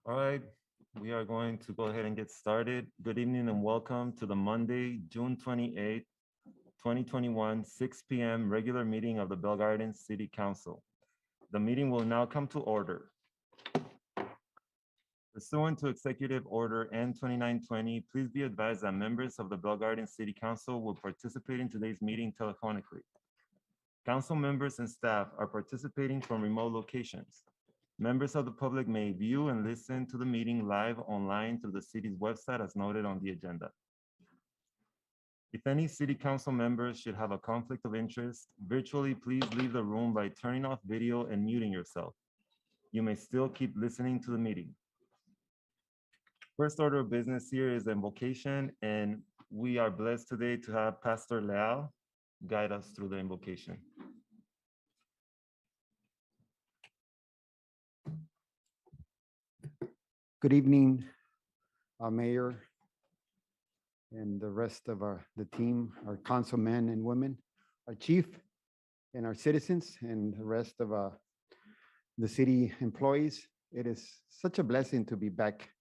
All right, we are going to go ahead and get started. Good evening and welcome to the Monday, June 28th, 2021, 6 p.m. regular meeting of the Bell Gardens City Council. The meeting will now come to order. Pursuant to Executive Order N2920, please be advised that members of the Bell Gardens City Council will participate in today's meeting telephonically. Council members and staff are participating from remote locations. Members of the public may view and listen to the meeting live online through the city's website as noted on the agenda. If any city council members should have a conflict of interest, virtually please leave the room by turning off video and muting yourself. You may still keep listening to the meeting. First order of business here is invocation, and we are blessed today to have Pastor Leal guide us through the invocation. Good evening, Mayor and the rest of the team, our councilmen and women, our chief and our citizens and the rest of the city employees. It is such a blessing to be back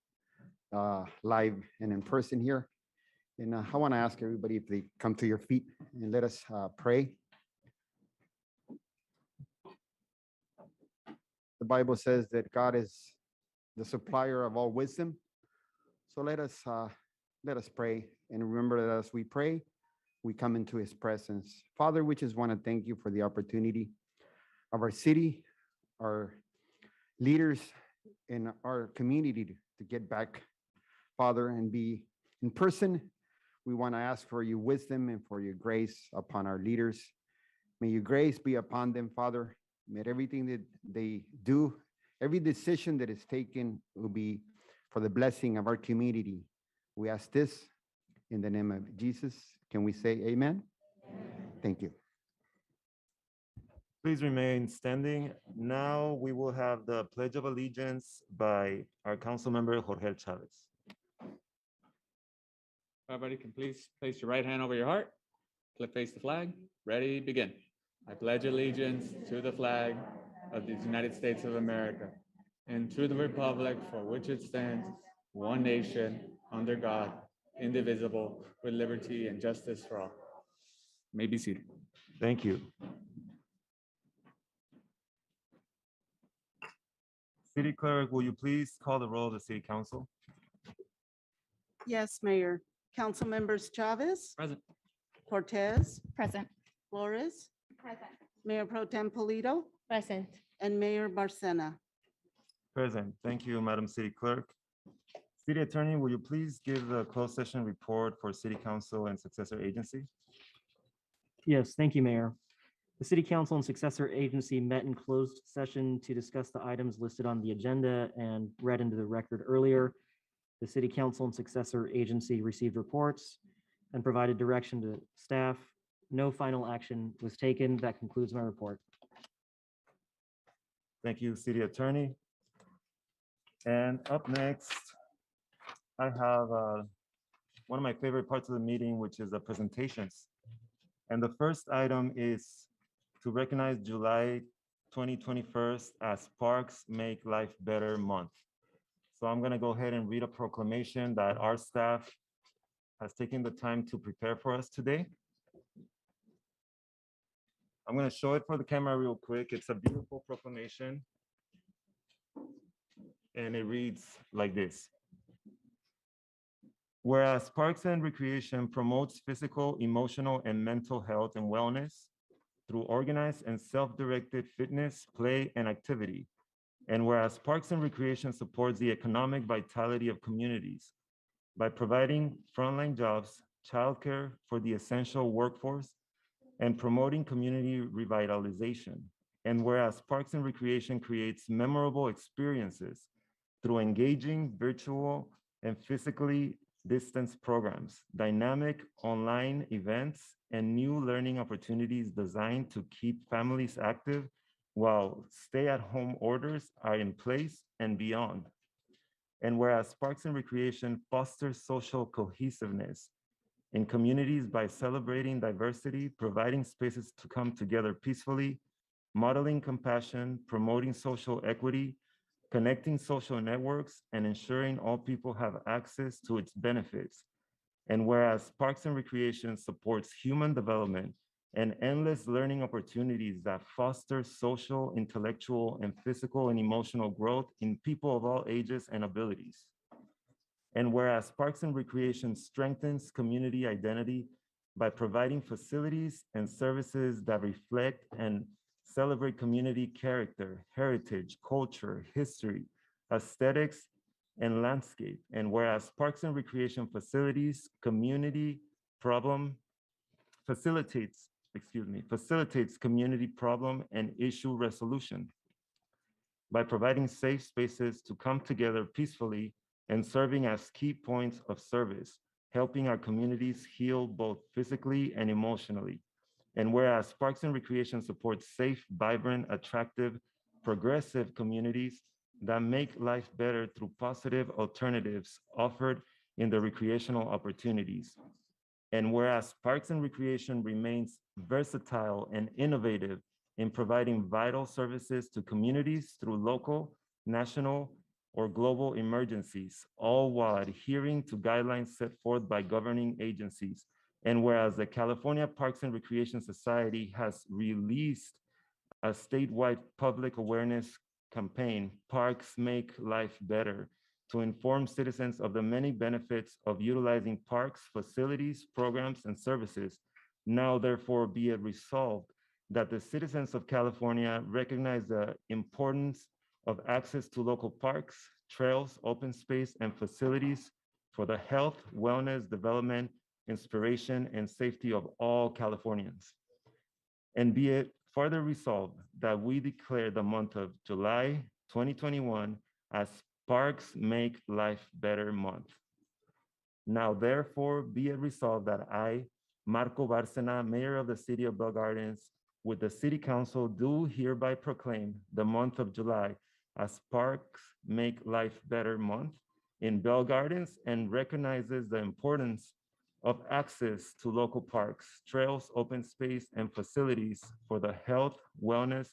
live and in person here. And I want to ask everybody if they come to your feet and let us pray. The Bible says that God is the supplier of all wisdom. So let us pray and remember that as we pray, we come into his presence. Father, we just want to thank you for the opportunity of our city, our leaders in our community to get back, Father, and be in person. We want to ask for your wisdom and for your grace upon our leaders. May your grace be upon them, Father. May everything that they do, every decision that is taken will be for the blessing of our community. We ask this in the name of Jesus. Can we say amen? Amen. Thank you. Please remain standing. Now we will have the Pledge of Allegiance by our council member, Jorge Chavez. Everybody can please place your right hand over your heart. Flip face the flag. Ready, begin. I pledge allegiance to the flag of the United States of America and to the republic for which it stands, one nation, under God, indivisible, with liberty and justice for all. You may be seated. Thank you. City Clerk, will you please call the roll of the City Council? Yes, Mayor. Council members Chavez, Present. Cortez, Present. Flores, Present. Mayor Pro Tem Polito, Present. and Mayor Barcena. Present. Thank you, Madam City Clerk. City Attorney, will you please give the closed session report for City Council and Successor Agency? Yes, thank you, Mayor. The City Council and Successor Agency met in closed session to discuss the items listed on the agenda and read into the record earlier. The City Council and Successor Agency received reports and provided direction to staff. No final action was taken. That concludes my report. Thank you, City Attorney. And up next, I have one of my favorite parts of the meeting, which is the presentations. And the first item is to recognize July 2021 as Parks Make Life Better Month. So I'm gonna go ahead and read a proclamation that our staff has taken the time to prepare for us today. I'm gonna show it for the camera real quick. It's a beautiful proclamation. And it reads like this. Whereas Parks and Recreation promotes physical, emotional, and mental health and wellness through organized and self-directed fitness, play, and activity. And whereas Parks and Recreation supports the economic vitality of communities by providing frontline jobs, childcare for the essential workforce, and promoting community revitalization. And whereas Parks and Recreation creates memorable experiences through engaging virtual and physically distanced programs, dynamic online events, and new learning opportunities designed to keep families active while stay-at-home orders are in place and beyond. And whereas Parks and Recreation fosters social cohesiveness in communities by celebrating diversity, providing spaces to come together peacefully, modeling compassion, promoting social equity, connecting social networks, and ensuring all people have access to its benefits. And whereas Parks and Recreation supports human development and endless learning opportunities that foster social, intellectual, and physical and emotional growth in people of all ages and abilities. And whereas Parks and Recreation strengthens community identity by providing facilities and services that reflect and celebrate community character, heritage, culture, history, aesthetics, and landscape. And whereas Parks and Recreation facilities facilitates community problem and issue resolution by providing safe spaces to come together peacefully and serving as key points of service, helping our communities heal both physically and emotionally. And whereas Parks and Recreation supports safe, vibrant, attractive, progressive communities that make life better through positive alternatives offered in the recreational opportunities. And whereas Parks and Recreation remains versatile and innovative in providing vital services to communities through local, national, or global emergencies, all while adhering to guidelines set forth by governing agencies. And whereas the California Parks and Recreation Society has released a statewide public awareness campaign, Parks Make Life Better, to inform citizens of the many benefits of utilizing parks, facilities, programs, and services. Now, therefore, be it resolved that the citizens of California recognize the importance of access to local parks, trails, open space, and facilities for the health, wellness, development, inspiration, and safety of all Californians. And be it further resolved that we declare the month of July 2021 as Parks Make Life Better Month. Now, therefore, be it resolved that I, Marco Bárcena, Mayor of the City of Bell Gardens, with the City Council, do hereby proclaim the month of July as Parks Make Life Better Month in Bell Gardens and recognizes the importance of access to local parks, trails, open space, and facilities for the health, wellness,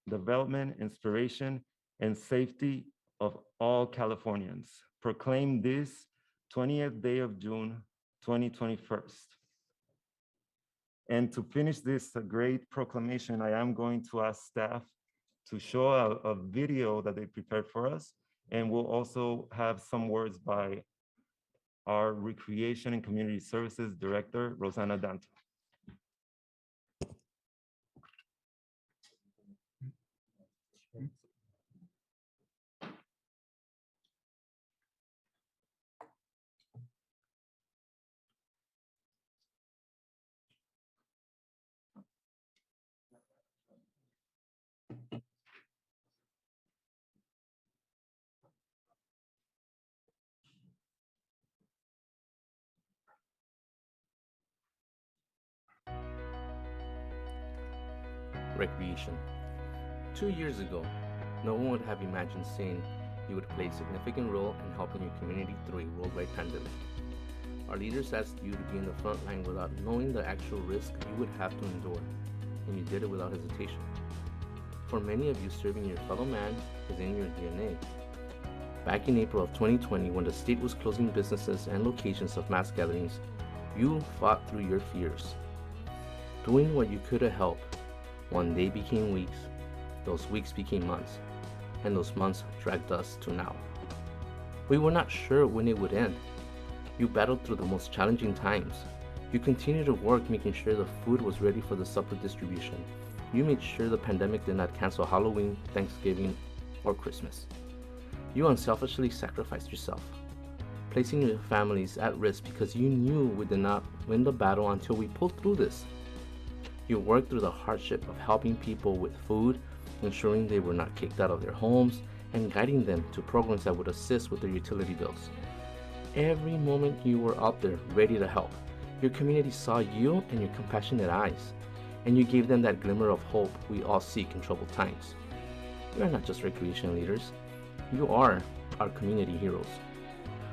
development, inspiration, and safety of all Californians. Proclaim this 20th day of June, 2021. And to finish this great proclamation, I am going to ask staff to show a video that they prepared for us. And we'll also have some words by our Recreation and Community Services Director, Rosanna Danto. Recreation. 2 years ago, no one would have imagined saying you would play a significant role in helping your community through a worldwide pandemic. Our leaders asked you to be in the front line without knowing the actual risk you would have to endure, and you did it without hesitation. For many of you, serving your fellow man is in your DNA. Back in April of 2020, when the state was closing businesses and locations of mass gatherings, you fought through your fears, doing what you could to help. One day became weeks, those weeks became months, and those months dragged us to now. We were not sure when it would end. You battled through the most challenging times. You continued to work making sure the food was ready for the supper distribution. You made sure the pandemic did not cancel Halloween, Thanksgiving, or Christmas. You unselfishly sacrificed yourself, placing your families at risk because you knew we did not win the battle until we pulled through this. You worked through the hardship of helping people with food, ensuring they were not kicked out of their homes, and guiding them to programs that would assist with their utility bills. Every moment you were out there ready to help, your community saw you and your compassionate eyes, and you gave them that glimmer of hope we all seek in troubled times. You are not just recreation leaders, you are our community heroes.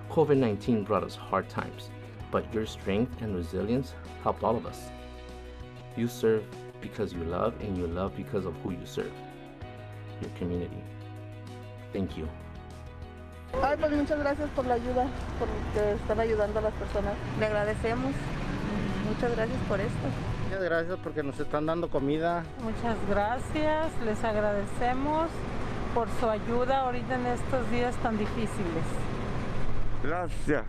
COVID-19 brought us hard times, but your strength and resilience helped all of us. You serve because you love, and you love because of who you serve, your community. Thank you. Ay, pues muchas gracias por la ayuda, por que están ayudando a las personas. Le agradecemos. Muchas gracias por esto. Muchas gracias porque nos están dando comida. Muchas gracias, les agradecemos por su ayuda ahorita en estos días tan difíciles. Gracias.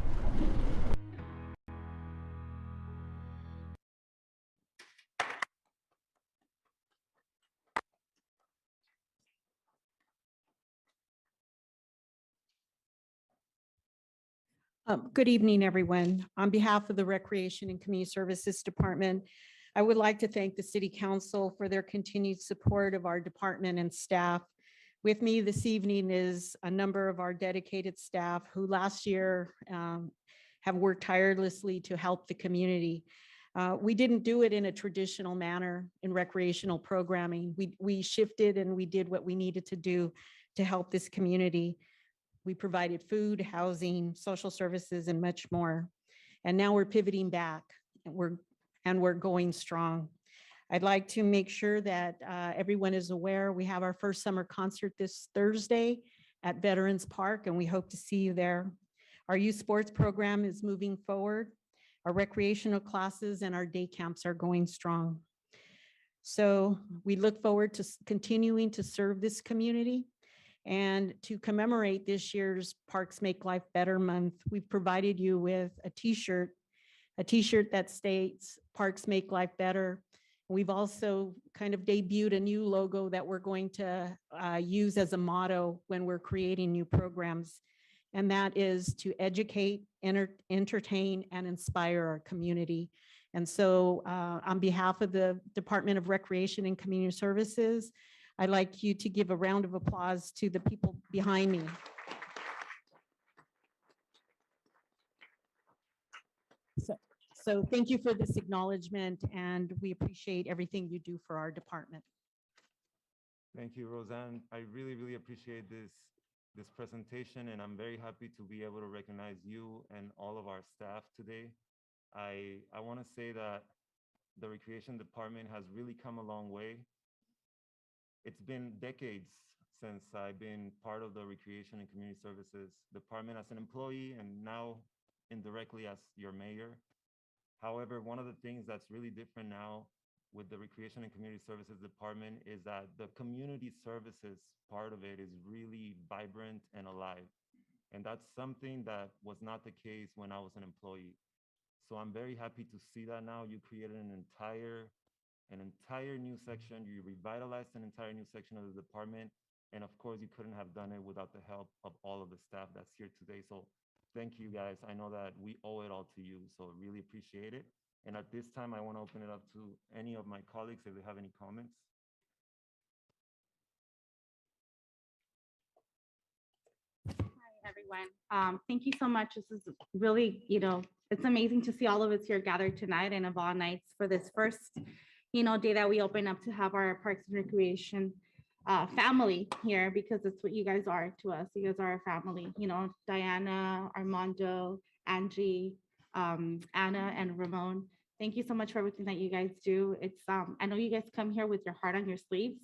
Good evening, everyone. On behalf of the Recreation and Community Services Department, I would like to thank the City Council for their continued support of our department and staff. With me this evening is a number of our dedicated staff who last year have worked tirelessly to help the community. We didn't do it in a traditional manner in recreational programming. We shifted and we did what we needed to do to help this community. We provided food, housing, social services, and much more. And now we're pivoting back and we're going strong. I'd like to make sure that everyone is aware we have our first summer concert this Thursday at Veterans Park, and we hope to see you there. Our youth sports program is moving forward. Our recreational classes and our day camps are going strong. So we look forward to continuing to serve this community. And to commemorate this year's Parks Make Life Better month, we've provided you with a t-shirt that states Parks Make Life Better. We've also kind of debuted a new logo that we're going to use as a motto when we're creating new programs. And that is to educate, entertain, and inspire our community. And so on behalf of the Department of Recreation and Community Services, I'd like you to give a round of applause to the people behind me. So thank you for this acknowledgement, and we appreciate everything you do for our department. Thank you, Roseanne. I really, really appreciate this presentation, and I'm very happy to be able to recognize you and all of our staff today. I want to say that the Recreation Department has really come a long way. It's been decades since I've been part of the Recreation and Community Services Department as an employee and now indirectly as your mayor. However, one of the things that's really different now with the Recreation and Community Services Department is that the community services part of it is really vibrant and alive. And that's something that was not the case when I was an employee. So I'm very happy to see that now. You created an entire new section. You revitalized an entire new section of the department. And of course, you couldn't have done it without the help of all of the staff that's here today. So thank you, guys. I know that we owe it all to you. So really appreciate it. And at this time, I want to open it up to any of my colleagues if they have any comments. Hi, everyone. Thank you so much. This is really, it's amazing to see all of us here gathered tonight and of all nights for this first day that we open up to have our Parks and Recreation family here, because it's what you guys are to us. You guys are our family, Diana, Armando, Angie, Anna, and Ramon. Thank you so much for everything that you guys do. It's I know you guys come here with your heart on your sleeves,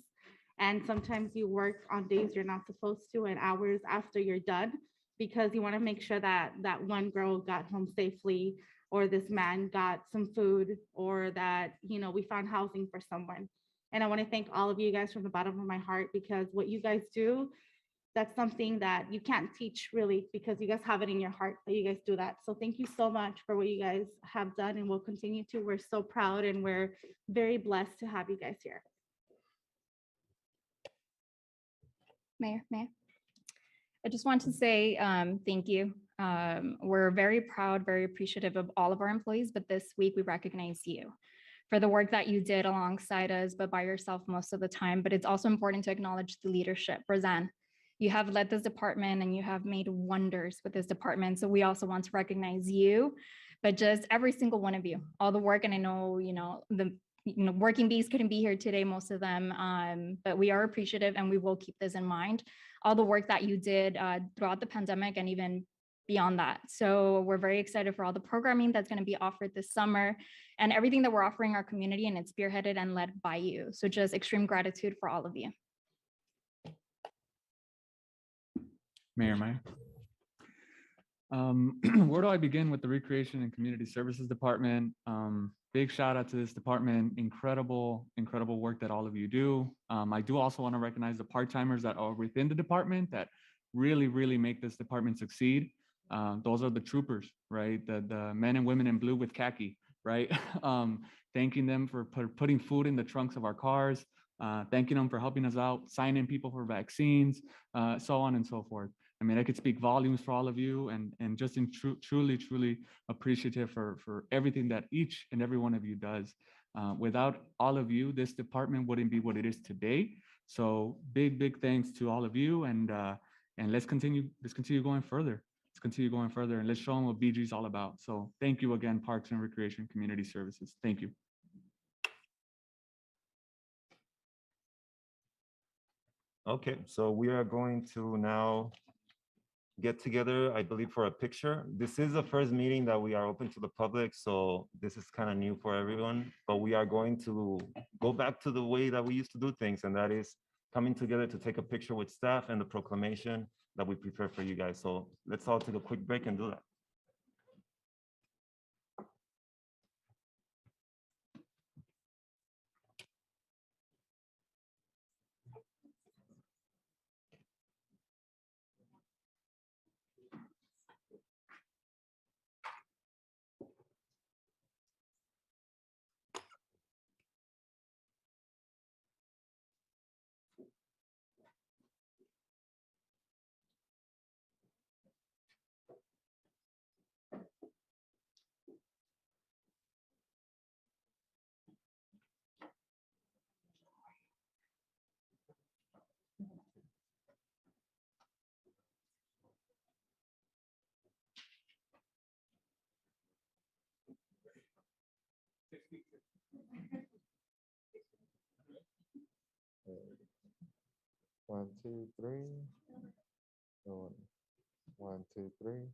and sometimes you work on days you're not supposed to and hours after you're done, because you want to make sure that that one girl got home safely, or this man got some food, or that, we found housing for someone. And I want to thank all of you guys from the bottom of my heart, because what you guys do, that's something that you can't teach really, because you guys have it in your heart that you guys do that. So thank you so much for what you guys have done and will continue to. We're so proud and we're very blessed to have you guys here. Mayor, I just want to say thank you. We're very proud, very appreciative of all of our employees, but this week we recognize you for the work that you did alongside us, but by yourself most of the time. But it's also important to acknowledge the leadership. Roseanne, you have led this department and you have made wonders with this department. So we also want to recognize you, but just every single one of you, all the work. And I know, the working bees couldn't be here today, most of them, but we are appreciative and we will keep this in mind. All the work that you did throughout the pandemic and even beyond that. So we're very excited for all the programming that's going to be offered this summer and everything that we're offering our community, and it's spearheaded and led by you. So just extreme gratitude for all of you. Mayor Meyer. Where do I begin with the Recreation and Community Services Department? Big shout out to this department. Incredible work that all of you do. I do also want to recognize the part-timers that are within the department that really make this department succeed. Those are the troopers, right? The men and women in blue with khaki, right? Thanking them for putting food in the trunks of our cars, thanking them for helping us out, signing people for vaccines, so on and so forth. I mean, I could speak volumes for all of you, and just truly appreciative for everything that each and every one of you does. Without all of you, this department wouldn't be what it is today. So big thanks to all of you, and let's continue going further. Let's continue going further, and let's show them what BG is all about. So thank you again, Parks and Recreation Community Services. Thank you. Okay, so we are going to now get together, I believe, for a picture. This is the first meeting that we are open to the public, so this is kind of new for everyone, but we are going to go back to the way that we used to do things, and that is coming together to take a picture with staff and the proclamation that we prepared for you guys. So let's all take a quick break and do that. One, two, three. One, two, three.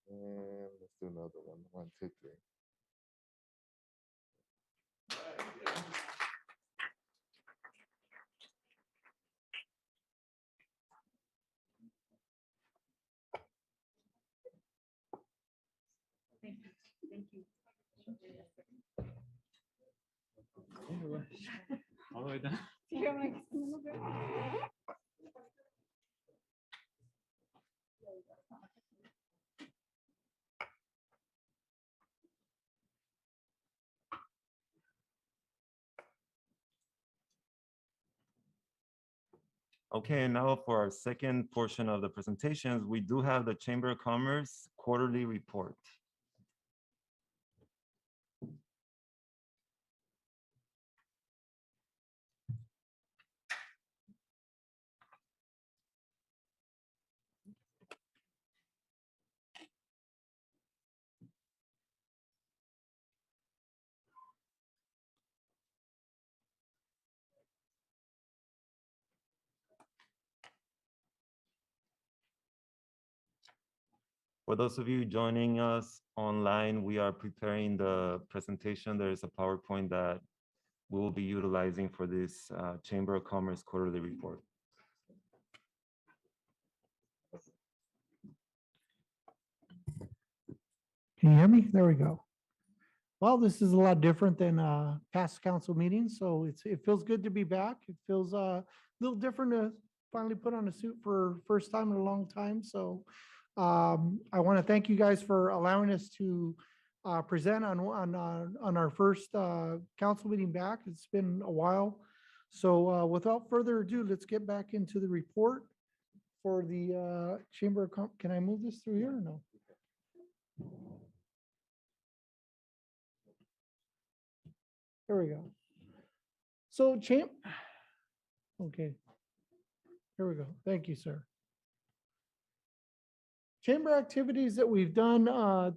And let's do another one. One, two, three. Thank you. All the way down. Okay, and now for our second portion of the presentations, we do have the Chamber of Commerce quarterly report. For those of you joining us online, we are preparing the presentation. There is a PowerPoint that we will be utilizing for this Chamber of Commerce quarterly report. Can you hear me? There we go. Well, this is a lot different than past council meetings, so it feels good to be back. It feels a little different to finally put on a suit for first time in a long time. So I want to thank you guys for allowing us to present on our first council meeting back. It's been a while. So without further ado, let's get back into the report for the Chamber of Commerce. Can I move this through here or no? There we go. So okay. Here we go. Thank you, sir. Chamber activities that we've done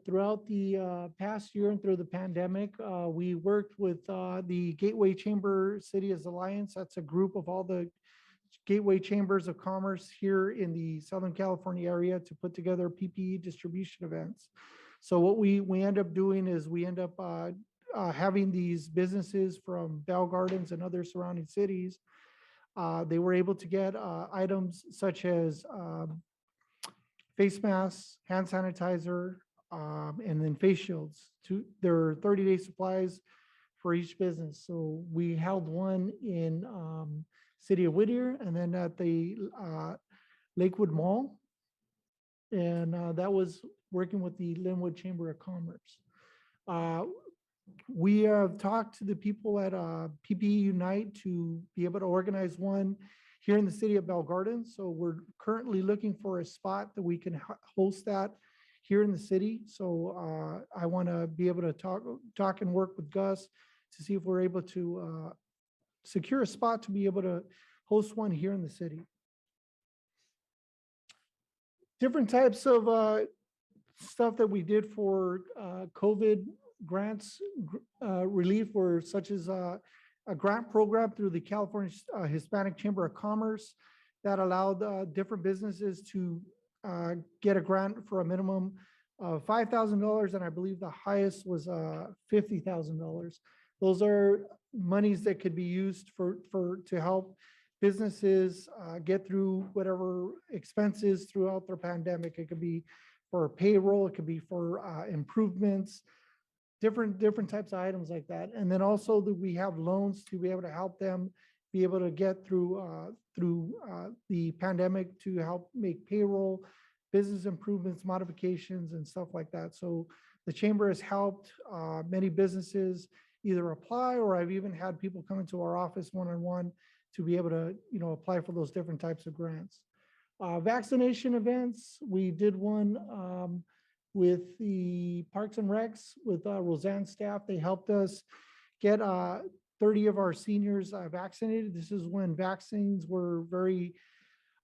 throughout the past year and through the pandemic, we worked with the Gateway Chamber Cities Alliance. That's a group of all the Gateway Chambers of Commerce here in the Southern California area to put together PPE distribution events. So what we end up doing is we end up having these businesses from Bell Gardens and other surrounding cities. They were able to get items such as face masks, hand sanitizer, and then face shields. There are 30-day supplies for each business. So we held one in City of Whittier and then at the Lakewood Mall. And that was working with the Linwood Chamber of Commerce. We have talked to the people at PPE Unite to be able to organize one here in the city of Bell Gardens. So we're currently looking for a spot that we can host that here in the city. So I want to be able to talk and work with Gus to see if we're able to secure a spot to be able to host one here in the city. Different types of stuff that we did for COVID grants relief were such as a grant program through the California Hispanic Chamber of Commerce that allowed different businesses to get a grant for a minimum of $5,000, and I believe the highest was $50,000. Those are monies that could be used to help businesses get through whatever expenses throughout their pandemic. It could be for payroll, it could be for improvements, different types of items like that. And then also that we have loans to be able to help them be able to get through the pandemic to help make payroll, business improvements, modifications, and stuff like that. So the chamber has helped many businesses either apply, or I've even had people come into our office one-on-one to be able to, apply for those different types of grants. Vaccination events, we did one with the Parks and Recs with Roseanne's staff. They helped us get 30 of our seniors vaccinated. This is when vaccines were very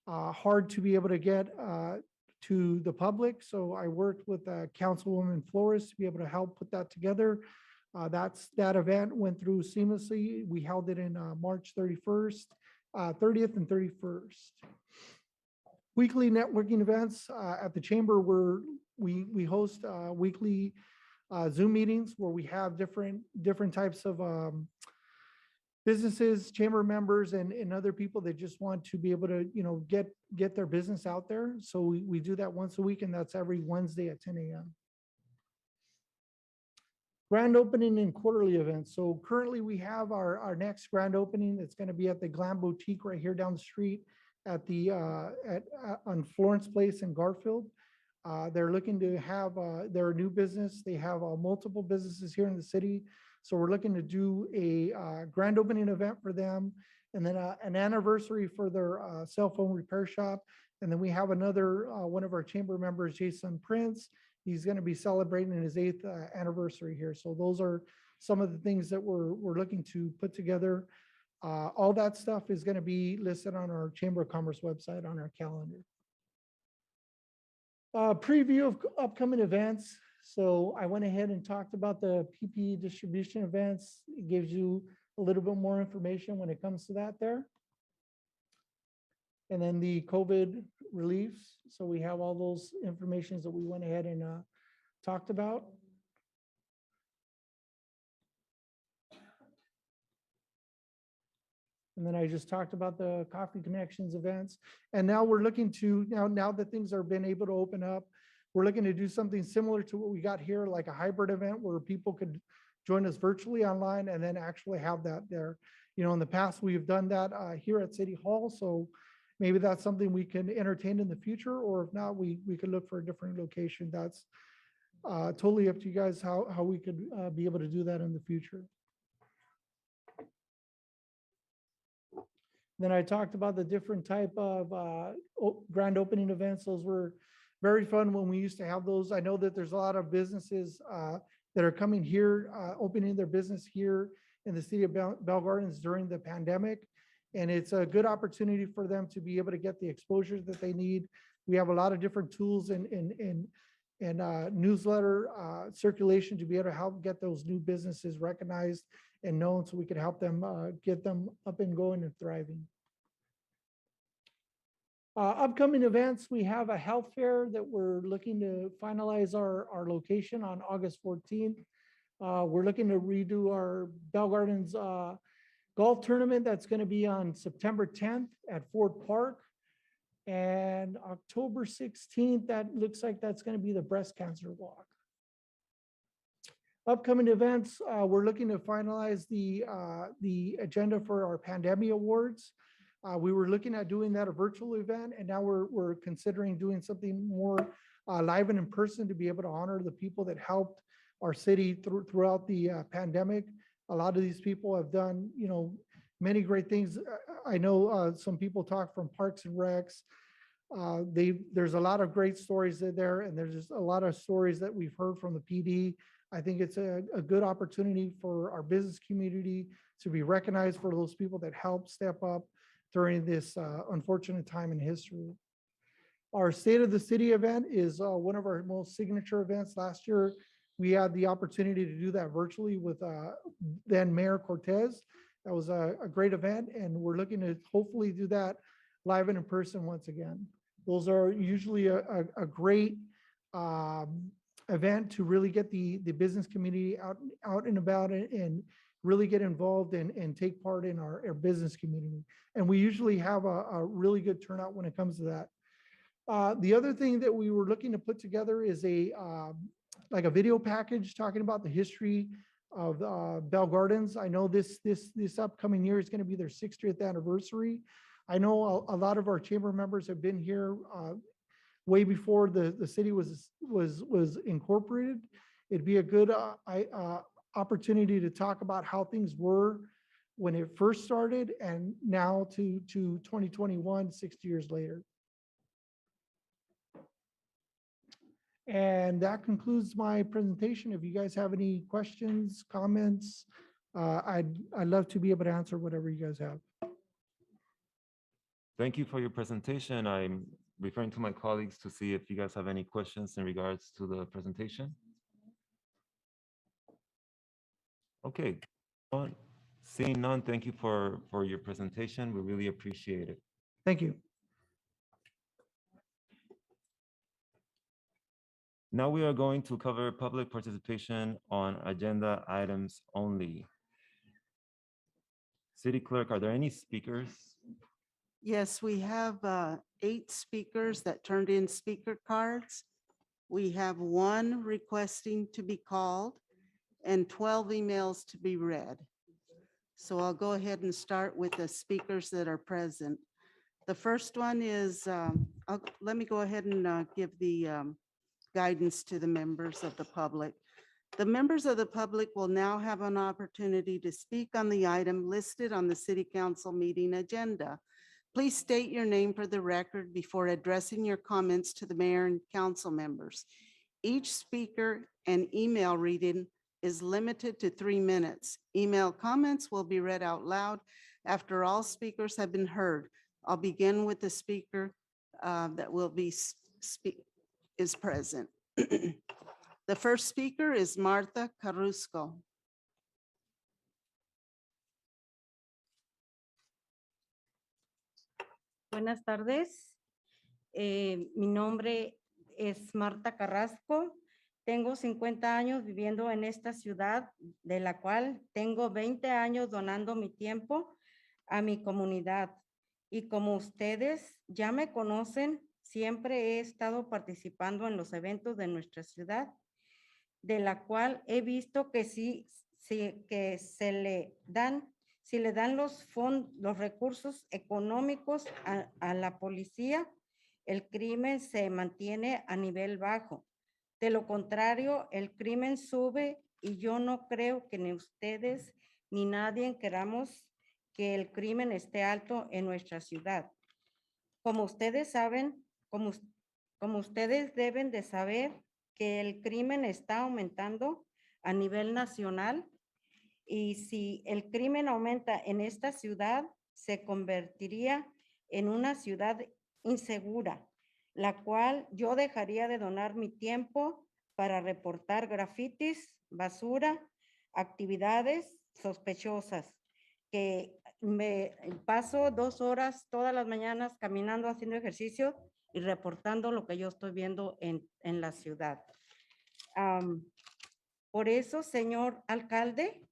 hard to be able to get to the public. So I worked with Councilwoman Flores to be able to help put that together. That event went through seamlessly. We held it in March 30th and 31st. Weekly networking events at the chamber where we host weekly Zoom meetings where we have different types of businesses, chamber members, and other people that just want to be able to get their business out there. So we do that once a week, and that's every Wednesday at 10 a.m. Grand opening and quarterly events. So currently we have our next grand opening. It's going to be at the Glam Boutique right here down the street at the on Florence Place in Garfield. They're looking to have their new business. They have multiple businesses here in the city. So we're looking to do a grand opening event for them, and then an anniversary for their cell phone repair shop. And then we have another one of our chamber members, Jason Prince. He's going to be celebrating his 8th anniversary here. So those are some of the things that we're looking to put together. All that stuff is going to be listed on our Chamber of Commerce website on our calendar. Preview of upcoming events. So I went ahead and talked about the PPE distribution events. It gives you a little bit more information when it comes to that there. And then the COVID reliefs. So we have all those informations that we went ahead and talked about. And then I just talked about the Coffee Connections events. And now we're looking to, now that things are been able to open up, we're looking to do something similar to what we got here, like a hybrid event where people could join us virtually online and then actually have that there. In the past, we've done that here at City Hall. So maybe that's something we can entertain in the future, or if not, we could look for a different location. That's totally up to you guys how we could be able to do that in the future. Then I talked about the different type of grand opening events. Those were very fun when we used to have those. I know that there's a lot of businesses that are coming here, opening their business here in the city of Bell Gardens during the pandemic. And it's a good opportunity for them to be able to get the exposure that they need. We have a lot of different tools and newsletter circulation to be able to help get those new businesses recognized and known, so we could help them get them up and going and thriving. Upcoming events, we have a health fair that we're looking to finalize our location on August 14th. We're looking to redo our Bell Gardens golf tournament. That's going to be on September 10th at Ford Park. And October 16th, that looks like that's going to be the breast cancer walk. Upcoming events, we're looking to finalize the agenda for our pandemic awards. We were looking at doing that a virtual event, and now we're considering doing something more live and in person to be able to honor the people that helped our city throughout the pandemic. A lot of these people have done, many great things. I know some people talk from Parks and Recs. There's a lot of great stories there, and there's just a lot of stories that we've heard from the PD. I think it's a good opportunity for our business community to be recognized for those people that helped step up during this unfortunate time in history. Our State of the City event is one of our most signature events. Last year, we had the opportunity to do that virtually with then Mayor Cortez. That was a great event, and we're looking to hopefully do that live and in person once again. Those are usually a great event to really get the business community out and about and really get involved and take part in our business community. And we usually have a really good turnout when it comes to that. The other thing that we were looking to put together is like a video package talking about the history of Bell Gardens. I know this upcoming year is going to be their 60th anniversary. I know a lot of our chamber members have been here way before the city was incorporated. It'd be a good opportunity to talk about how things were when it first started and now to 2021, 60 years later. And that concludes my presentation. If you guys have any questions, comments, I'd love to be able to answer whatever you guys have. Thank you for your presentation. I'm referring to my colleagues to see if you guys have any questions in regards to the presentation. Okay, seeing none, thank you for your presentation. We really appreciate it. Thank you. Now we are going to cover public participation on agenda items only. City Clerk, are there any speakers? Yes, we have 8 speakers that turned in speaker cards. We have 1 requesting to be called and 12 emails to be read. So I'll go ahead and start with the speakers that are present. The first one is, let me go ahead and give the guidance to the members of the public. The members of the public will now have an opportunity to speak on the item listed on the City Council meeting agenda. Please state your name for the record before addressing your comments to the mayor and council members. Each speaker and email reading is limited to 3 minutes. Email comments will be read out loud after all speakers have been heard. I'll begin with the speaker that will be is present. The first speaker is Martha Carrusco. Buenas tardes. Mi nombre es Marta Carrasco. Tengo 50 años viviendo en esta ciudad, de la cual tengo 20 años donando mi tiempo a mi comunidad. Y como ustedes ya me conocen, siempre he estado participando en los eventos de nuestra ciudad, de la cual he visto que que si le dan los recursos económicos a la policía, el crimen se mantiene a nivel bajo. De lo contrario, el crimen sube y yo no creo que ni ustedes ni nadie queramos que el crimen esté alto en nuestra ciudad. Como ustedes saben, como ustedes deben de saber que el crimen está aumentando a nivel nacional. Y si el crimen aumenta en esta ciudad, se convertiría en una ciudad insegura, la cual yo dejaría de donar mi tiempo para reportar grafitis, basura, actividades sospechosas, que me paso 2 horas todas las mañanas caminando, haciendo ejercicio y reportando lo que yo estoy viendo en la ciudad. Por eso, señor alcalde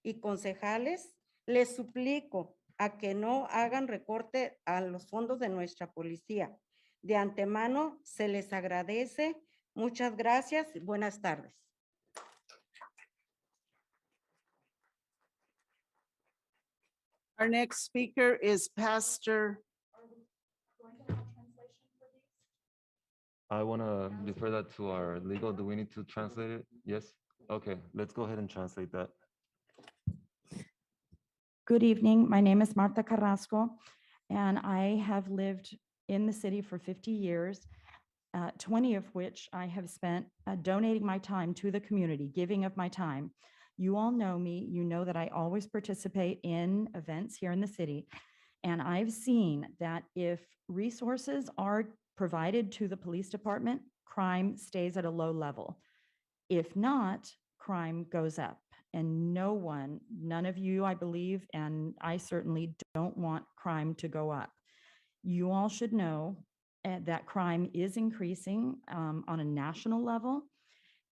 y concejales, les suplico a que no hagan recorte a los fondos de nuestra policía. De antemano se les agradece. Muchas gracias y buenas tardes. Our next speaker is Pastor. I want to defer that to our legal. Do we need to translate it? Yes? Okay, let's go ahead and translate that. Good evening. My name is Marta Carrasco, and I have lived in the city for 50 years, 20 of which I have spent donating my time to the community, giving of my time. You all know me. You know that I always participate in events here in the city. And I've seen that if resources are provided to the police department, crime stays at a low level. If not, crime goes up. And none of you, I believe, and I certainly don't want crime to go up. You all should know that crime is increasing on a national level.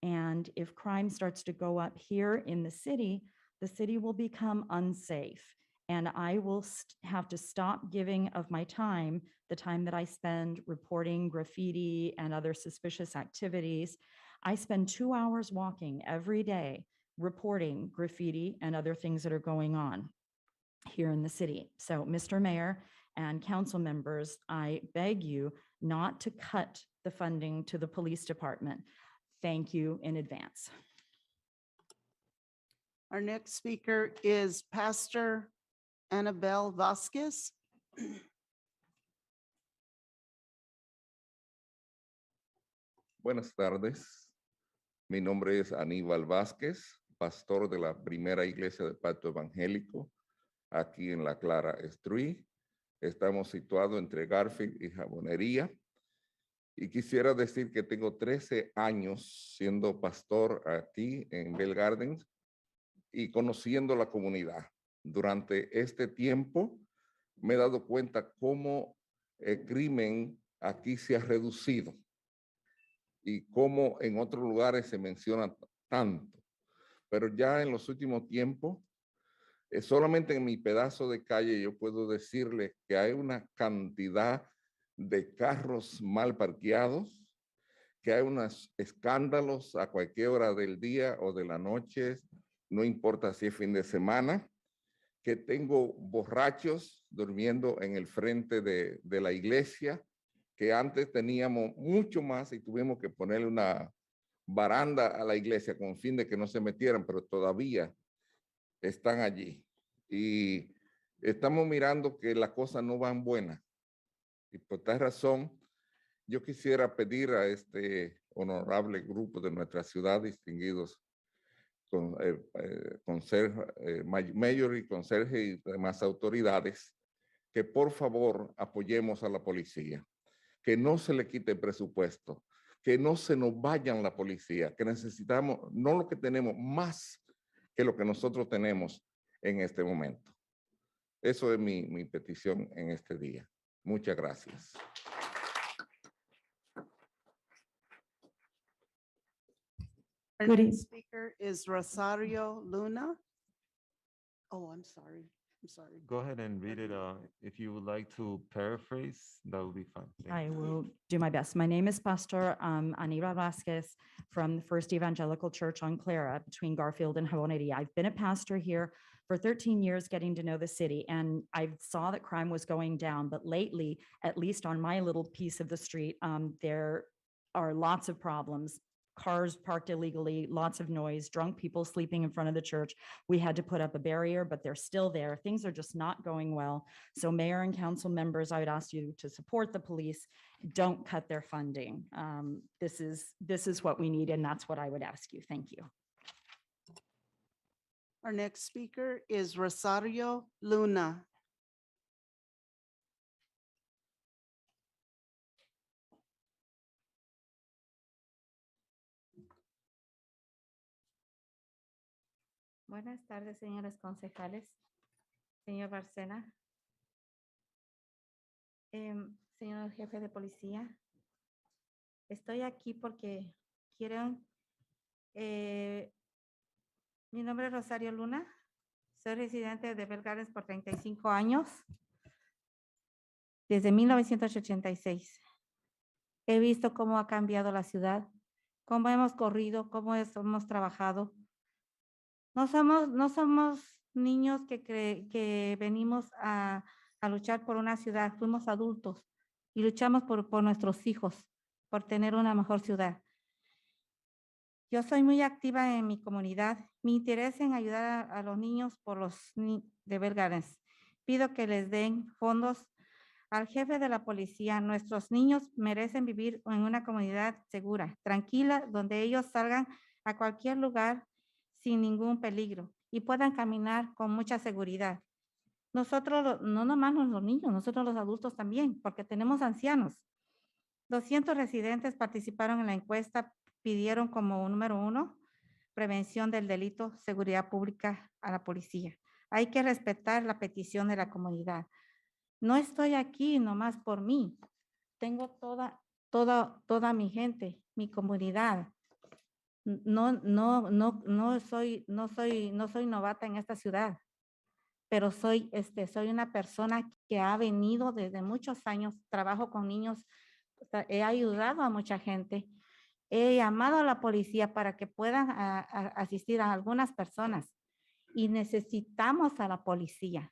And if crime starts to go up here in the city will become unsafe. And I will have to stop giving of my time, the time that I spend reporting graffiti and other suspicious activities. I spend 2 hours walking every day, reporting graffiti and other things that are going on here in the city. So, Mr. Mayor and council members, I beg you not to cut the funding to the police department. Thank you in advance. Our next speaker is Pastor Annabelle Vasquez. Buenas tardes. Mi nombre es Aníbal Vázquez, pastor de la primera iglesia del Pacto Evangélico, aquí en La Clara Street. Estamos situados entre Garfield y Jabonería. Y quisiera decir que tengo 13 años siendo pastor aquí en Bell Gardens y conociendo la comunidad. Durante este tiempo me he dado cuenta cómo el crimen aquí se ha reducido y cómo en otros lugares se menciona tanto. Pero ya en los últimos tiempos, solamente en mi pedazo de calle yo puedo decirle que hay una cantidad de carros mal parqueados, que hay unos escándalos a cualquier hora del día o de la noche, no importa si es fin de semana, que tengo borrachos durmiendo en el frente de la iglesia, que antes teníamos mucho más y tuvimos que ponerle una baranda a la iglesia con fin de que no se metieran, pero todavía están allí. Y estamos mirando que las cosas no van buenas. Y por tal razón, yo quisiera pedir a este honorable grupo de nuestra ciudad, distinguidos mayor y conserje y demás autoridades, que por favor apoyemos a la policía, que no se le quite el presupuesto, que no se nos vayan la policía, que necesitamos, no lo que tenemos, más que lo que nosotros tenemos en este momento. Eso es mi petición en este día. Muchas gracias. Our Good next speaker is Rosario Luna. Oh, I'm sorry. Go ahead and read it. If you would like to paraphrase, that would be fine. Thank I you. will do my best. My name is Pastor Aníbal Vázquez from the First Evangelical Church on Clara between Garfield and Jabonería. I've been a pastor here for 13 years, getting to know the city, and I saw that crime was going down. But lately, at least on my little piece of the street, there are lots of problems. Cars parked illegally, lots of noise, drunk people sleeping in front of the church. We had to put up a barrier, but they're still there. Things are just not going well. So Mayor and council members, I would ask you to support the police. Don't cut their funding. This is what we need, and that's what I would ask you. Thank you. Our next speaker is Rosario Luna. Buenas tardes, señores concejales, señor Barcena, señor jefe de policía. Estoy aquí porque quiero, mi nombre es Rosario Luna, Soy residente de Bell Gardens por 35 años, desde 1986. He visto cómo ha cambiado la ciudad, cómo hemos corrido, hemos trabajado. No somos niños que venimos a luchar por una ciudad, fuimos adultos y luchamos por nuestros hijos, por tener una mejor ciudad. Yo soy muy activa en mi comunidad. Mi interés en ayudar a los niños de Bell Gardens. Pido que les den fondos al jefe de la policía. Nuestros niños merecen vivir en una comunidad segura, tranquila, donde ellos salgan a cualquier lugar sin ningún peligro y puedan caminar con mucha seguridad. Nosotros, no nomás los niños, nosotros los adultos también, porque tenemos ancianos. 200 residentes participaron en la encuesta, pidieron como número 1, prevención del delito, seguridad pública a la policía. Hay que respetar la petición de la comunidad. No estoy aquí nomás por mí. Tengo toda mi gente, mi comunidad. No soy novata en esta ciudad, pero soy una persona que ha venido desde muchos años, trabajo con niños, he ayudado a mucha gente, he llamado a la policía para que puedan asistir a algunas personas y necesitamos a la policía.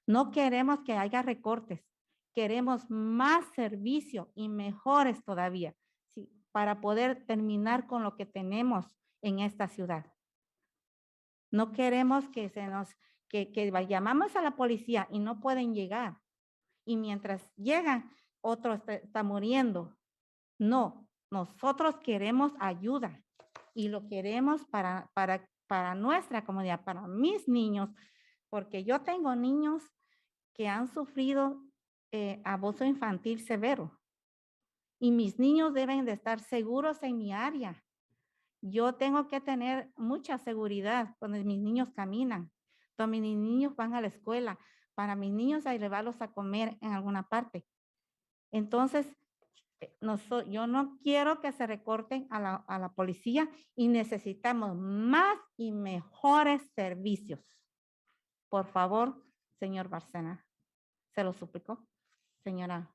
No queremos que haya recortes, queremos más servicio y mejores todavía, ¿sí? Para poder terminar con lo que tenemos en esta ciudad. No queremos que llamamos a la policía y no pueden llegar. Y mientras llegan, otro está muriendo. No, nosotros queremos ayuda y lo queremos para nuestra comunidad, para mis niños, porque yo tengo niños que han sufrido abuso infantil severo y mis niños deben de estar seguros en mi área. Yo tengo que tener mucha seguridad cuando mis niños caminan, cuando mis niños van a la escuela, para mis niños a llevarlos a comer en alguna parte. Entonces, yo no quiero que se recorten a la policía y necesitamos más y mejores servicios. Por favor, señor Bárcena, se lo suplico. Señora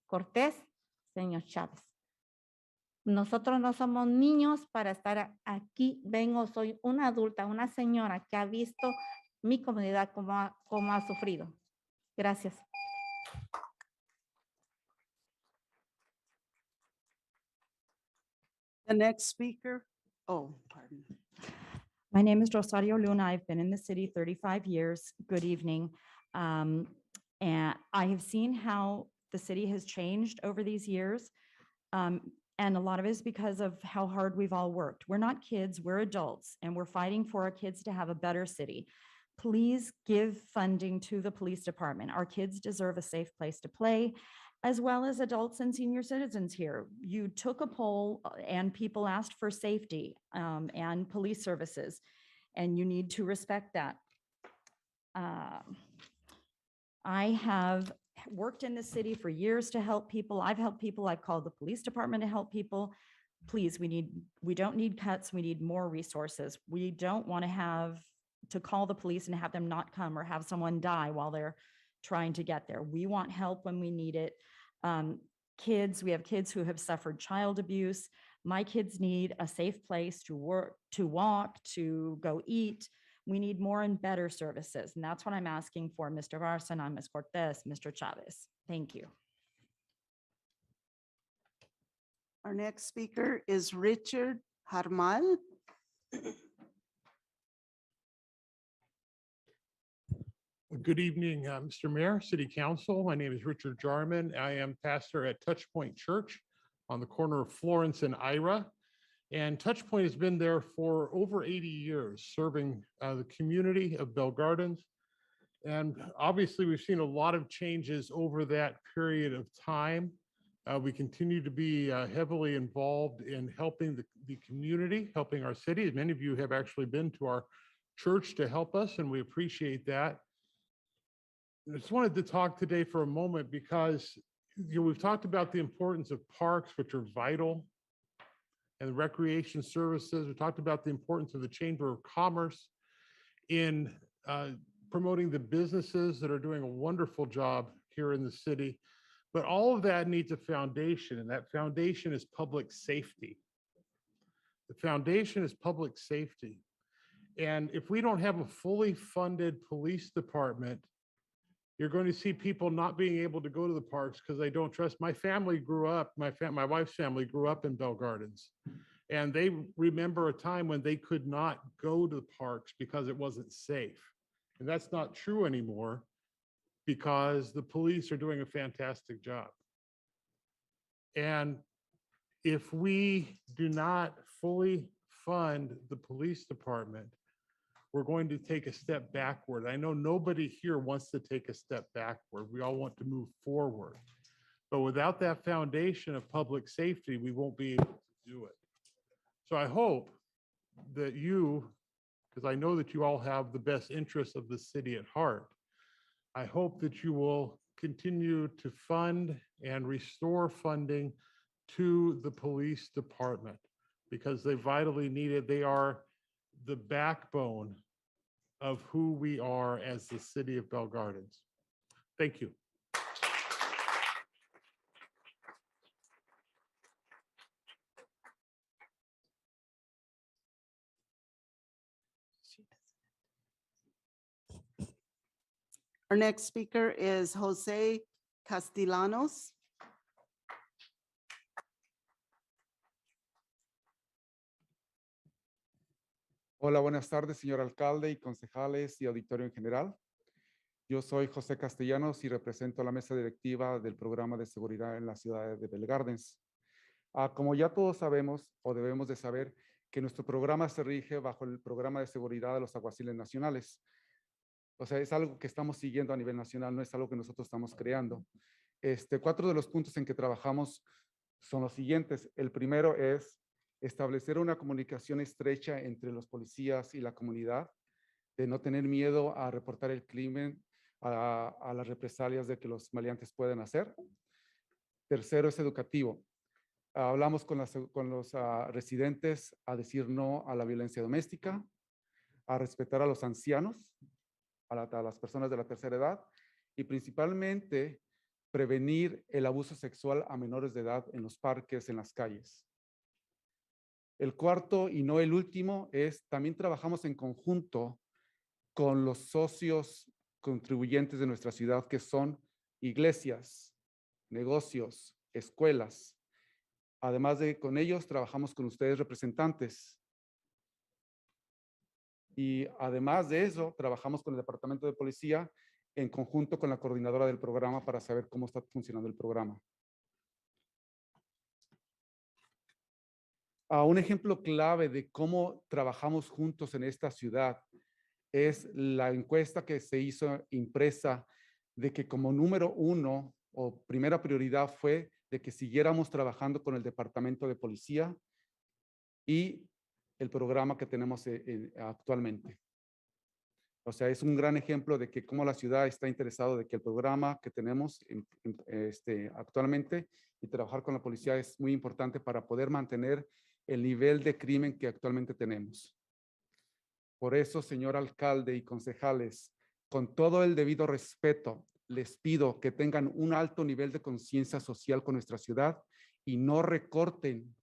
Cortés, señor Chávez. Nosotros no somos niños para estar aquí. Soy una adulta, una señora que ha visto mi comunidad cómo ha sufrido. Gracias. The next speaker, pardon. My name is Rosario Luna. I've been in the city 35 years. Good evening. And I have seen how the city has changed over these years. And a lot of it is because of how hard we've all worked. We're not kids, we're adults, and we're fighting for our kids to have a better city. Please give funding to the police department. Our kids deserve a safe place to play, as well as adults and senior citizens here. You took a poll and people asked for safety and police services, and you need to respect that. I have worked in the city for years to help people. I've helped people. I've called the police department to help people. Please, we don't need cuts. We need more resources. We don't want to call the police and have them not come or have someone die while they're trying to get there. We want help when we need it. We have kids who have suffered child abuse. My kids need a safe place to work, to walk, to go eat. We need more and better services. And that's what I'm asking for, Mr. Bárcena, Ms. Cortés, Mr. Chavez. Thank you. Our next speaker is Richard Harmal. Good evening, Mr. Mayor, City Council. My name is Richard Jarman. I am pastor at Touchpoint Church on the corner of Florence and Ira. And Touchpoint has been there for over 80 years, serving the community of Bell Gardens. And obviously, we've seen a lot of changes over that period of time. We continue to be heavily involved in helping the community, helping our city. Many of you have actually been to our church to help us, and we appreciate that. I just wanted to talk today for a moment because we've talked about the importance of parks, which are vital, and recreation services. We talked about the importance of the Chamber of Commerce in promoting the businesses that are doing a wonderful job here in the city. But all of that needs a foundation, and that foundation is public safety. The foundation is public safety. And if we don't have a fully funded police department, you're going to see people not being able to go to the parks because they don't trust. My family grew up, my wife's family grew up in Bell Gardens. And they remember a time when they could not go to the parks because it wasn't safe. And that's not true anymore because the police are doing a fantastic job. And if we do not fully fund the police department, we're going to take a step backward. I know nobody here wants to take a step backward. We all want to move forward. But without that foundation of public safety, we won't be able to do it. So I hope that you, because I know that you all have the best interests of the city at heart, I hope that you will continue to fund and restore funding to the police department because they vitally need it. They are the backbone of who we are as the city of Bell Gardens. Thank you. Our next speaker is Jose Castellanos. Hola, buenas tardes, señor alcalde y concejales y auditorio en general. Yo soy José Castellanos y represento a la mesa directiva del programa de seguridad en la ciudad de Bell Gardens. Como ya todos sabemos o debemos de saber que nuestro programa se rige bajo el programa de seguridad de los alguaciles nacionales. O sea, es algo que estamos siguiendo a nivel nacional, no es algo que nosotros estamos creando. 4 de los puntos en que trabajamos son los siguientes. El primero es establecer una comunicación estrecha entre los policías y la comunidad, de no tener miedo a reportar el crimen, a las represalias de que los maleantes pueden hacer. Tercero es educativo. Hablamos con los residentes a decir no a la violencia doméstica, a respetar a los ancianos, a las personas de la tercera edad y principalmente prevenir el abuso sexual a menores de edad en los parques, en las calles. El cuarto y no el último es también trabajamos en conjunto con los socios contribuyentes de nuestra ciudad que son iglesias, negocios, escuelas. Además de con ellos trabajamos con ustedes representantes. Y además de eso, trabajamos con el Departamento de Policía en conjunto con la coordinadora del programa para saber cómo está funcionando el programa. Un ejemplo clave de cómo trabajamos juntos en esta ciudad es la encuesta que se hizo impresa de que como número 1 o primera prioridad fue de que siguiéramos trabajando con el Departamento de Policía y el programa que tenemos actualmente. O sea, es un gran ejemplo de que cómo la ciudad está interesado de que el programa que tenemos actualmente y trabajar con la policía es muy importante para poder mantener el nivel de crimen que actualmente tenemos. Por eso, señor alcalde y concejales, con todo el debido respeto, les pido que tengan un alto nivel de conciencia social con nuestra ciudad y no recorten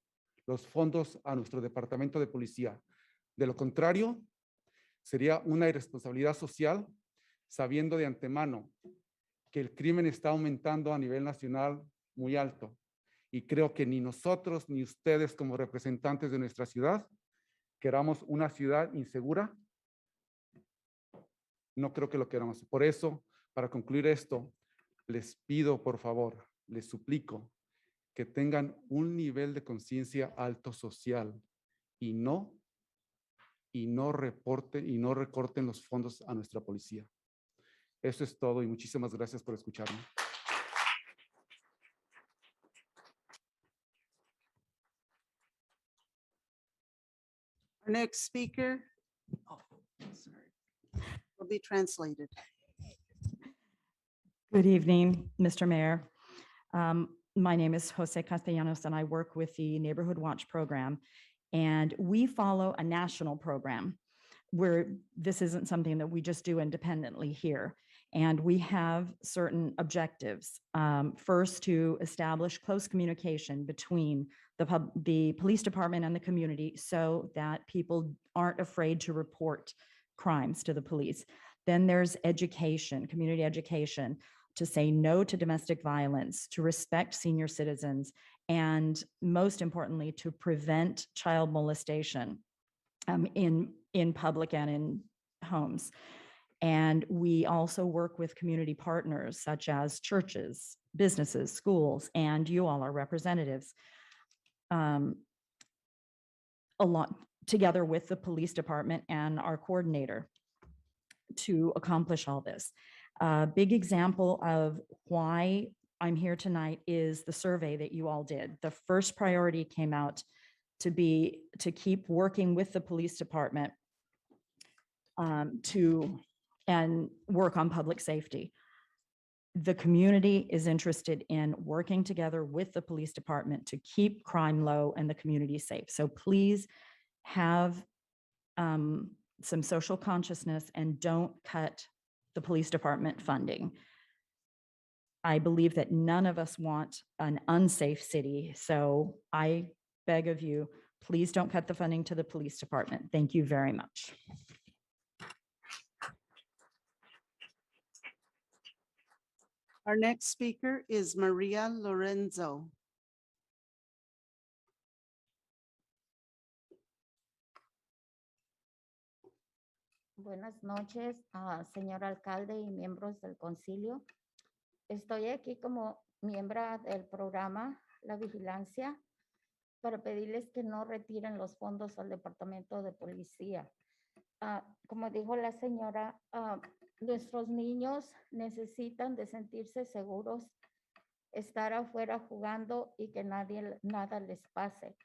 los fondos a nuestro departamento de policía. De lo contrario, sería una irresponsabilidad social, sabiendo de antemano que el crimen está aumentando a nivel nacional muy alto. Y creo que ni nosotros ni ustedes como representantes de nuestra ciudad queramos una ciudad insegura. No creo que lo queramos. Por eso, para concluir esto, les pido, por favor, les suplico que tengan un nivel de conciencia alto social y no recorten los fondos a nuestra policía. Eso es todo y muchísimas gracias por escucharme. Our next speaker, will be translated. Good evening, Mr. Mayor. My name is Jose Castellanos, and I work with the Neighborhood Watch program. And we follow a national program this isn't something that we just do independently here. And we have certain objectives. First, to establish close communication between the police department and the community so that people aren't afraid to report crimes to the police. Then there's education, community education, to say no to domestic violence, to respect senior citizens, and most importantly, to prevent child molestation in public and in homes. And we also work with community partners such as churches, businesses, schools, and you all are representatives, together with the police department and our coordinator to accomplish all this. A big example of why I'm here tonight is the survey that you all did. The first priority came out to keep working with the police department and work on public safety. The community is interested in working together with the police department to keep crime low and the community safe. So please have some social consciousness and don't cut the police department funding. I believe that none of us want an unsafe city. So I beg of you, please don't cut the funding to the police department. Thank you very much. Our next speaker is Maria Lorenzo. Buenas noches, señor alcalde y miembros del concilio. Estoy aquí como miembro del programa La Vigilancia para pedirles que no retiren los fondos al Departamento de Policía. Como dijo la señora, nuestros niños necesitan de sentirse seguros, estar afuera jugando y que nada les pase.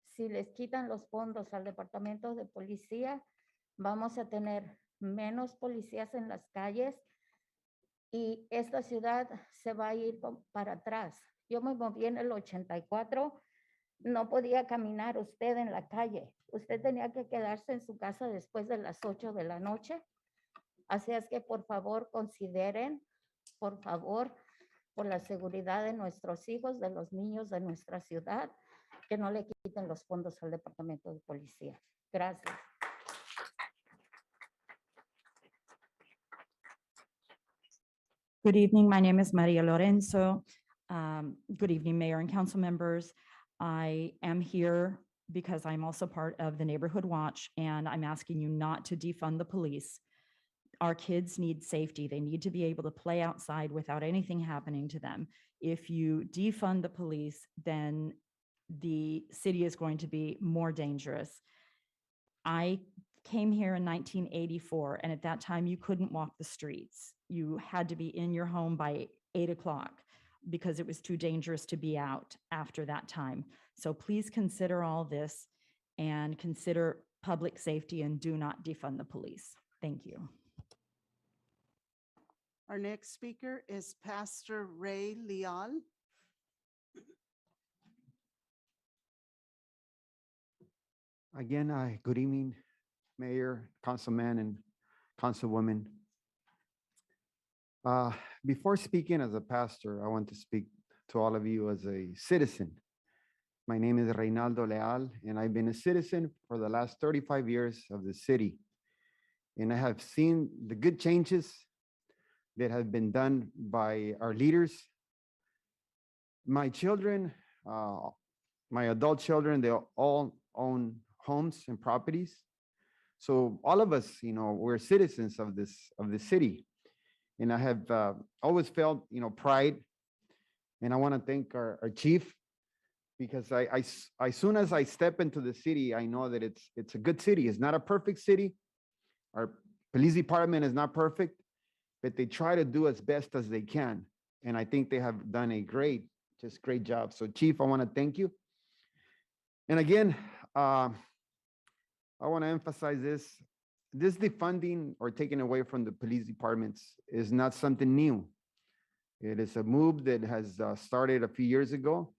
Si les quitan los fondos al Departamento de Policía, vamos a tener menos policías en las calles y esta ciudad se va a ir para atrás. Yo me moví en el 84, no podía caminar usted en la calle. Usted tenía que quedarse en su casa después de las 8 de la noche. Así es que por favor consideren, por favor, por la seguridad de nuestros hijos, de los niños de nuestra ciudad, que no le quiten los fondos al Departamento de Policía. Gracias. Good evening. My name is Maria Lorenzo. Good evening, Mayor and council members. I am here because I'm also part of the Neighborhood Watch, and I'm asking you not to defund the police. Our kids need safety. They need to be able to play outside without anything happening to them. If you defund the police, then the city is going to be more dangerous. I came here in 1984, and at that time you couldn't walk the streets. You had to be in your home by 8 o'clock because it was too dangerous to be out after that time. So please consider all this and consider public safety and do not defund the police. Thank you. Our next speaker is Pastor Ray Leal. Again, good evening, Mayor, Councilman, and Councilwoman. Before speaking as a pastor, I want to speak to all of you as a citizen. My name is Reynaldo Leal, and I've been a citizen for the last 35 years of the city. And I have seen the good changes that have been done by our leaders. My children, my adult children, they all own homes and properties. So all of us, we're citizens of this city. And I have always felt, pride. And I want to thank our chief, because as soon as I step into the city, I know that it's a good city. It's not a perfect city. Our police department is not perfect, but they try to do as best as they can. And I think they have done a great job. So Chief, I want to thank you. And again, I want to emphasize this defunding or taking away from the police departments is not something new. It is a move that has started a few years ago.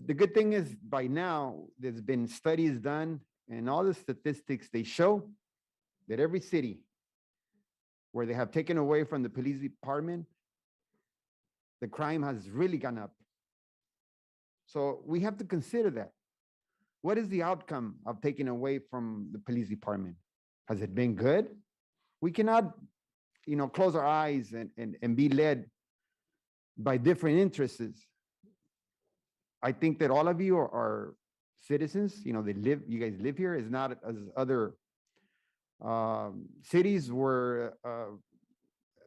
The good thing is by now, there's been studies done and all the statistics, they show that every city where they have taken away from the police department, the crime has really gone up. So we have to consider that. What is the outcome of taking away from the police department? Has it been good? We cannot, close our eyes and be led by different interests. I think that all of you are citizens, you guys live here. It's not as other cities where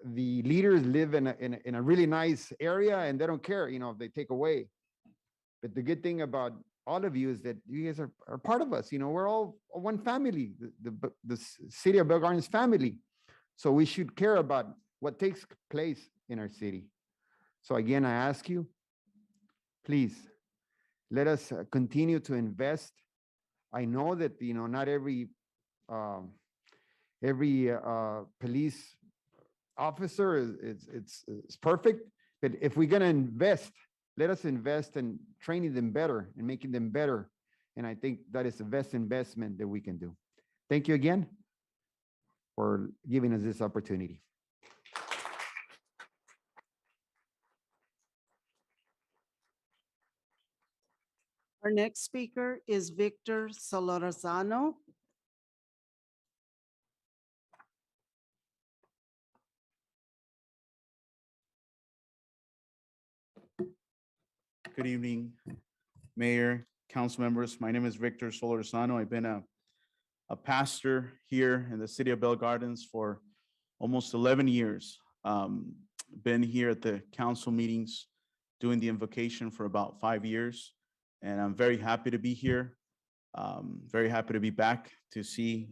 the leaders live in a really nice area and they don't care, if they take away. But the good thing about all of you is that you guys are part of us. We're all one family, the city of Bell Gardens family. So we should care about what takes place in our city. So again, I ask you, please, let us continue to invest. I know that, not every police officer is perfect, but if we're going to invest, let us invest in training them better and making them better. And I think that is the best investment that we can do. Thank you again for giving us this opportunity. Our next speaker is Victor Solorzano. Good evening, Mayor, council members. My name is Victor Solorzano. I've been a pastor here in the city of Bell Gardens for almost 11 years. Been here at the council meetings doing the invocation for about 5 years. And I'm very happy to be here. Very happy to be back to see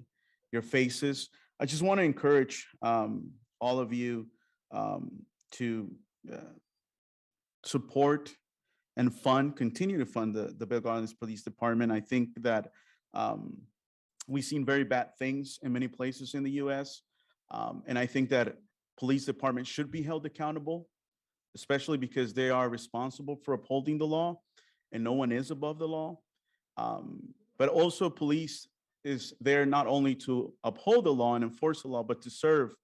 your faces. I just want to encourage all of you to support and continue to fund the Bell Gardens Police Department. I think that we've seen very bad things in many places in the US. And I think that police departments should be held accountable, especially because they are responsible for upholding the law and no one is above the law. But also police is there not only to uphold the law and enforce the law, but to serve.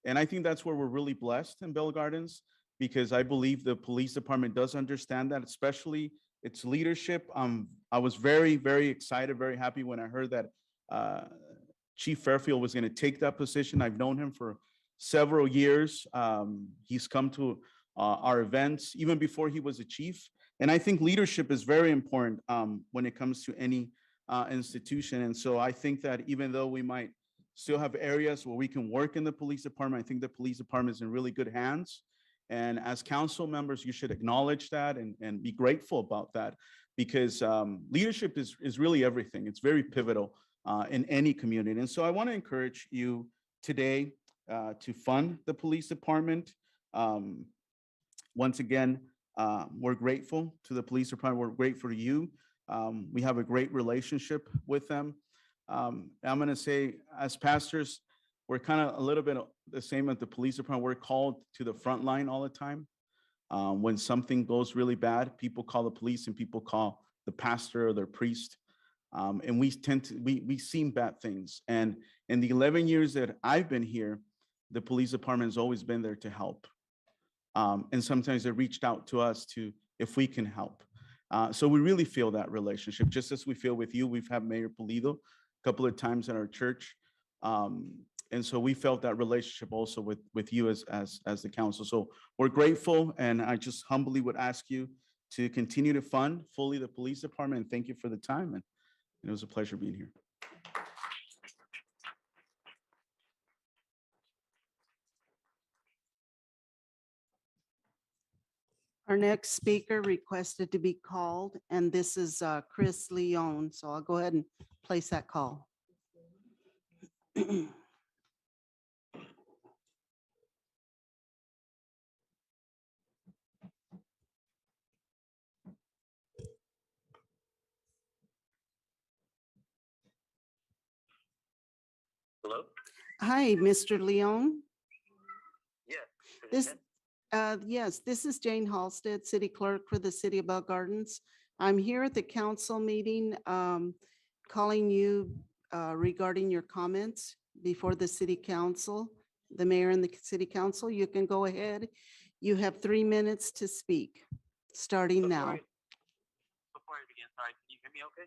And I think that's where we're really blessed in Bell Gardens, because I believe the police department does understand that, especially its leadership. I was very, very excited, very happy when I heard that Chief Fairfield was going to take that position. I've known him for several years. He's come to our events even before he was a chief. And I think leadership is very important when it comes to any institution. And so I think that even though we might still have areas where we can work in the police department, I think the police department is in really good hands. And as council members, you should acknowledge that and be grateful about that, because leadership is really everything. It's very pivotal in any community. And so I want to encourage you today to fund the police department. Once again, we're grateful to the police department. We're grateful to you. We have a great relationship with them. I'm going to say, as pastors, we're kind of a little bit the same as the police department. We're called to the front line all the time. When something goes really bad, people call the police and people call the pastor or their priest. And we've seen bad things. And in the 11 years that I've been here, the police department has always been there to help. And sometimes they reached out to us if we can help. So we really feel that relationship, just as we feel with you. We've had Mayor Pulido a couple of times in our church. And so we felt that relationship also with you as the council. So we're grateful, and I just humbly would ask you to continue to fund fully the police department. And thank you for the time. And it was a pleasure being here. Our next speaker requested to be called, and this is Chris Leon. So I'll go ahead and place that call. Hello? Hi, Mr. Leon. Yes. Yes, this is Jane Halstead, City Clerk for the City of Bell Gardens. I'm here at the council meeting, calling you regarding your comments. before the city council, the mayor and the city council, you can go ahead. You have 3 minutes to speak, starting now. Before I begin, sorry, can you hear me okay?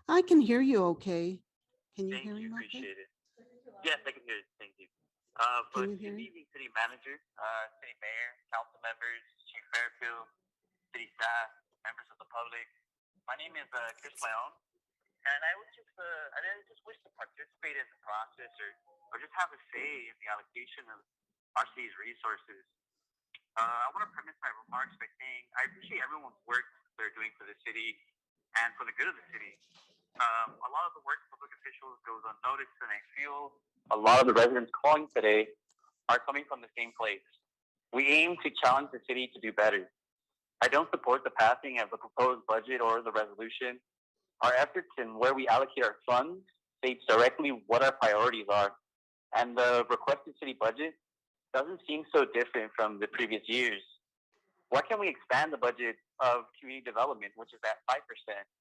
I can hear you okay. Can you Thank hear you, me okay? appreciate it. Yes, I can hear it, thank you. Can But you hear good me? evening, city manager, city mayor, council members, Chief Fairfield, city staff, members of the public. My name is Chris Leon, and I just wish to participate in the process or just have a say in the allocation of our city's resources. I want to premise my remarks by saying I appreciate everyone's work they're doing for the city and for the good of the city. A lot of the work of public officials goes unnoticed, and I feel a lot of the residents calling today are coming from the same place. We aim to challenge the city to do better. I don't support the passing of the proposed budget or the resolution. Our efforts and where we allocate our funds states directly what our priorities are, and the requested city budget doesn't seem so different from the previous years. Why can't we expand the budget of community development, which is at 5%,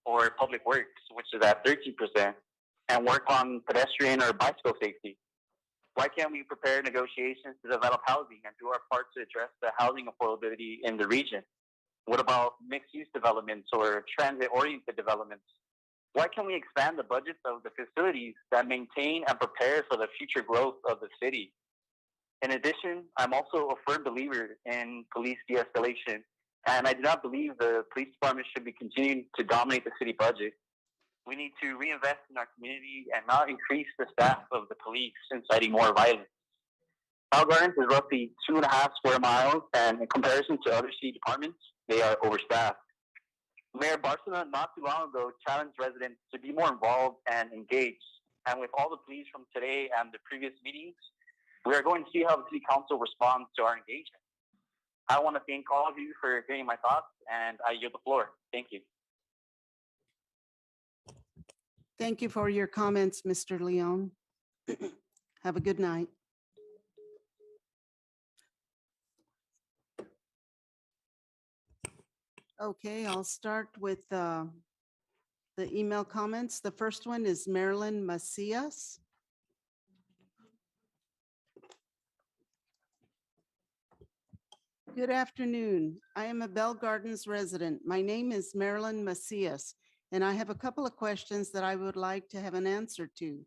or public works, which is at 13%, and work on pedestrian or bicycle safety? Why can't we prepare negotiations to develop housing and do our part to address the housing affordability in the region? What about mixed-use developments or transit-oriented developments? Why can't we expand the budgets of the facilities that maintain and prepare for the future growth of the city? In addition, I'm also a firm believer in police de-escalation, and I do not believe the police department should be continuing to dominate the city budget. We need to reinvest in our community and not increase the staff of the police, inciting more violence. Bell Gardens is roughly 2.5 square miles, and in comparison to other city departments, they are overstaffed. Mayor Barcelona not too long ago challenged residents to be more involved and engaged. And with all the pleas from today and the previous meetings, we are going to see how the city council responds to our engagement. I want to thank all of you for hearing my thoughts, and I yield the floor. Thank you. Thank you for your comments, Mr. Leon. Have a good night. Okay, I'll start with the email comments. The first one is Marilyn Macias. Good afternoon. I am a Bell Gardens resident. My name is Marilyn Macias, and I have a couple of questions that I would like to have an answer to.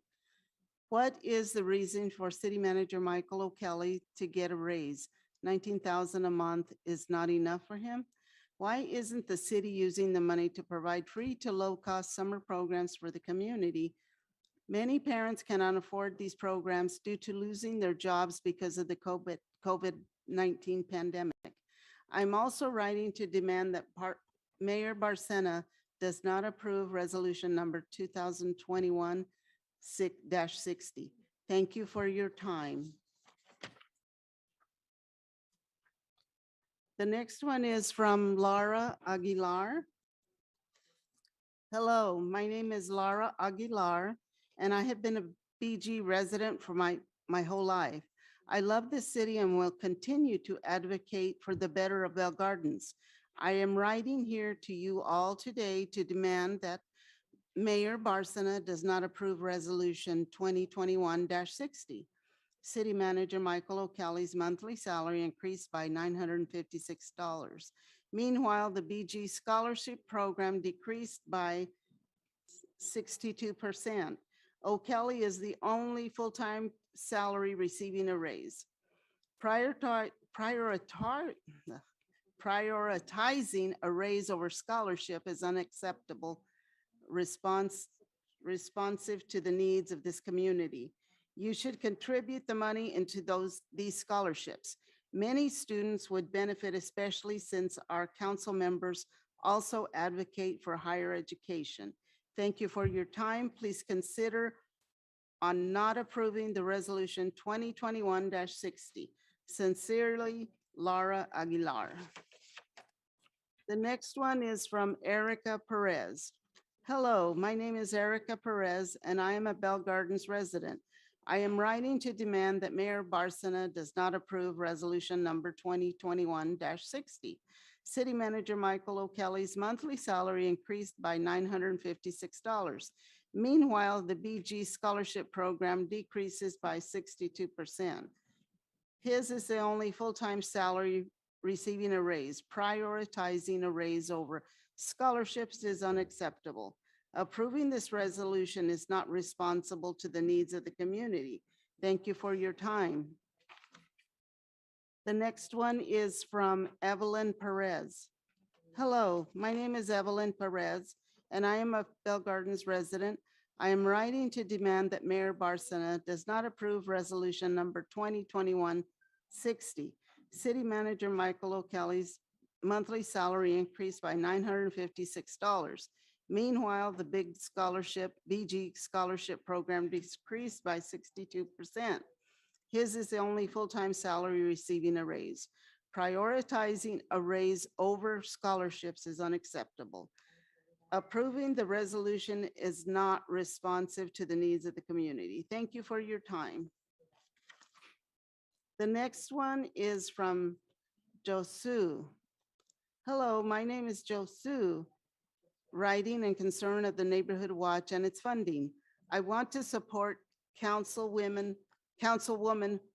What is the reason for City Manager Michael O'Kelly to get a raise? $19,000 a month is not enough for him? Why isn't the city using the money to provide free to low-cost summer programs for the community? Many parents cannot afford these programs due to losing their jobs because of the COVID-19 pandemic. I'm also writing to demand that Mayor Barcena does not approve resolution number 2021-60. Thank you for your time. The next one is from Laura Aguilar. Hello, my name is Laura Aguilar, and I have been a BG resident for my whole life. I love this city and will continue to advocate for the better of Bell Gardens. I am writing here to you all today to demand that Mayor Barcena does not approve resolution 2021-60. City Manager Michael O'Kelly's monthly salary increased by $956. Meanwhile, the BG scholarship program decreased by 62%. O'Kelly is the only full-time salary receiving a raise. Prioritizing a raise over scholarship is unacceptable, responsive to the needs of this community. You should contribute the money into these scholarships. Many students would benefit, especially since our council members also advocate for higher education. Thank you for your time. Please consider on not approving the resolution 2021-60. Sincerely, Laura Aguilar. The next one is from Erica Perez. Hello, my name is Erica Perez, and I am a Bell Gardens resident. I am writing to demand that Mayor Barcena does not approve resolution number 2021-60. City Manager Michael O'Kelly's monthly salary increased by $956. Meanwhile, the BG Scholarship Program decreases by 62%. His is the only full-time salary receiving a raise. Prioritizing a raise over scholarships is unacceptable. Approving this resolution is not responsible to the needs of the community. Thank you for your time. The next one is from Evelyn Perez. Hello, my name is Evelyn Perez, and I am a Bell Gardens resident. I am writing to demand that Mayor Barcena does not approve resolution number 2021-60. City Manager Michael O'Kelly's monthly salary increased by $956. Meanwhile, the BG Scholarship Program decreased by 62%. His is the only full-time salary receiving a raise. Prioritizing a raise over scholarships is unacceptable. Approving the resolution is not responsive to the needs of the community. Thank you for your time. The next one is from Josu. Hello, my name is Josu, writing in concern of the Neighborhood Watch and its funding. I want to support Councilwoman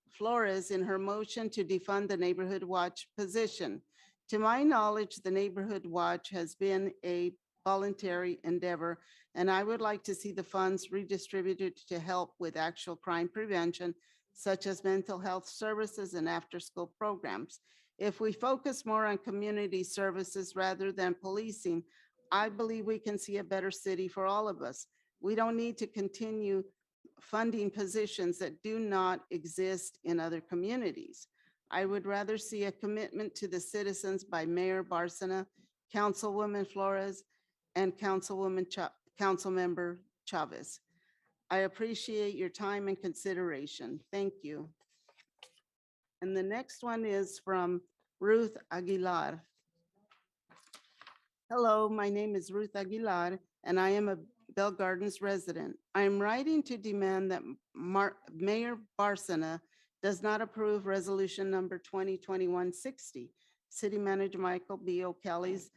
Flores in her motion to defund the Neighborhood Watch position. To my knowledge, the Neighborhood Watch has been a voluntary endeavor, and I would like to see the funds redistributed to help with actual crime prevention, such as mental health services and after-school programs. If we focus more on community services rather than policing, I believe we can see a better city for all of us. We don't need to continue funding positions that do not exist in other communities. I would rather see a commitment to the citizens by Mayor Barcena, Councilwoman Flores, and Councilmember Chavez. I appreciate your time and consideration. Thank you. And the next one is from Ruth Aguilar. Hello, my name is Ruth Aguilar, and I am a Bell Gardens resident. I am writing to demand that Mayor Barcena does not approve resolution number 2021-60. City Manager Michael B. O'Kelly's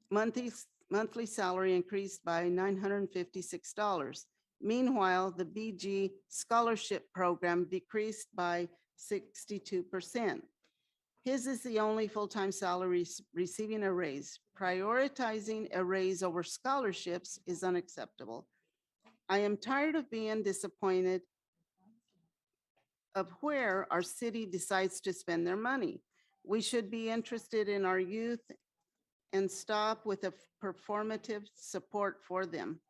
monthly salary increased by $956. Meanwhile, the BG Scholarship Program decreased by 62%. His is the only full-time salary receiving a raise. Prioritizing a raise over scholarships is unacceptable. I am tired of being disappointed of where our city decides to spend their money. We should be interested in our youth and stop with a performative support for them.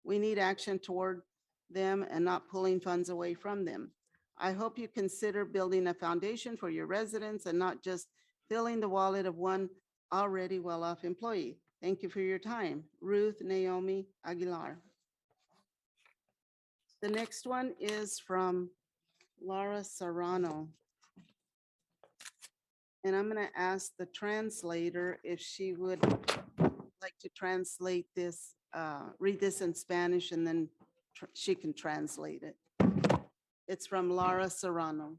We need action toward them and not pulling funds away from them. I hope you consider building a foundation for your residents and not just filling the wallet of one already well-off employee. Thank you for your time. Ruth Naomi Aguilar. The next one is from Laura Serrano. And I'm going to ask the translator if she would like to translate this, read this in Spanish, and then she can translate it. It's from Laura Serrano.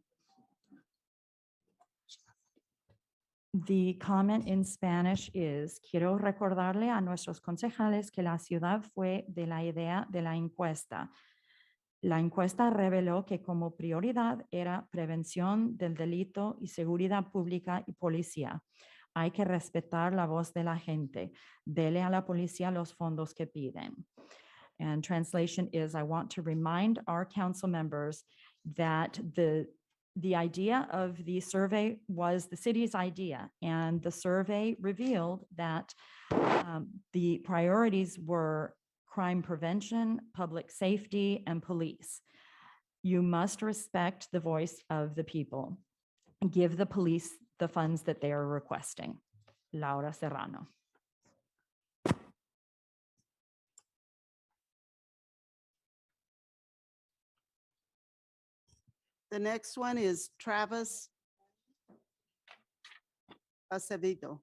The comment in Spanish is, quiero recordarle a nuestros concejales que la ciudad fue de la idea de la encuesta. La encuesta reveló que como prioridad era prevención del delito y seguridad pública y policía. Hay que respetar la voz de la gente. Dele a la policía los fondos que piden. And translation is, I want to remind our council members that the idea of the survey was the city's idea, and the survey revealed that the priorities were crime prevention, public safety, and police. You must respect the voice of the people. Give the police the funds that they are requesting. Laura Serrano. The next one is Travis Acevedo.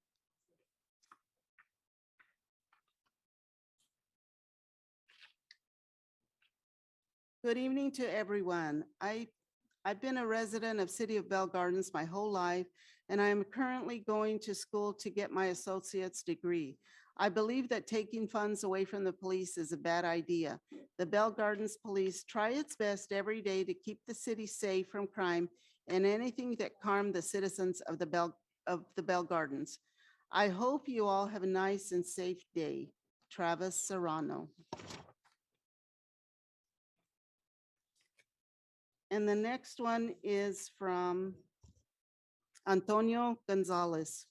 Good evening to everyone. I've been a resident of City of Bell Gardens my whole life, and I am currently going to school to get my associate's degree. I believe that taking funds away from the police is a bad idea. The Bell Gardens Police try its best every day to keep the city safe from crime and anything that harm the citizens of the Bell Gardens. I hope you all have a nice and safe day. Travis Serrano. And the next one is from Antonio Gonzalez.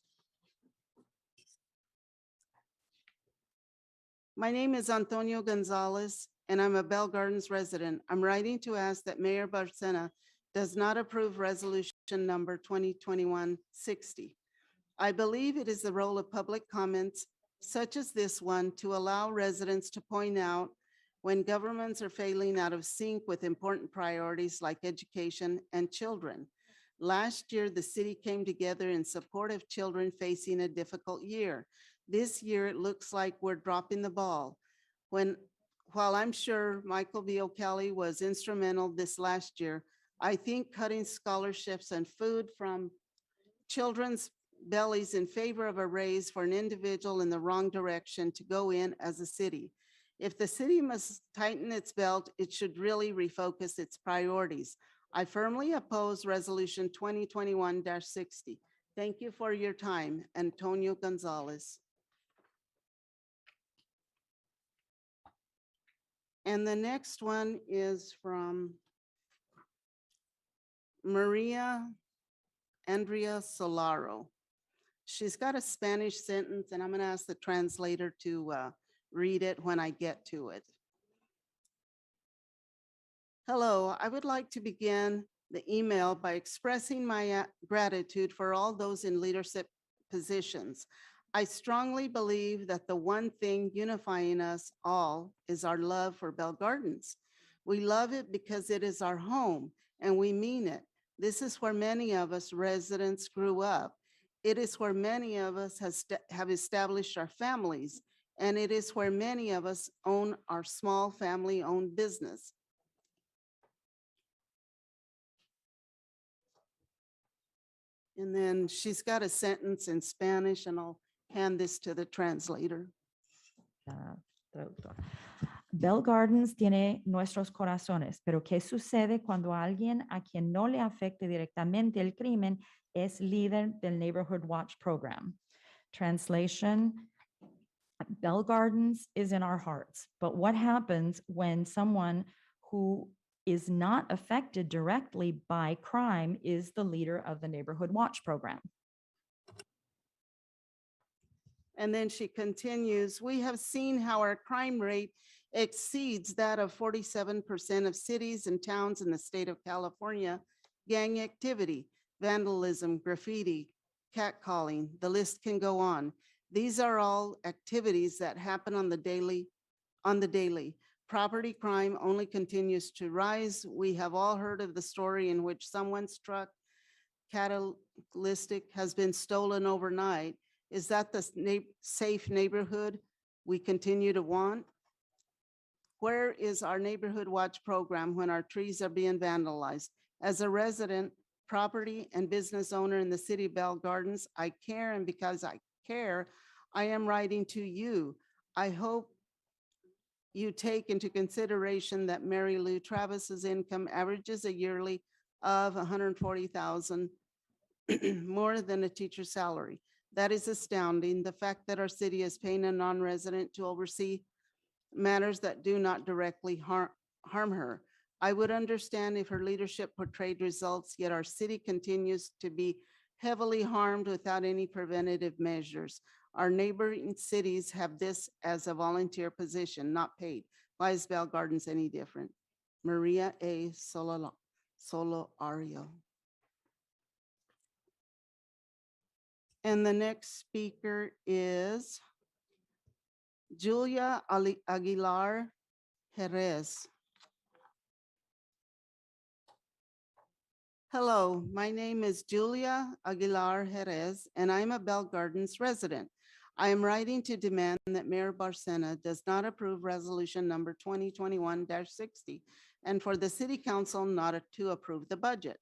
My name is Antonio Gonzalez, and I'm a Bell Gardens resident. I'm writing to ask that Mayor Barcena does not approve resolution number 2021-60. I believe it is the role of public comments such as this one to allow residents to point out when governments are failing out of sync with important priorities like education and children. Last year, the city came together in support of children facing a difficult year. This year, it looks like we're dropping the ball. While I'm sure Michael B. O'Kelly was instrumental this last year, I think cutting scholarships and food from children's bellies in favor of a raise for an individual in the wrong direction to go in as a city. If the city must tighten its belt, it should really refocus its priorities. I firmly oppose resolution 2021-60. Thank you for your time. Antonio Gonzalez. And the next one is from Maria Andrea Solaro. She's got a Spanish sentence, and I'm going to ask the translator to read it when I get to it. Hello, I would like to begin the email by expressing my gratitude for all those in leadership positions. I strongly believe that the one thing unifying us all is our love for Bell Gardens. We love it because it is our home, and we mean it. This is where many of us residents grew up. It is where many of us have established our families, and it is where many of us own our small family-owned business. And then she's got a sentence in Spanish, and I'll hand this to the translator. Traductor. Bell Gardens tiene nuestros corazones, pero ¿qué sucede cuando alguien a quien no le afecte directamente el crimen es líder del Neighborhood Watch Program? Translation: Bell Gardens is in our hearts, but what happens when someone who is not affected directly by crime is the leader of the Neighborhood Watch Program? And then she continues, we have seen how our crime rate exceeds that of 47% of cities and towns in the state of California. Gang activity, vandalism, graffiti, catcalling, the list can go on. These are all activities that happen on the daily. Property crime only continues to rise. We have all heard of the story in which someone's truck catalytic has been stolen overnight. Is that the safe neighborhood we continue to want? Where is our Neighborhood Watch program when our trees are being vandalized? As a resident, property and business owner in the city of Bell Gardens, I care, and because I care, I am writing to you. I hope you take into consideration that Mary Lou Travis's income averages a yearly of $140,000 more than a teacher's salary. That is astounding. The fact that our city is paying a non-resident to oversee matters that do not directly harm her. I would understand if her leadership portrayed results, yet our city continues to be heavily harmed without any preventative measures. Our neighboring cities have this as a volunteer position, not paid. Why is Bell Gardens any different? Maria A. Soloario. And the next speaker is Julia Aguilar Jerez. Hello, my name is Julia Aguilar Jerez, and I'm a Bell Gardens resident. I am writing to demand that Mayor Barcena does not approve resolution number 2021-60 and for the city council not to approve the budget.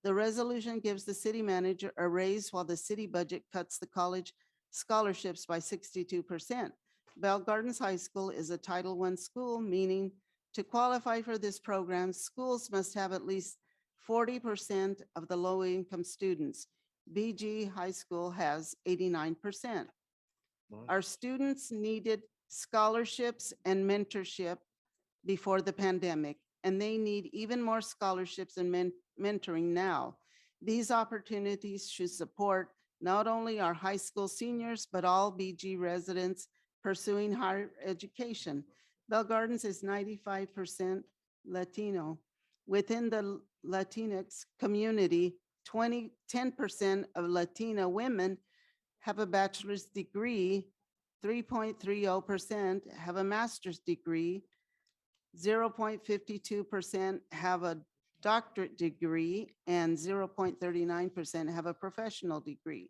The resolution gives the city manager a raise while the city budget cuts the college scholarships by 62%. Bell Gardens High School is a Title I school, meaning to qualify for this program, schools must have at least 40% of the low-income students. BG High School has 89%. Our students needed scholarships and mentorship before the pandemic, and they need even more scholarships and mentoring now. These opportunities should support not only our high school seniors, but all BG residents pursuing higher education. Bell Gardens is 95% Latino. Within the Latinx community, 10% of Latina women have a bachelor's degree, 3.30% have a master's degree, 0.52% have a doctorate degree, and 0.39% have a professional degree.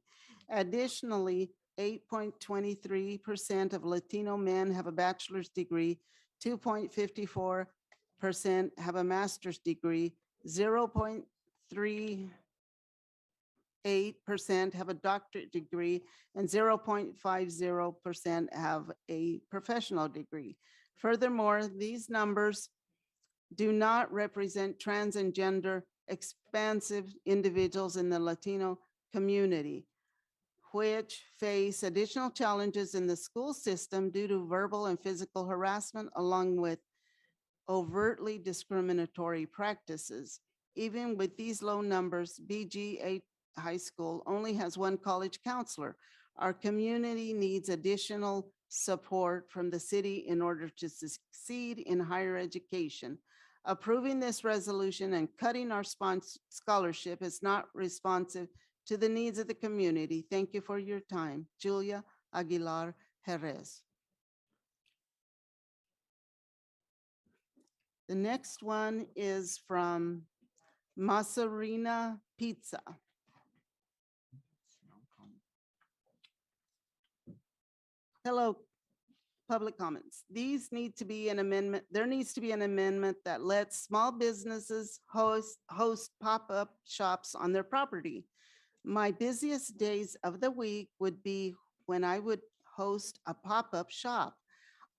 Additionally, 8.23% of Latino men have a bachelor's degree, 2.54% have a master's degree, 0.38% have a doctorate degree, and 0.50% have a professional degree. Furthermore, these numbers do not represent trans and gender expansive individuals in the Latino community, which face additional challenges in the school system due to verbal and physical harassment, along with overtly discriminatory practices. Even with these low numbers, BG High School only has one college counselor. Our community needs additional support from the city in order to succeed in higher education. Approving this resolution and cutting our scholarship is not responsive to the needs of the community. Thank you for your time. Julia Aguilar Jerez. The next one is from Masarina Pizza. Hello, public comments. These need to be an amendment. There needs to be an amendment that lets small businesses host pop-up shops on their property. My busiest days of the week would be when I would host a pop-up shop.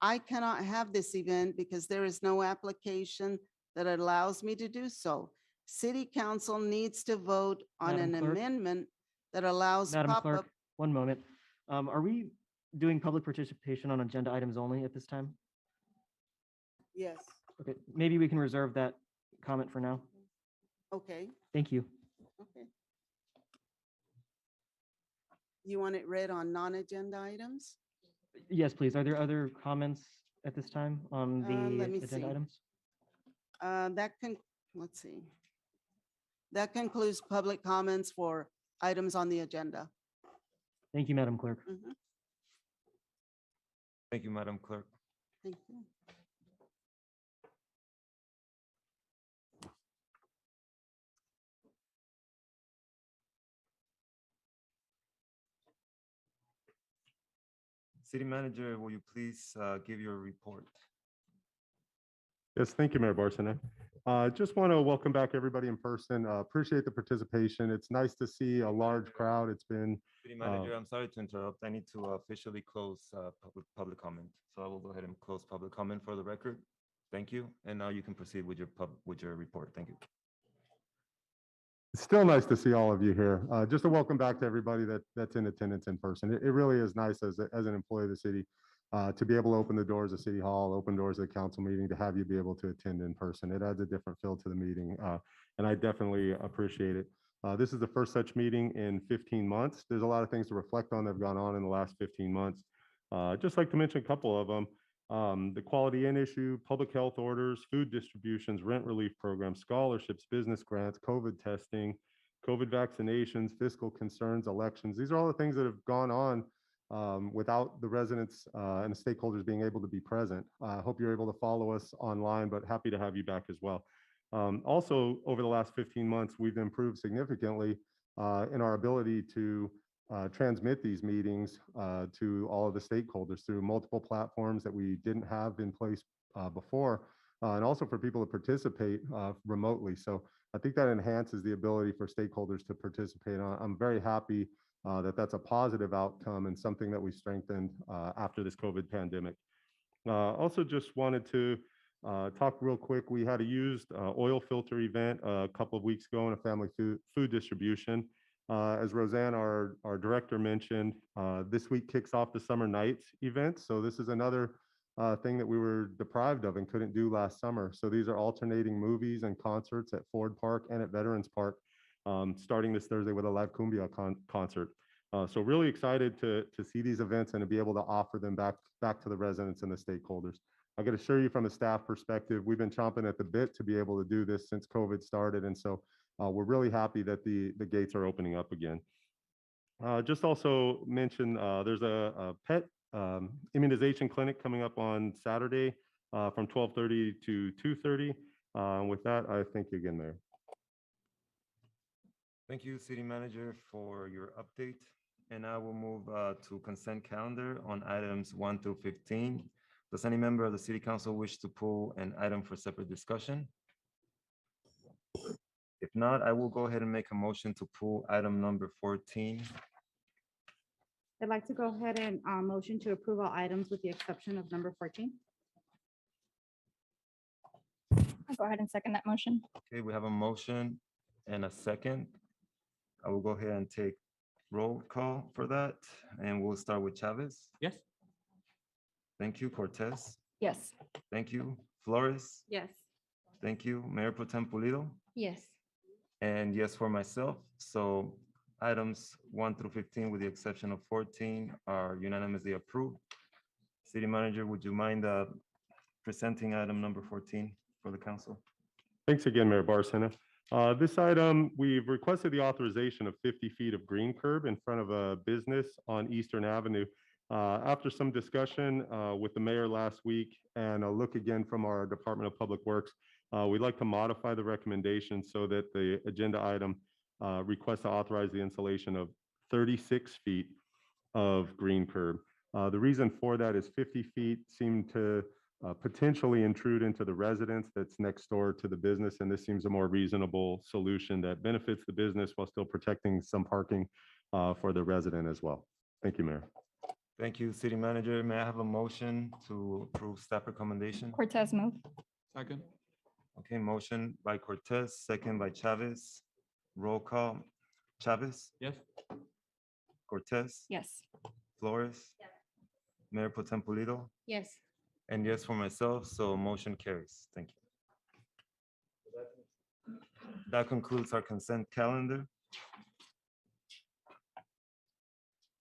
I cannot have this event because there is no application that allows me to do so. City council needs to vote on Madam an Clerk? amendment that allows Madam pop-up. Clerk, one moment. Are we doing public participation on agenda items only at this time? Yes, Okay, maybe we can reserve that comment for now. okay, Thank you. okay. You want it read on non-agenda items? Yes, please. Are there other comments at this time on Let me the agenda see. items? Let's see. That concludes public comments for items on the agenda. Thank you, Madam Clerk. Mhm. Thank you, Madam Clerk. Thank you. City Manager, will you please give your report? Yes, thank you, Mayor Barcelona. Just want to welcome back everybody in person. Appreciate the participation. It's nice to see a large crowd. It's been City Manager, I'm sorry to interrupt. I need to officially close public comment. So I will go ahead and close public comment for the record. Thank you. And now you can proceed with your report. Thank you. It's still nice to see all of you here. Just a welcome back to everybody that's in attendance in person. It really is nice as an employee of the city to be able to open the doors of City Hall, open doors of the council meeting, to have you be able to attend in person. It adds a different feel to the meeting, and I definitely appreciate it. This is the first such meeting in 15 months. There's a lot of things to reflect on that have gone on in the last 15 months. Just like to mention a couple of them. The Quality Inn issue, public health orders, food distributions, rent relief programs, scholarships, business grants, COVID testing, COVID vaccinations, fiscal concerns, elections. These are all the things that have gone on without the residents and the stakeholders being able to be present. I hope you're able to follow us online, but happy to have you back as well. Also, over the last 15 months, we've improved significantly in our ability to transmit these meetings to all of the stakeholders through multiple platforms that we didn't have in place before. and also for people to participate remotely. So I think that enhances the ability for stakeholders to participate. I'm very happy that that's a positive outcome and something that we strengthened after this COVID pandemic. Also just wanted to talk real quick. We had a used oil filter event a couple of weeks ago in a family food distribution. As Roseanne, our director, mentioned, this week kicks off the Summer Nights event. So this is another thing that we were deprived of and couldn't do last summer. So these are alternating movies and concerts at Ford Park and at Veterans Park, starting this Thursday with a live cumbia concert. So really excited to see these events and to be able to offer them back to the residents and the stakeholders. I can assure you from a staff perspective, we've been chomping at the bit to be able to do this since COVID started. And so we're really happy that the gates are opening up again. Just also mention there's a pet immunization clinic coming up on Saturday from 12:30 to 2:30. With that, I thank you again, Mayor. Thank you, City Manager, for your update. And now we'll move to consent calendar on items 1 through 15. Does any member of the City Council wish to pull an item for separate discussion? If not, I will go ahead and make a motion to pull item number 14. I'd like to go ahead and motion to approve all items with the exception of number 14. I'll go ahead and second that motion. Okay, we have a motion and a second. I will go ahead and take roll call for that, and we'll start with Chavez. Yes. Thank you, Cortez. Yes. Thank you, Flores. Yes. Thank you, Mayor Pro Tem Pulido. Yes. And yes for myself. So items 1 through 15, with the exception of 14, are unanimously approved. City Manager, would you mind presenting item number 14 for the council? Thanks again, Mayor Barcena. This item, we've requested the authorization of 50 feet of green curb in front of a business on Eastern Avenue. After some discussion with the mayor last week and a look again from our Department of Public Works, we'd like to modify the recommendation so that the agenda item requests to authorize the installation of 36 feet of green curb. The reason for that is 50 feet seem to potentially intrude into the residence that's next door to the business, and this seems a more reasonable solution that benefits the business while still protecting some parking for the resident as well. Thank you, Mayor. Thank you, City Manager. May I have a motion to approve staff recommendation? Cortez move. Second. Okay, motion by Cortez, second by Chavez. Roll call. Chavez? Yes. Cortez? Yes. Flores? Yes. Mayor Pro Tem Pulido? Yes. And yes for myself, so motion carries. Thank you. That concludes our consent calendar.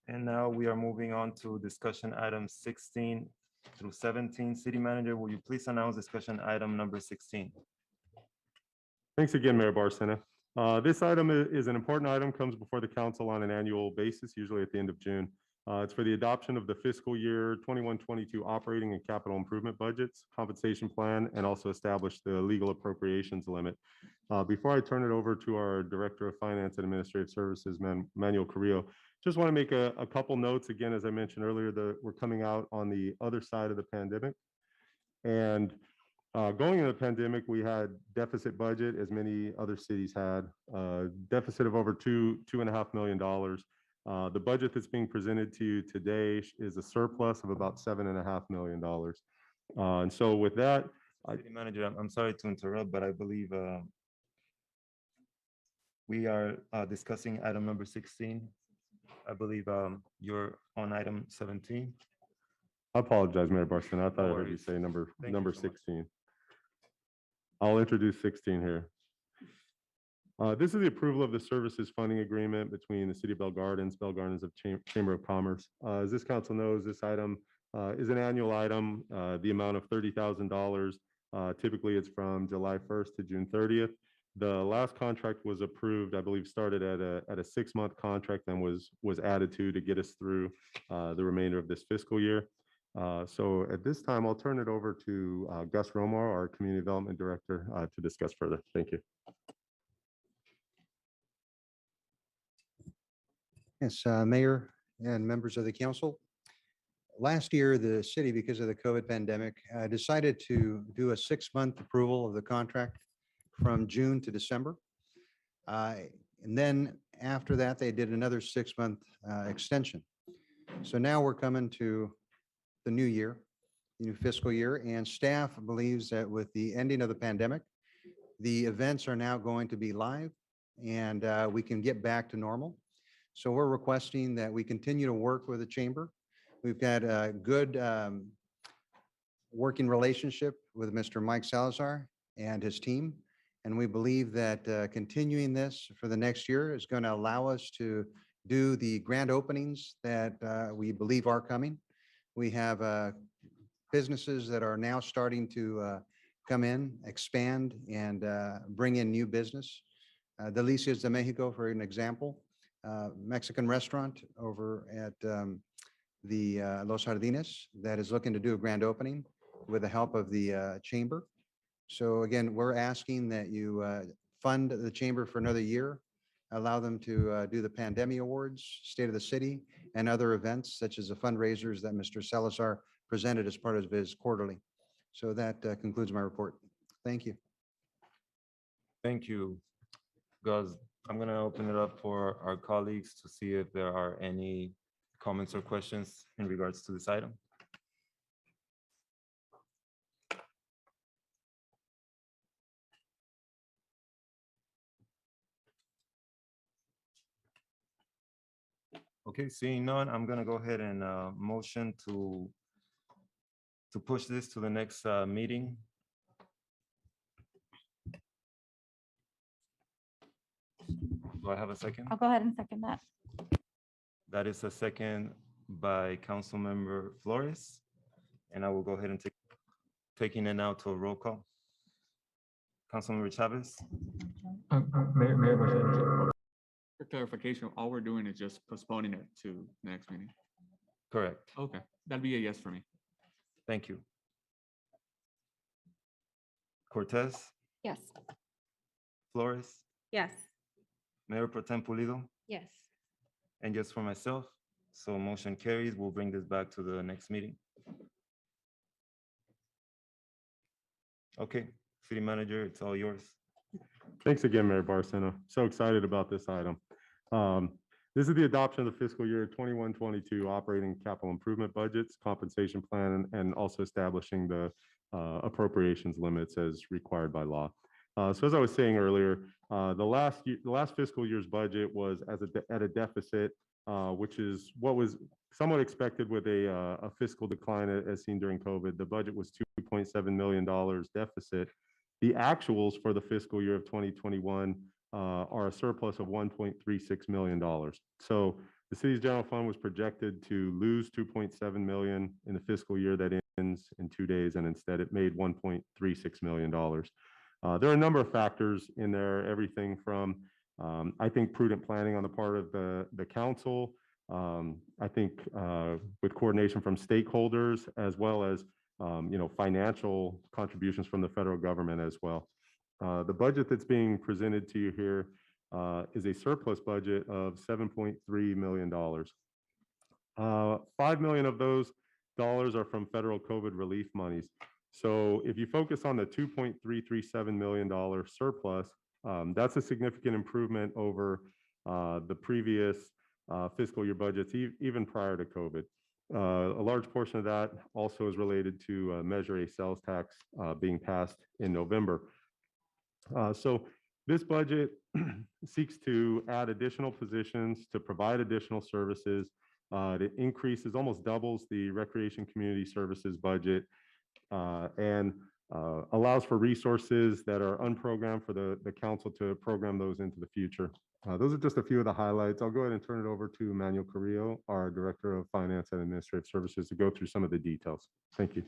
And now we are moving on to discussion items 16 through 17. City Manager, will you please announce discussion item number 16? Thanks again, Mayor Barcena. This item is an important item, comes before the council on an annual basis, usually at the end of June. It's for the adoption of the fiscal year 21-22 operating and capital improvement budgets, compensation plan, and also establish the legal appropriations limit. Before I turn it over to our Director of Finance and Administrative Services, Manuel Carrillo, just want to make a couple notes. Again, as I mentioned earlier, we're coming out on the other side of the pandemic. And going into the pandemic, we had deficit budget, as many other cities had, deficit of over $2.5 million. The budget that's being presented to you today is a surplus of about $7.5 million. And so with that, City Manager, I'm sorry to interrupt, but I believe we are discussing item number 16. I believe you're on item 17. I apologize, Mayor Barcena. I thought No I heard you worries. say number Thank you so much. 16. I'll introduce 16 here. This is the approval of the services funding agreement between the City of Bell Gardens of Chamber of Commerce. As this council knows, this item is an annual item, the amount of $30,000. Typically, it's from July 1st to June 30th. The last contract was approved, I believe, started at a 6-month contract and was added to get us through the remainder of this fiscal year. So at this time, I'll turn it over to Gus Romar, our Community Development Director, to discuss further. Thank you. Yes, Mayor and members of the council. last year, the city, because of the COVID pandemic, decided to do a 6-month approval of the contract from June to December. And then after that, they did another 6-month extension. So now we're coming to the new year, new fiscal year, and staff believes that with the ending of the pandemic, the events are now going to be live and we can get back to normal. So we're requesting that we continue to work with the chamber. We've got a good working relationship with Mr. Mike Salazar and his team. And we believe that continuing this for the next year is going to allow us to do the grand openings that we believe are coming. We have businesses that are now starting to come in, expand, and bring in new business. Delicias de Mexico, for an example, Mexican restaurant over at the Los Jardines that is looking to do a grand opening with the help of the chamber. So again, we're asking that you fund the chamber for another year, allow them to do the Pandemic Awards, State of the City, and other events such as the fundraisers that Mr. Salazar presented as part of his quarterly. So that concludes my report. Thank you. Thank you, Gus. I'm going to open it up for our colleagues to see if there are any comments or questions in regards to this item. Okay, seeing none, I'm going to go ahead and motion to push this to the next meeting. Do I have a second? I'll go ahead and second that. That is a second by Councilmember Flores. And I will go ahead and taking it now to a roll call. Councilmember Chavez. For clarification, all we're doing is just postponing it to the next meeting. Correct. Okay, that'd be a yes for me. Thank you. Cortez, Yes. Flores, Yes. Mayor Pro Tem Pulido, Yes. and just for myself. So motion carries. We'll bring this back to the next meeting. Okay, City Manager, it's all yours. Thanks again, Mayor Barcena. So excited about this item. This is the adoption of the fiscal year 21-22 operating capital improvement budgets, compensation plan, and also establishing the appropriations limits as required by law. So as I was saying earlier, the last fiscal year's budget was at a deficit, which is what was somewhat expected with a fiscal decline as seen during COVID. The budget was $2.7 million deficit. The actuals for the fiscal year of 2021 are a surplus of $1.36 million. So the city's general fund was projected to lose $2.7 million in the fiscal year that ends in 2 days, and instead it made $1.36 million. There are a number of factors in there, everything from, I think, prudent planning on the part of the council, I think with coordination from stakeholders, as well as financial contributions from the federal government as well. The budget that's being presented to you here is a surplus budget of $7.3 million. $5 million of those dollars are from federal COVID relief monies. So if you focus on the $2.337 million surplus, that's a significant improvement over the previous fiscal year budgets, even prior to COVID. A large portion of that also is related to Measure A sales tax being passed in November. So this budget seeks to add additional positions, to provide additional services. It increases, almost doubles the recreation community services budget, and allows for resources that are unprogrammed for the council to program those into the future. Those are just a few of the highlights. I'll go ahead and turn it over to Manuel Carrillo, our Director of Finance and Administrative Services, to go through some of the details. Thank you.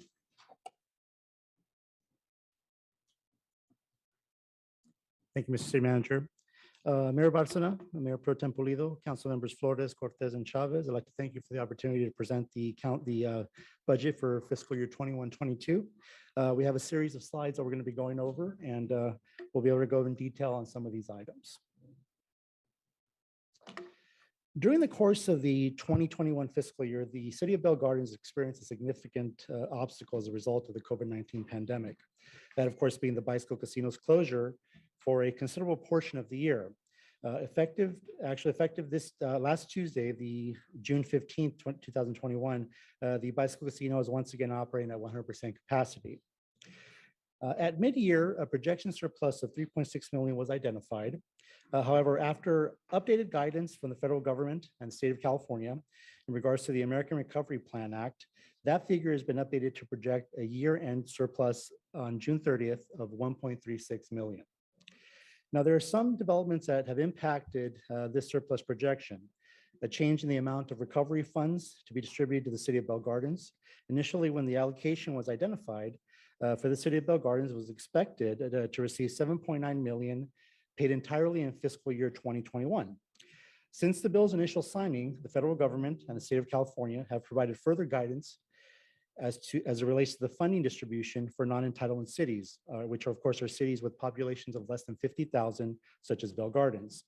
Thank you, Mr. City Manager. Mayor Barcena, Mayor Pro Tem Pulido, Council Members Flores, Cortez, and Chavez, I'd like to thank you for the opportunity to present the budget for fiscal year 21-22. We have a series of slides that we're going to be going over, and we'll be able to go in detail on some of these items. During the course of the 2021 fiscal year, the city of Bell Gardens experienced a significant obstacle as a result of the COVID-19 pandemic. That, of course, being the bicycle casino's closure for a considerable portion of the year. Effective this last Tuesday, the June 15th, 2021, the bicycle casino is once again operating at 100% capacity. At mid-year, a projection surplus of 3.6 million was identified. However, after updated guidance from the federal government and the state of California in regards to the American Recovery Plan Act, that figure has been updated to project a year-end surplus on June 30th of 1.36 million. Now, there are some developments that have impacted this surplus projection. A change in the amount of recovery funds to be distributed to the city of Bell Gardens. Initially, when the allocation was identified for the city of Bell Gardens, was expected to receive 7.9 million paid entirely in fiscal year 2021. Since the bill's initial signing, the federal government and the state of California have provided further guidance as it relates to the funding distribution for non-entitlement cities, which are, of course, are cities with populations of less than 50,000, such as Bell Gardens.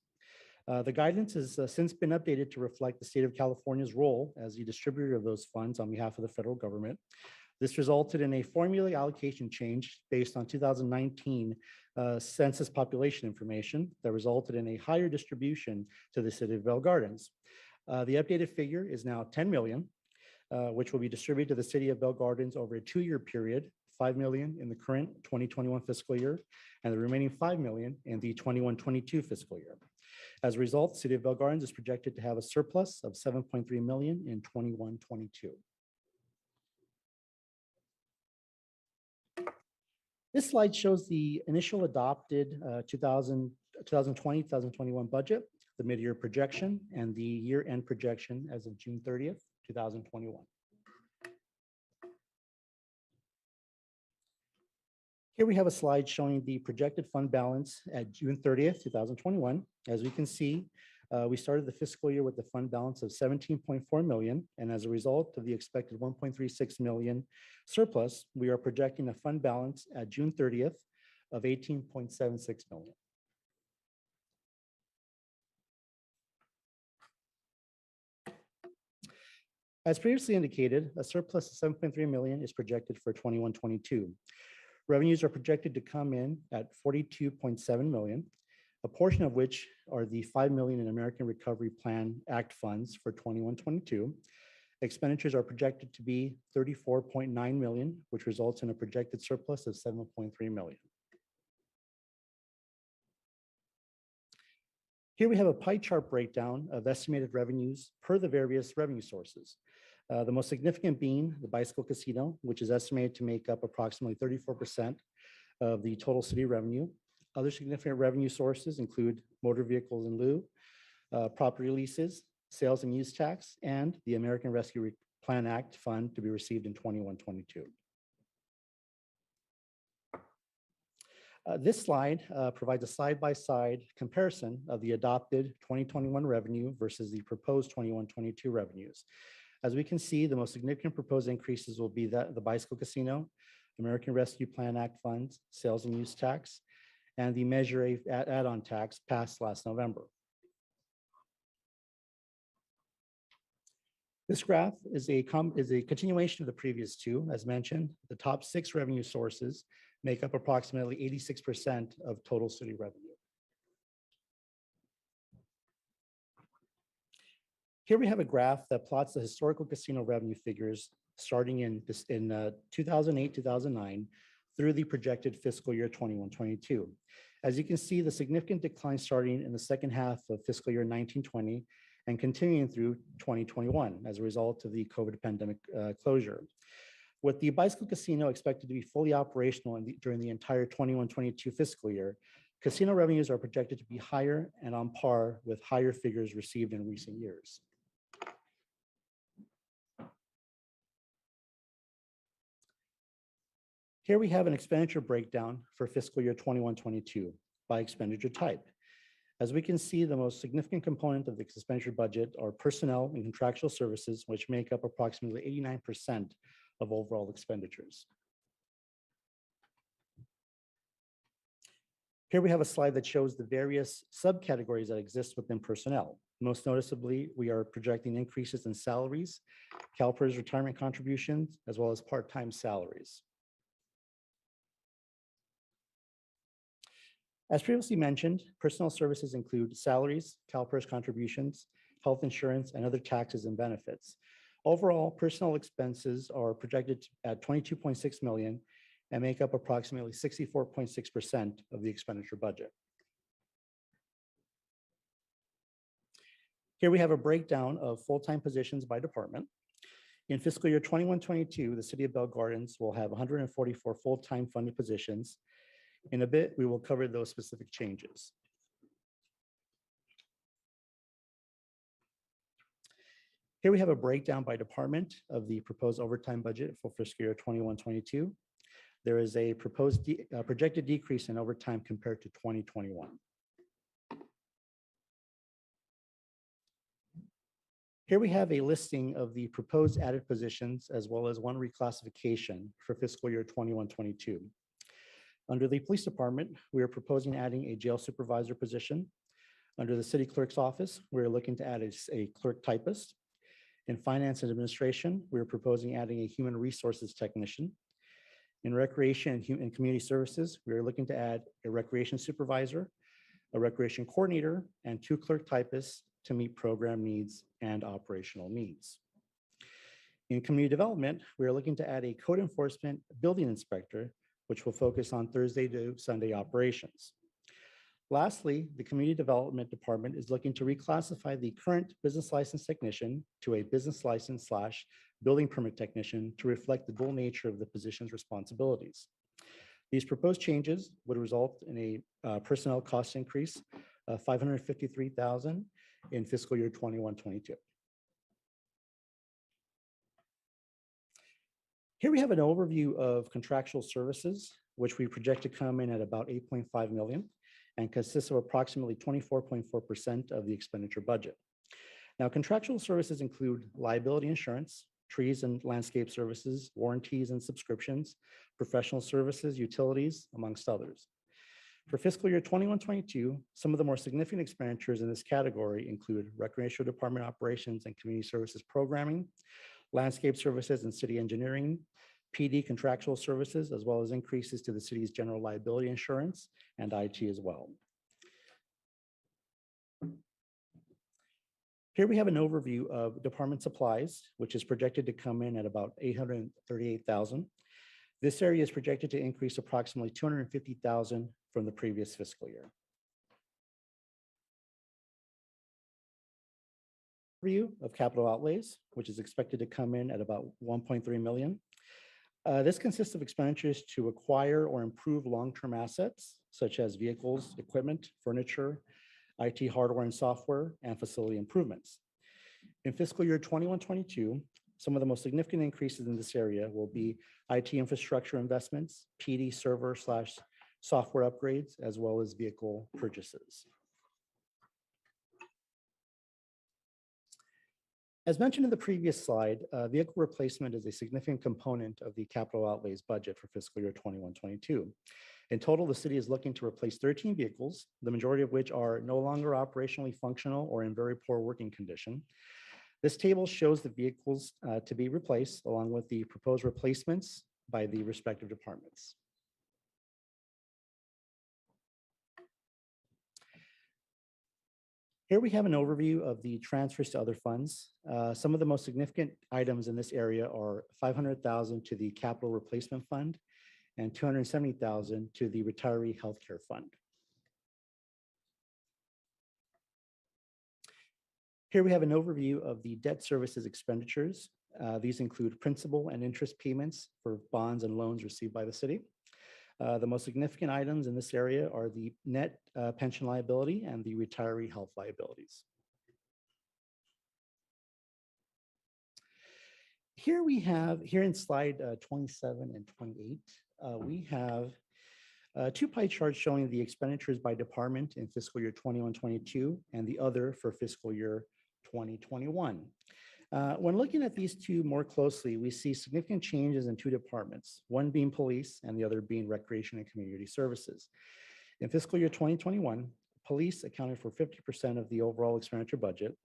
The guidance has since been updated to reflect the state of California's role as the distributor of those funds on behalf of the federal government. This resulted in a formula allocation change based on 2019 census population information that resulted in a higher distribution to the city of Bell Gardens. The updated figure is now 10 million, which will be distributed to the city of Bell Gardens over a 2-year period, 5 million in the current 2021 fiscal year, and the remaining 5 million in the 21-22 fiscal year. As a result, the city of Bell Gardens is projected to have a surplus of 7.3 million in 21-22. This slide shows the initial adopted 2020-2021 budget, the mid-year projection, and the year-end projection as of June 30th, 2021. Here we have a slide showing the projected fund balance at June 30th, 2021. As we can see, we started the fiscal year with the fund balance of 17.4 million, and as a result of the expected 1.36 million surplus, we are projecting a fund balance at June 30th of 18.76 million. As previously indicated, a surplus of 7.3 million is projected for 21-22. Revenues are projected to come in at 42.7 million, a portion of which are the 5 million in American Recovery Plan Act funds for 21-22. Expenditures are projected to be 34.9 million, which results in a projected surplus of 7.3 million. Here we have a pie chart breakdown of estimated revenues per the various revenue sources. The most significant being the bicycle casino, which is estimated to make up approximately 34% of the total city revenue. Other significant revenue sources include motor vehicles in lieu, property leases, sales and use tax, and the American Rescue Plan Act fund to be received in 21-22. This slide provides a side-by-side comparison of the adopted 2021 revenue versus the proposed 21-22 revenues. As we can see, the most significant proposed increases will be the bicycle casino, American Rescue Plan Act funds, sales and use tax, and the Measure A add-on tax passed last November. This graph is a continuation of the previous two. As mentioned, the top 6 revenue sources make up approximately 86% of total city revenue. Here we have a graph that plots the historical casino revenue figures starting in 2008-2009 through the projected fiscal year 21-22. As you can see, the significant decline starting in the second half of fiscal year 19-20 and continuing through 2021 as a result of the COVID pandemic closure. With the bicycle casino expected to be fully operational during the entire 21-22 fiscal year, casino revenues are projected to be higher and on par with higher figures received in recent years. Here we have an expenditure breakdown for fiscal year 21-22 by expenditure type. As we can see, the most significant component of the expenditure budget are personnel and contractual services, which make up approximately 89% of overall expenditures. Here we have a slide that shows the various subcategories that exist within personnel. Most noticeably, we are projecting increases in salaries, CalPERS retirement contributions, as well as part-time salaries. As previously mentioned, personnel services include salaries, CalPERS contributions, health insurance, and other taxes and benefits. Overall, personnel expenses are projected at 22.6 million and make up approximately 64.6% of the expenditure budget. Here we have a breakdown of full-time positions by department. In fiscal year 21-22, the City of Bell Gardens will have 144 full-time funded positions. In a bit, we will cover those specific changes. Here we have a breakdown by department of the proposed overtime budget for fiscal year 21-22. There is a projected decrease in overtime compared to 2021. Here we have a listing of the proposed added positions as well as one reclassification for fiscal year 21-22. Under the police department, we are proposing adding a jail supervisor position. Under the city clerk's office, we're looking to add a clerk typist. In finance and administration, we're proposing adding a human resources technician. In recreation and community services, we are looking to add a recreation supervisor, a recreation coordinator, and 2 clerk typists to meet program needs and operational needs. In community development, we are looking to add a code enforcement building inspector, which will focus on Thursday to Sunday operations. Lastly, the community development department is looking to reclassify the current business license technician to a business license / building permit technician to reflect the dual nature of the position's responsibilities. These proposed changes would result in a personnel cost increase of $553,000 in fiscal year 21-22. Here we have an overview of contractual services, which we project to come in at about 8.5 million and consists of approximately 24.4% of the expenditure budget. Now, contractual services include liability insurance, trees and landscape services, warranties and subscriptions, professional services, utilities, amongst others. For fiscal year 21-22, some of the more significant expenditures in this category include recreational department operations and community services programming, landscape services and city engineering, PD contractual services, as well as increases to the city's general liability insurance and IT as well. Here we have an overview of department supplies, which is projected to come in at about 838,000. This area is projected to increase approximately 250,000 from the previous fiscal year. Review of capital outlays, which is expected to come in at about 1.3 million. This consists of expenditures to acquire or improve long-term assets, such as vehicles, equipment, furniture, IT hardware and software, and facility improvements. In fiscal year 21-22, some of the most significant increases in this area will be IT infrastructure investments, PD server / software upgrades, as well as vehicle purchases. As mentioned in the previous slide, vehicle replacement is a significant component of the capital outlays budget for fiscal year 21-22. In total, the city is looking to replace 13 vehicles, the majority of which are no longer operationally functional or in very poor working condition. This table shows the vehicles to be replaced along with the proposed replacements by the respective departments. Here we have an overview of the transfers to other funds. Some of the most significant items in this area are 500,000 to the capital replacement fund and 270,000 to the retiree healthcare fund. Here we have an overview of the debt services expenditures. These include principal and interest payments for bonds and loans received by the city. The most significant items in this area are the net pension liability and the retiree health liabilities. Here we have, here in slide 27 and 28, we have 2 pie charts showing the expenditures by department in fiscal year 21-22 and the other for fiscal year 2021. When looking at these 2 more closely, we see significant changes in 2 departments, one being police and the other being recreation and community services. In fiscal year 2021, Police accounted for 50% of the overall expenditure budget.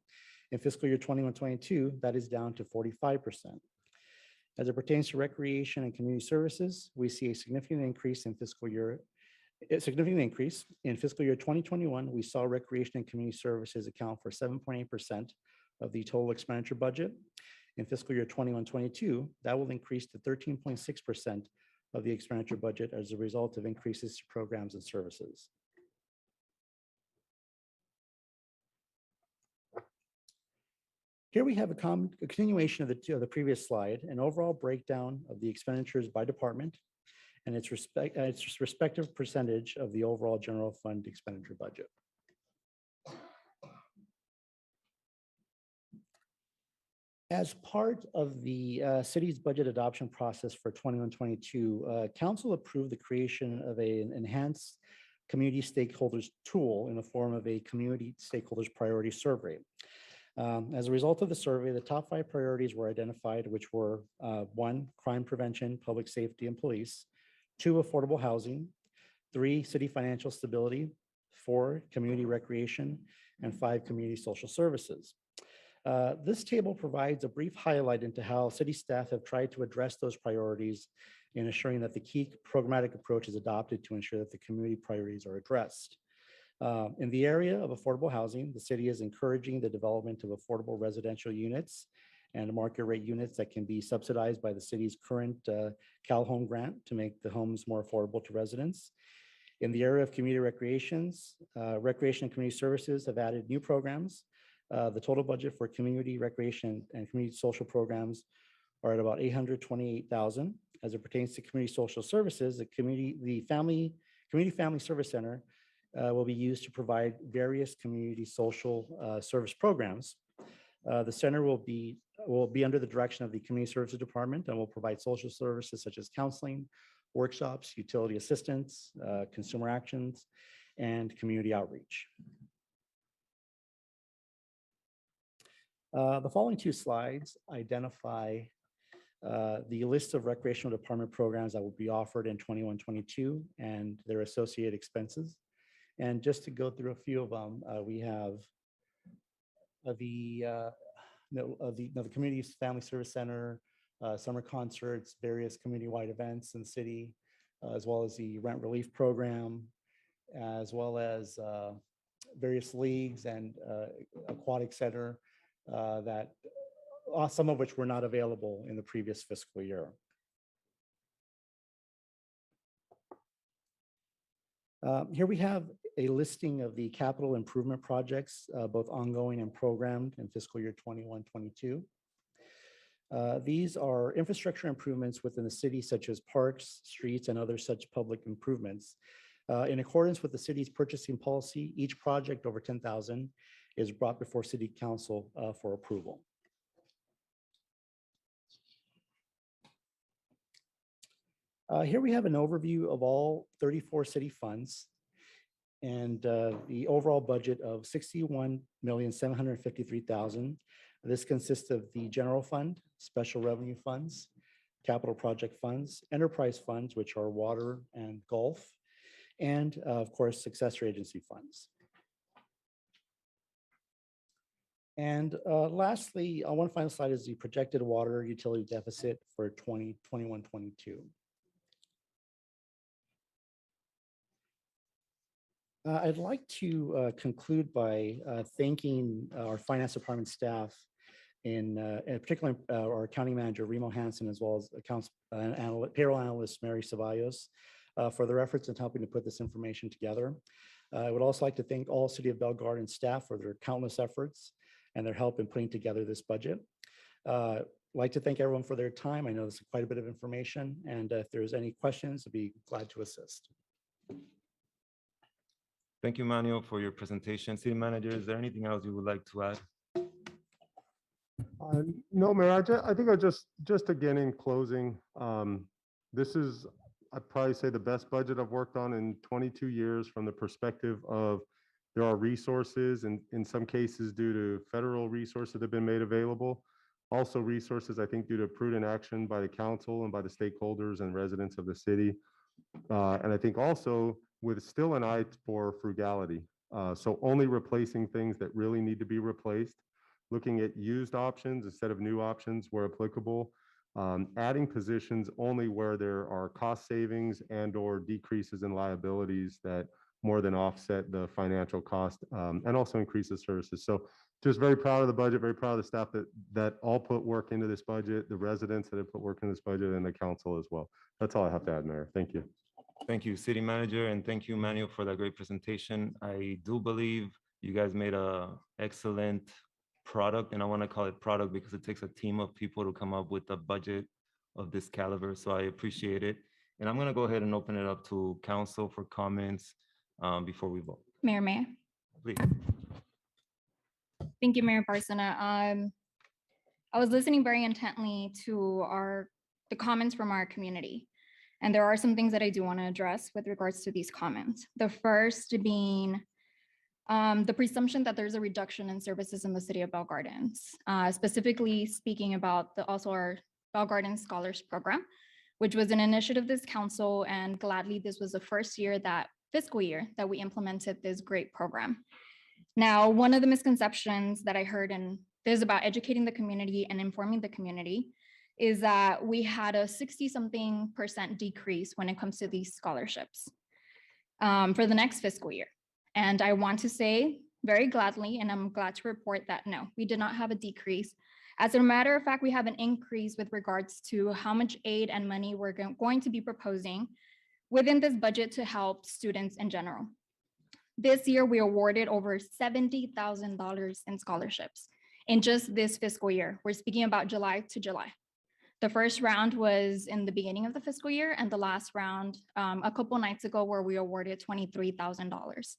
In fiscal year 21-22, that is down to 45%. As it pertains to recreation and community services, we see a significant increase in fiscal year. A significant increase in fiscal year 2021. We saw recreation and community services account for 7.8% of the total expenditure budget. In fiscal year 21-22, that will increase to 13.6% of the expenditure budget as a result of increases to programs and services. Here we have a continuation of the previous slide, an overall breakdown of the expenditures by department and its respective percentage of the overall general fund expenditure budget. As part of the city's budget adoption process for 21-22, council approved the creation of an enhanced community stakeholders tool in the form of a community stakeholders priority survey. As a result of the survey, the top 5 priorities were identified, which were 1, crime prevention, public safety, and police; 2, affordable housing; 3, city financial stability; 4, community recreation; and 5, community social services. This table provides a brief highlight into how city staff have tried to address those priorities in ensuring that the key programmatic approach is adopted to ensure that the community priorities are addressed. In the area of affordable housing, the city is encouraging the development of affordable residential units and market rate units that can be subsidized by the city's current Cal Home grant to make the homes more affordable to residents. In the area of community recreations, recreation and community services have added new programs. The total budget for community recreation and community social programs are at about $828,000. As it pertains to community social services, the community family service center will be used to provide various community social service programs. The center will be under the direction of the Community Services Department and will provide social services such as counseling, workshops, utility assistance, consumer actions, and community outreach. The following 2 slides identify the list of recreational department programs that will be offered in 21-22 and their associated expenses. And just to go through a few of them, we have the Community Family Service Center, summer concerts, various community-wide events in the city, as well as the rent relief program, as well as various leagues and aquatic center that some of which were not available in the previous fiscal year. Here we have a listing of the capital improvement projects, both ongoing and programmed in fiscal year 21-22. These are infrastructure improvements within the city, such as parks, streets, and other such public improvements. In accordance with the city's purchasing policy, each project over $10,000 is brought before City Council for approval. Here we have an overview of all 34 city funds and the overall budget of $61,753,000. This consists of the general fund, special revenue funds, capital project funds, enterprise funds, which are water and golf, and of course, successor agency funds. And lastly, one final slide is the projected water utility deficit for 2021-22. I'd like to conclude by thanking our finance department staff, in particular our accounting manager, Remo Hansen, as well as payroll analyst, Mary Ceballos, for their efforts in helping to put this information together. I would also like to thank all City of Bell Garden staff for their countless efforts and their help in putting together this budget. I'd like to thank everyone for their time. I know this is quite a bit of information, and if there's any questions, I'd be glad to assist. Thank you, Manuel, for your presentation. City Manager, is there anything else you would like to add? No, Mayor, I think I just again in closing, this is, I'd probably say, the best budget I've worked on in 22 years from the perspective of there are resources, and in some cases due to federal resources that have been made available. Also resources, I think, due to prudent action by the council and by the stakeholders and residents of the city. And I think also with still an eye for frugality. So only replacing things that really need to be replaced, looking at used options instead of new options where applicable, adding positions only where there are cost savings and or decreases in liabilities that more than offset the financial cost, and also increase the services. So just very proud of the budget, very proud of the staff that all put work into this budget, the residents that have put work in this budget, and the council as well. That's all I have to add, Mayor. Thank you. Thank you, City Manager, and thank you, Manuel, for that great presentation. I do believe you guys made a excellent product, and I want to call it product because it takes a team of people to come up with a budget of this caliber, so I appreciate it. And I'm going to go ahead and open it up to council for comments before we vote. Mayor. Please. Thank you, Mayor Barsana. I was listening very intently to the comments from our community. And there are some things that I do want to address with regards to these comments. The first being the presumption that there's a reduction in services in the city of Bell Gardens, specifically speaking about also our Bell Gardens Scholars Program, which was an initiative of this council, and gladly this was the first year, that fiscal year, that we implemented this great program. Now, one of the misconceptions that I heard, and this is about educating the community and informing the community, is that we had a 60-something% decrease when it comes to these scholarships for the next fiscal year. And I want to say very gladly, and I'm glad to report that no, we did not have a decrease. As a matter of fact, we have an increase with regards to how much aid and money we're going to be proposing within this budget to help students in general. This year, we awarded over $70,000 in scholarships in just this fiscal year. We're speaking about July to July. The first round was in the beginning of the fiscal year, and the last round a couple nights ago, where we awarded $23,000.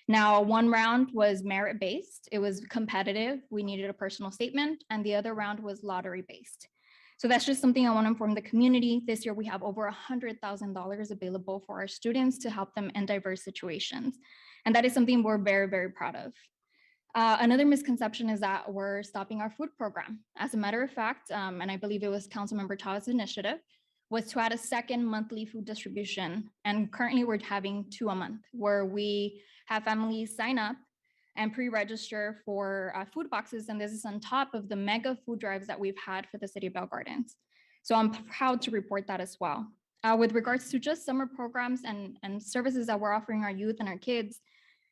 Now, one round was merit-based. It was competitive. We needed a personal statement, and the other round was lottery-based. So that's just something I want to inform the community. This year, we have over $100,000 available for our students to help them in diverse situations. And that is something we're very, very proud of. Another misconception is that we're stopping our food program. As a matter of fact, and I believe it was Councilmember Chavez's initiative, was to add a second monthly food distribution. And currently we're having 2 a month, where we have families sign up and pre-register for food boxes. And this is on top of the mega food drives that we've had for the city of Bell Gardens. So I'm proud to report that as well. With regards to just summer programs and services that we're offering our youth and our kids,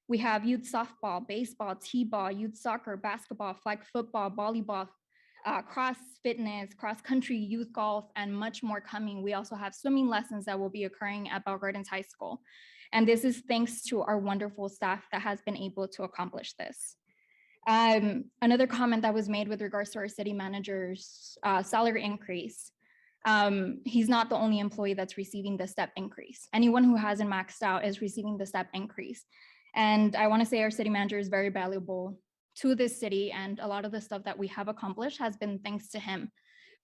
we have youth softball, baseball, t-ball, youth soccer, basketball, flag football, volleyball, cross fitness, cross country, youth golf, and much more coming. We also have swimming lessons that will be occurring at Bell Gardens High School. And this is thanks to our wonderful staff that has been able to accomplish this. Another comment that was made with regards to our city manager's salary increase. He's not the only employee that's receiving the step increase. Anyone who hasn't maxed out is receiving the step increase. And I want to say our city manager is very valuable to this city, and a lot of the stuff that we have accomplished has been thanks to him.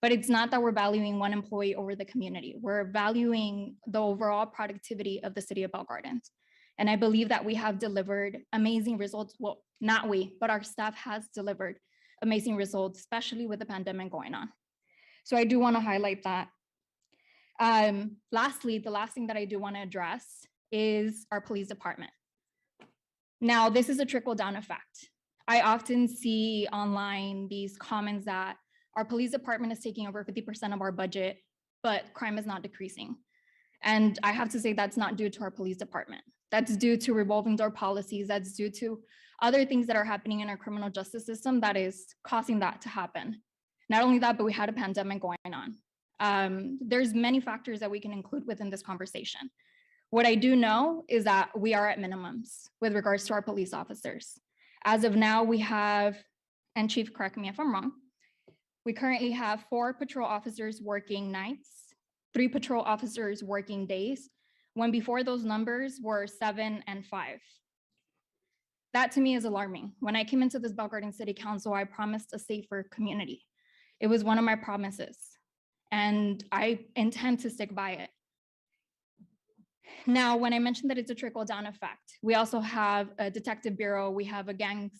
But it's not that we're valuing one employee over the community. We're valuing the overall productivity of the city of Bell Gardens. And I believe that we have delivered amazing results. Well, not we, but our staff has delivered amazing results, especially with the pandemic going on. So I do want to highlight that. Lastly, the last thing that I do want to address is our police department. Now, this is a trickle-down effect. I often see online these comments that our police department is taking over 50% of our budget, but crime is not decreasing. And I have to say that's not due to our police department. That's due to revolving door policies. That's due to other things that are happening in our criminal justice system that is causing that to happen. Not only that, but we had a pandemic going on. There's many factors that we can include within this conversation. What I do know is that we are at minimums with regards to our police officers. As of now, we have, and Chief, correct me if I'm wrong, we currently have 4 patrol officers working nights, 3 patrol officers working days, when before those numbers were 7 and 5. That to me is alarming. When I came into this Bell Gardens City Council, I promised a safer community. It was one of my promises, and I intend to stick by it. Now, when I mentioned that it's a trickle-down effect, we also have a detective bureau, we have a gangs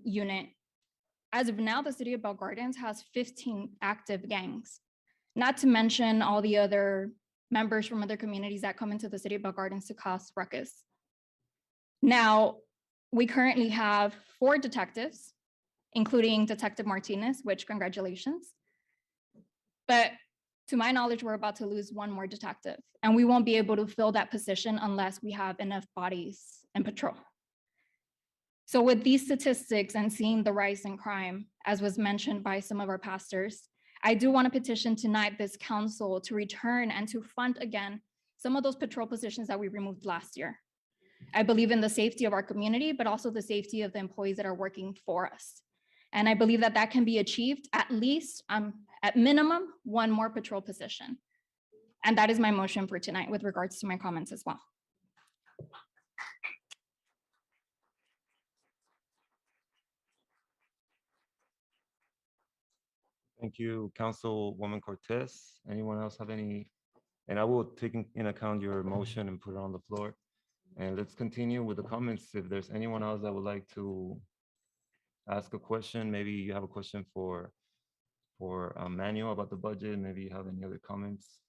unit. As of now, the city of Bell Gardens has 15 active gangs, not to mention all the other members from other communities that come into the city of Bell Gardens to cause ruckus. Now, we currently have 4 detectives, including Detective Martinez, which congratulations. But to my knowledge, we're about to lose 1 more detective, and we won't be able to fill that position unless we have enough bodies in patrol. So with these statistics and seeing the rise in crime, as was mentioned by some of our pastors, I do want to petition tonight this council to return and to fund again some of those patrol positions that we removed last year. I believe in the safety of our community, but also the safety of the employees that are working for us. And I believe that that can be achieved at least, at minimum, 1 more patrol position. And that is my motion for tonight with regards to my comments as well. Thank you, Councilwoman Cortez. Anyone else have any? And I will take in account your motion and put it on the floor. And let's continue with the comments. If there's anyone else that would like to ask a question, maybe you have a question for Manuel about the budget, maybe you have any other comments.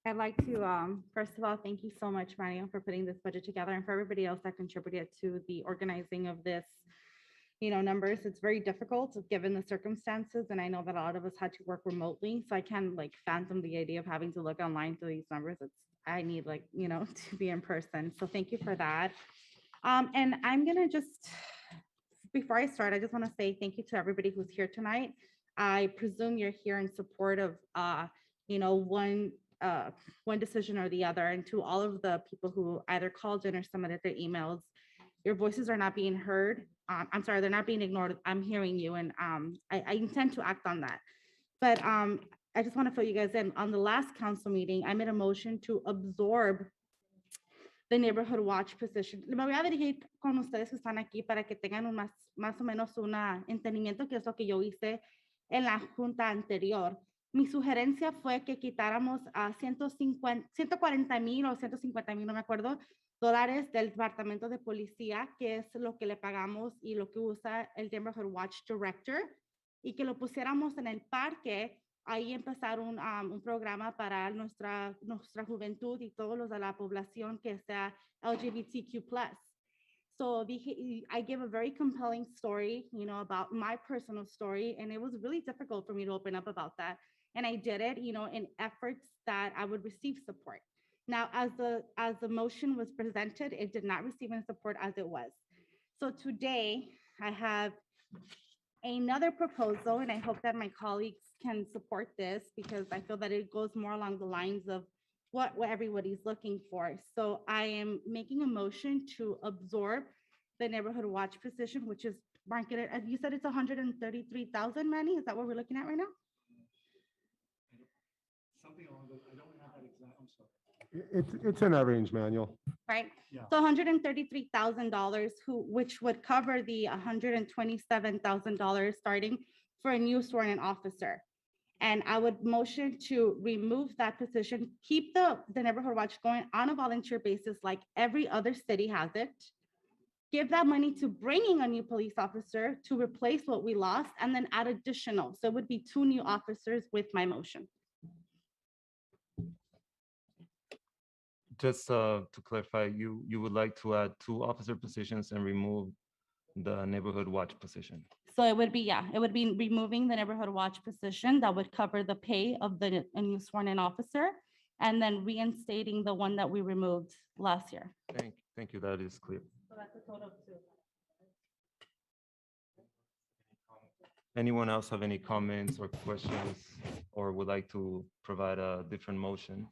I'd like to, first of all, thank you so much, Mario, for putting this budget together and for everybody else that contributed to the organizing of this, numbers. It's very difficult given the circumstances. And I know that a lot of us had to work remotely. So I can fathom the idea of having to look online for these numbers. I need to be in person. So thank you for that. And I'm going to just, before I start, I just want to say thank you to everybody who's here tonight. I presume you're here in support of, one decision or the other, and to all of the people who either called in or submitted their emails. Your voices are not being heard. I'm sorry, they're not being ignored. I'm hearing you, and I intend to act on that. But I just want to fill you guys in. On the last council meeting, I made a motion to absorb the neighborhood watch position. Me voy a dirigir con ustedes que están aquí para que tengan más o menos un entendimiento, que es lo que yo hice en la junta anterior. Mi sugerencia fue que quitáramos a 140,000 o 150,000, no me acuerdo, dólares del departamento de policía, que es lo que le pagamos y lo que usa el Neighborhood Watch Director, y que lo pusiéramos en el parque, ahí empezar un programa para nuestra juventud y todos los de la población que sea LGBTQ+. So I gave a very compelling story, about my personal story, and it was really difficult for me to open up about that. And I did it, in efforts that I would receive support. Now, as the motion was presented, it did not receive any support as it was. So today I have another proposal, and I hope that my colleagues can support this because I feel that it goes more along the lines of what everybody's looking for. So I am making a motion to absorb the neighborhood watch position, which is marketed, as you said, it's 133,000, Manny? Is that what we're looking at right now? Something along those, I don't have that exact, I'm sorry. It's in that range, Manuel. Right? Yeah. So $133,000, which would cover the $127,000 starting for a new sworn-in officer. And I would motion to remove that position, keep the neighborhood watch going on a volunteer basis like every other city has it. Give that money to bringing a new police officer to replace what we lost, and then add additional. So it would be 2 new officers with my motion. Just to clarify, you would like to add 2 officer positions and remove the neighborhood watch position. So it would be removing the neighborhood watch position that would cover the pay of a new sworn-in officer, and then reinstating the one that we removed last year. Thank you, that is clear. So that's a total of 2. Anyone else have any comments or questions, or would like to provide a different motion?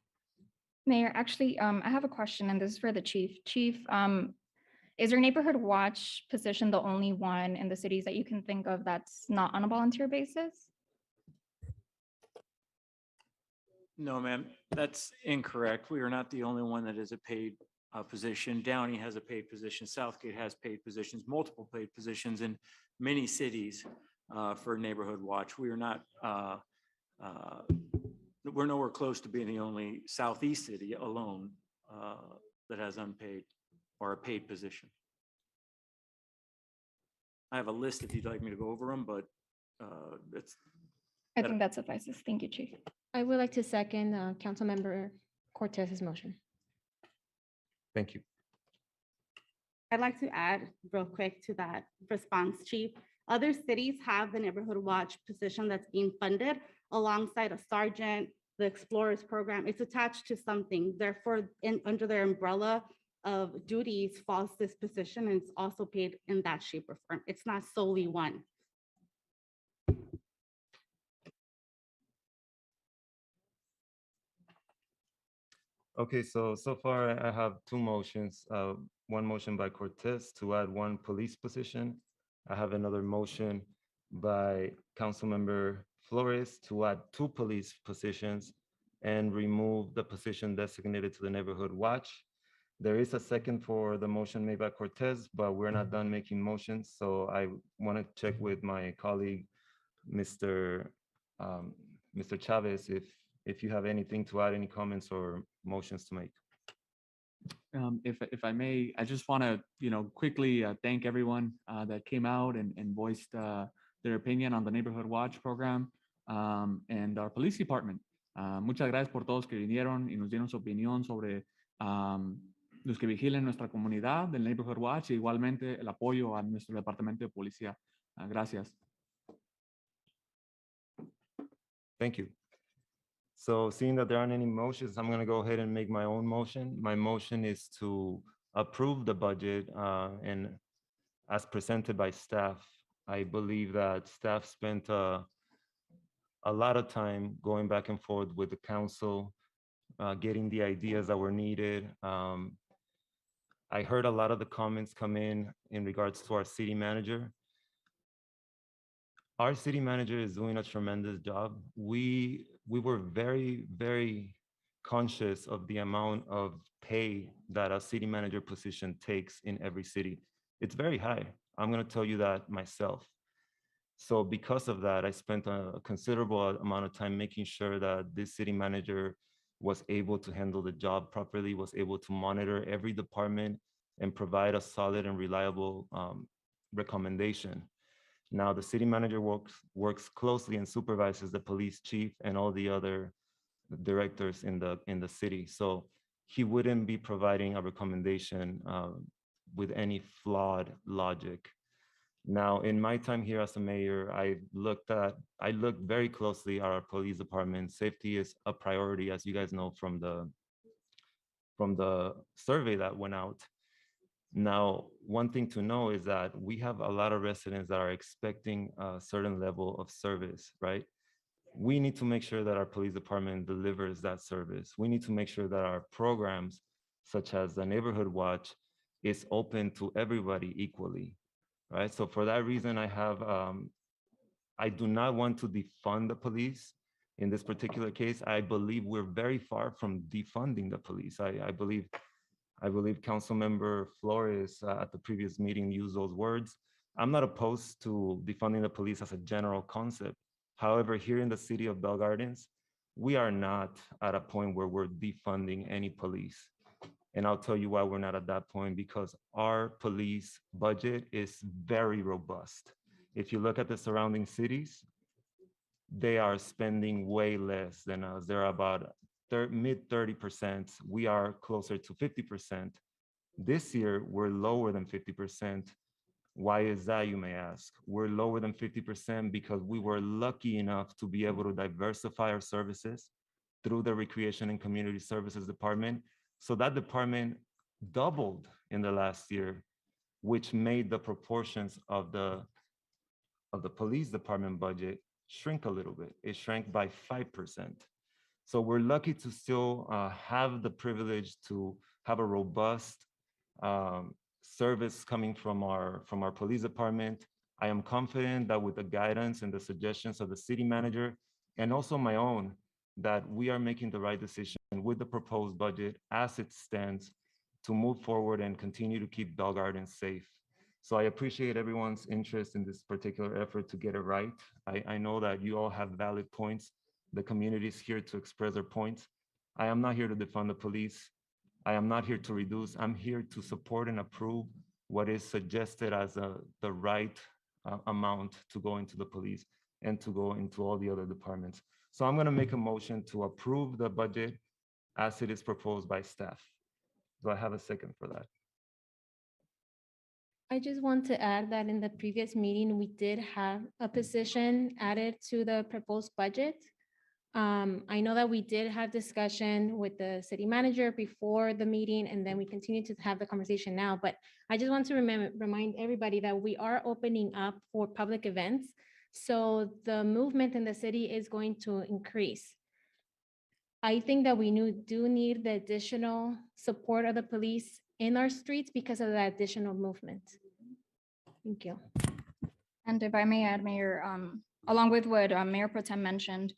Mayor, actually, I have a question, and this is for the chief. Chief, is your neighborhood watch position the only one in the cities that you can think of that's not on a volunteer basis? No, ma'am, that's incorrect. We are not the only one that is a paid position. Downey has a paid position. Southgate has paid positions, multiple paid positions in many cities for neighborhood watch. We are not, we're nowhere close to being the only Southeast city alone that has unpaid or a paid position. I have a list if you'd like me to go over them, but I think that suffices. Thank you, Chief. I would like to second Councilmember Cortez's motion. Thank you. I'd like to add real quick to that response, Chief. Other cities have the neighborhood watch position that's being funded alongside a sergeant, the Explorers program. It's attached to something. Therefore, under their umbrella of duties falls this position, and it's also paid in that shape or form. It's not solely one. Okay, so far I have two motions. One motion by Cortez to add one police position. I have another motion by Councilmember Flores to add two police positions and remove the position designated to the neighborhood watch. There is a second for the motion made by Cortez, but we're not done making motions. So I want to check with my colleague, Mr. Mr. Chavez, if you have anything to add, any comments or motions to make. If I may, I just want to, quickly thank everyone that came out and voiced their opinion on the Neighborhood Watch program and our police department. Muchas gracias por todos que vinieron y nos dieron su opinión sobre los que vigilen nuestra comunidad del Neighborhood Watch e igualmente el apoyo a nuestro departamento de policía. Gracias. Thank you. So seeing that there aren't any motions, I'm going to go ahead and make my own motion. My motion is to approve the budget and as presented by staff. I believe that staff spent a lot of time going back and forth with the council, getting the ideas that were needed. I heard a lot of the comments come in regards to our city manager. Our city manager is doing a tremendous job. We were very, very conscious of the amount of pay that a city manager position takes in every city. It's very high. I'm going to tell you that myself. So because of that, I spent a considerable amount of time making sure that this city manager was able to handle the job properly, was able to monitor every department and provide a solid and reliable recommendation. Now, the city manager works closely and supervises the police chief and all the other directors in the city. So he wouldn't be providing a recommendation with any flawed logic. Now, in my time here as a mayor, I looked very closely at our police department. Safety is a priority, as you guys know from the survey that went out. Now, one thing to know is that we have a lot of residents that are expecting a certain level of service, right? We need to make sure that our police department delivers that service. We need to make sure that our programs, such as the Neighborhood Watch, is open to everybody equally, right? So for that reason, I do not want to defund the police. In this particular case, I believe we're very far from defunding the police. I believe Councilmember Flores at the previous meeting used those words. I'm not opposed to defunding the police as a general concept. However, here in the city of Bell Gardens, we are not at a point where we're defunding any police. And I'll tell you why we're not at that point, because our police budget is very robust. If you look at the surrounding cities, they are spending way less than us. They're about mid 30%. We are closer to 50%. This year, we're lower than 50%. Why is that, you may ask? We're lower than 50% because we were lucky enough to be able to diversify our services through the Recreation and Community Services Department. So that department doubled in the last year, which made the proportions of the police department budget shrink a little bit. It shrank by 5%. So we're lucky to still have the privilege to have a robust service coming from our police department. I am confident that with the guidance and the suggestions of the city manager and also my own, that we are making the right decision with the proposed budget as it stands to move forward and continue to keep Bell Gardens safe. So I appreciate everyone's interest in this particular effort to get it right. I know that you all have valid points. The community is here to express their points. I am not here to defund the police. I am not here to reduce. I'm here to support and approve what is suggested as the right amount to go into the police and to go into all the other departments. So I'm going to make a motion to approve the budget as it is proposed by staff. Do I have a second for that? I just want to add that in the previous meeting, we did have a position added to the proposed budget. I know that we did have discussion with the city manager before the meeting, and then we continue to have the conversation now, but I just want to remind everybody that we are opening up for public events. So the movement in the city is going to increase. I think that we do need the additional support of the police in our streets because of that additional movement. Thank you. And if I may add, Mayor, along with what Mayor Pro Tem mentioned,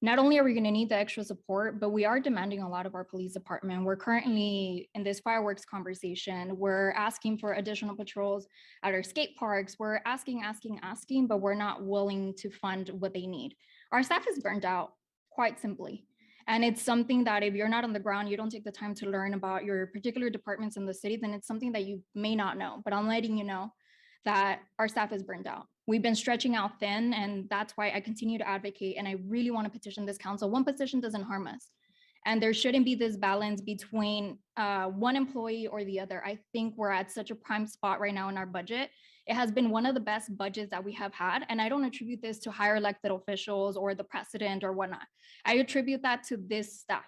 not only are we going to need the extra support, but we are demanding a lot of our police department. We're currently in this fireworks conversation. We're asking for additional patrols at our skate parks. We're asking, but we're not willing to fund what they need. Our staff is burned out, quite simply. And it's something that if you're not on the ground, you don't take the time to learn about your particular departments in the city, then it's something that you may not know. But I'm letting you know that our staff is burned out. We've been stretching out thin, and that's why I continue to advocate, and I really want to petition this council. One position doesn't harm us. And there shouldn't be this balance between one employee or the other. I think we're at such a prime spot right now in our budget. It has been one of the best budgets that we have had. And I don't attribute this to higher elected officials or the president or whatnot. I attribute that to this staff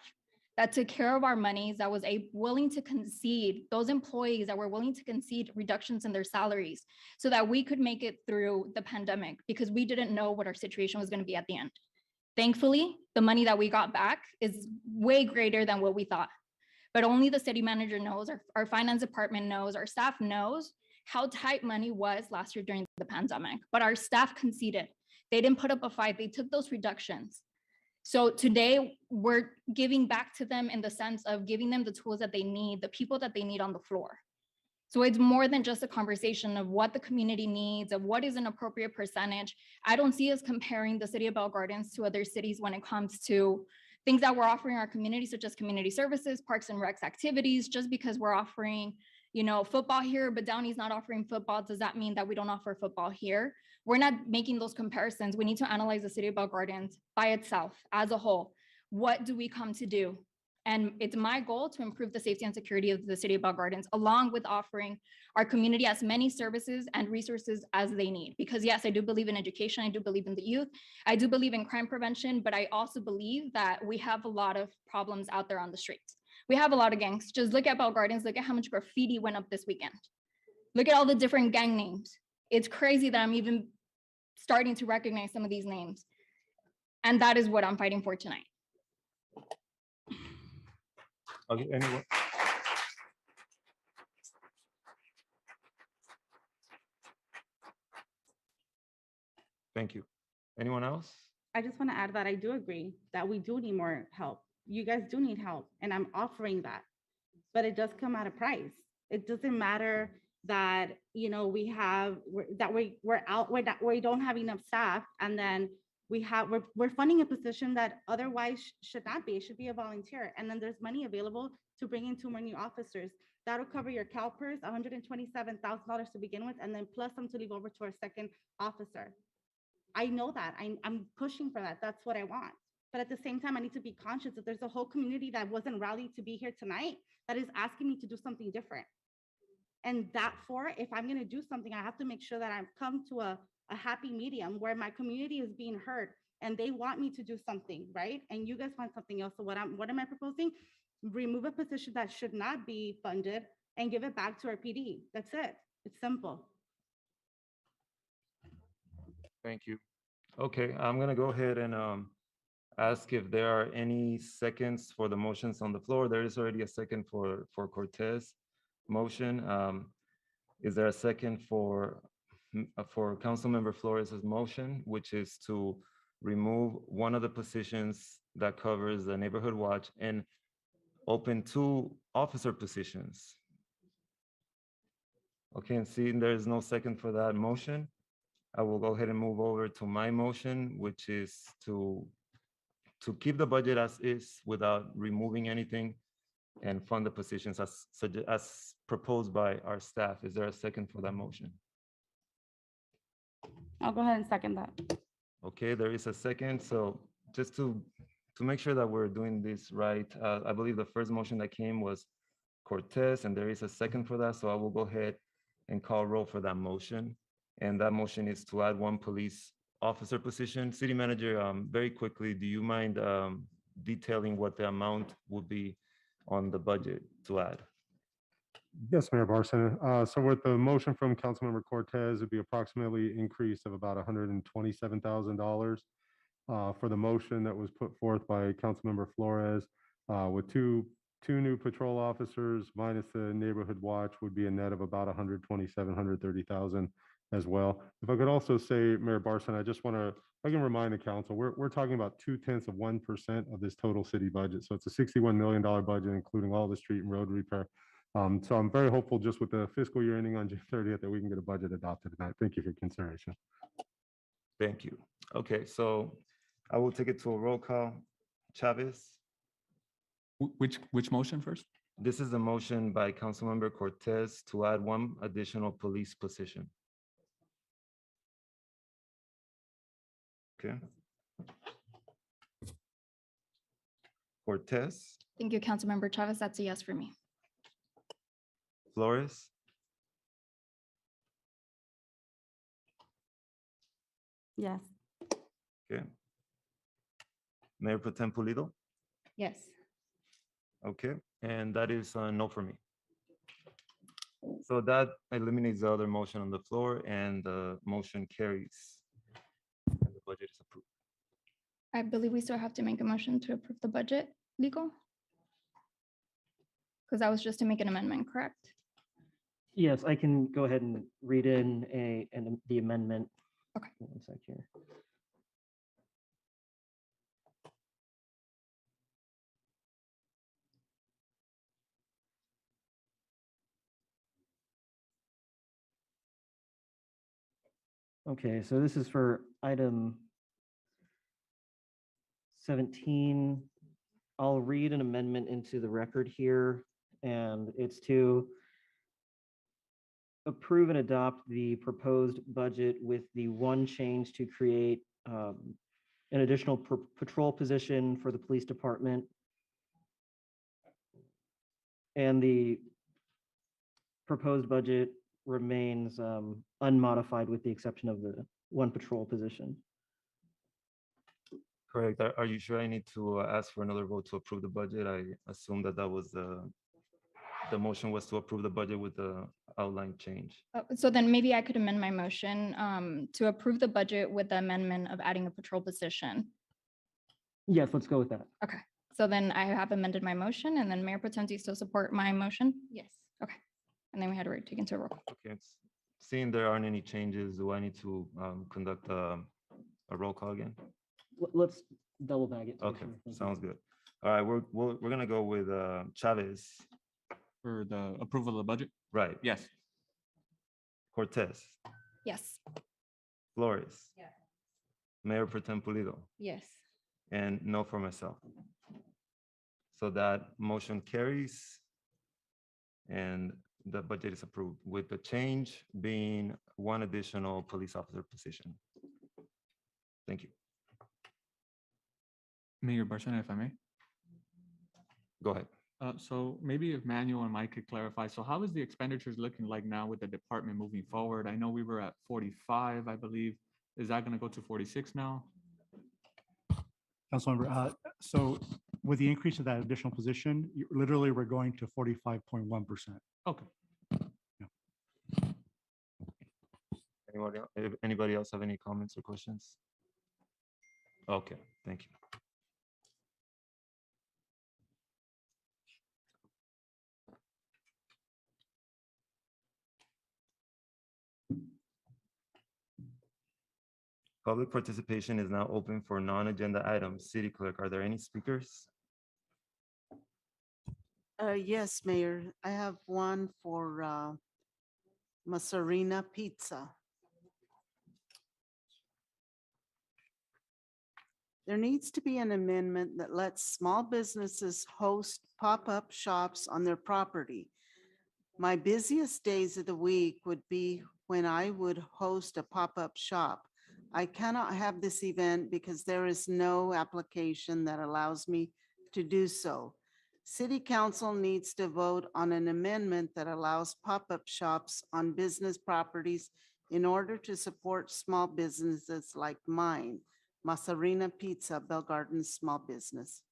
that took care of our monies, that was willing to concede, those employees that were willing to concede reductions in their salaries so that we could make it through the pandemic because we didn't know what our situation was going to be at the end. Thankfully, the money that we got back is way greater than what we thought. But only the city manager knows, our finance department knows, our staff knows how tight money was last year during the pandemic. But our staff conceded. They didn't put up a fight. They took those reductions. So today we're giving back to them in the sense of giving them the tools that they need, the people that they need on the floor. So it's more than just a conversation of what the community needs, of what is an appropriate percentage. I don't see us comparing the city of Bell Gardens to other cities when it comes to things that we're offering our community, such as community services, parks and recs activities. Just because we're offering, football here, but Downey's not offering football, does that mean that we don't offer football here? We're not making those comparisons. We need to analyze the city of Bell Gardens by itself as a whole. What do we come to do? And it's my goal to improve the safety and security of the city of Bell Gardens, along with offering our community as many services and resources as they need. Because yes, I do believe in education. I do believe in the youth. I do believe in crime prevention, but I also believe that we have a lot of problems out there on the streets. We have a lot of gangs. Just look at Bell Gardens. Look at how much graffiti went up this weekend. Look at all the different gang names. It's crazy that I'm even starting to recognize some of these names. And that is what I'm fighting for tonight. Okay, anyone? Thank you. Anyone else? I just want to add that I do agree that we do need more help. You guys do need help, and I'm offering that, but it does come at a price. It doesn't matter that we don't have enough staff, and then we're funding a position that otherwise should not be. It should be a volunteer, and then there's money available to bring in 2 more new officers. That'll cover your CalPERS, $127,000 to begin with, and then plus some to leave over to our second officer. I know that. I'm pushing for that. That's what I want. But at the same time, I need to be conscious that there's a whole community that wasn't rallied to be here tonight that is asking me to do something different. And if I'm going to do something, I have to make sure that I've come to a happy medium where my community is being heard and they want me to do something, right? And you guys want something else. So what am I proposing? Remove a position that should not be funded and give it back to our PD. That's it. It's simple. Thank you. Okay, I'm gonna go ahead and ask if there are any seconds for the motions on the floor. There is already a second for Cortez motion. Is there a second for Councilmember Flores's motion, which is to remove one of the positions that covers the neighborhood watch and open 2 officer positions? Okay, and seeing there is no second for that motion, I will go ahead and move over to my motion, which is to keep the budget as is without removing anything and fund the positions as proposed by our staff. Is there a second for that motion? I'll go ahead and second that. Okay, there is a second. So just to make sure that we're doing this right, I believe the first motion that came was Cortez, and there is a second for that. So I will go ahead and call roll for that motion. And that motion is to add one police officer position. City Manager, very quickly, do you mind detailing what the amount would be on the budget to add? Yes, Mayor Barson. So with the motion from Councilmember Cortez, it'd be approximately increase of about $127,000. For the motion that was put forth by Councilmember Flores, with two new patrol officers minus the neighborhood watch would be a net of about 130,000 as well. If I could also say, Mayor Barson, I just want to, I can remind the council, we're talking about 0.2% of this total city budget. So it's a $61 million budget, including all the street and road repair. So I'm very hopeful just with the fiscal year ending on June 30th that we can get a budget adopted tonight. Thank you for your consideration. Thank you. Okay, so I will take it to a roll call. Chavez? Which motion first? This is a motion by Councilmember Cortez to add one additional police position. Okay. Cortez, Thank you, Councilmember Chavez. That's a yes for me. Flores, Yes. okay. Mayor Pro Tem Pulido, Yes. okay, and that is a no for me. So that eliminates the other motion on the floor and the motion carries. And the budget is approved. I believe we still have to make a motion to approve the budget, legal? Because that was just to make an amendment, correct? Yes, I can go ahead and read in the amendment. Okay. One sec here. Okay, so this is for item 17. I'll read an amendment into the record here, and it's to approve and adopt the proposed budget with the one change to create an additional patrol position for the police department. And the proposed budget remains unmodified with the exception of the one patrol position. Correct. Are you sure I need to ask for another vote to approve the budget? I assume that that was the motion was to approve the budget with the outline change. So then maybe I could amend my motion to approve the budget with the amendment of adding a patrol position. Yes, let's go with that. Okay, so then I have amended my motion, and then Mayor Pro Tem, do you still support my motion? Yes. Okay, and then we had to take into a roll call. Okay, seeing there aren't any changes, do I need to conduct a roll call again? Let's double bag it. to be Okay, sure. Thank you. sounds good. All right, we're gonna go with Chavez. For the approval of the budget? Right. Yes. Cortez, Yes. Flores. Yes. Mayor Pro Tem Pulido, Yes. and no for myself. So that motion carries and the budget is approved with the change being one additional police officer position. Thank you. Mayor Barcelona, if I may. Go ahead. So maybe if Manuel and Mike could clarify, so how is the expenditures looking like now with the department moving forward? I know we were at 45, I believe. Is that gonna go to 46 now? Councilmember, so with the increase of that additional position, literally, we're going to 45.1%. Okay. Anybody else have any comments or questions? Okay, thank you. Public participation is now open for non-agenda items. City Clerk, are there any speakers? Yes, Mayor, I have one for Maserina Pizza. There needs to be an amendment that lets small businesses host pop-up shops on their property. My busiest days of the week would be when I would host a pop-up shop. I cannot have this event because there is no application that allows me to do so. City Council needs to vote on an amendment that allows pop-up shops on business properties in order to support small businesses like mine, Masarina Pizza, Bell Gardens Small Business.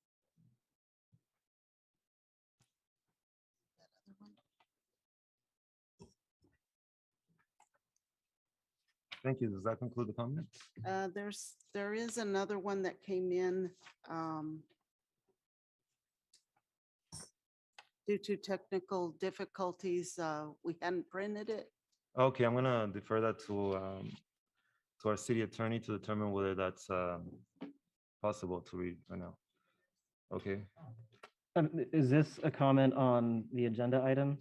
Thank you. Does that conclude the comments? There is another one that came in due to technical difficulties. We hadn't printed it. Okay, I'm gonna defer that to our city attorney to determine whether that's possible to read right now. Okay, Is this a comment on the agenda items?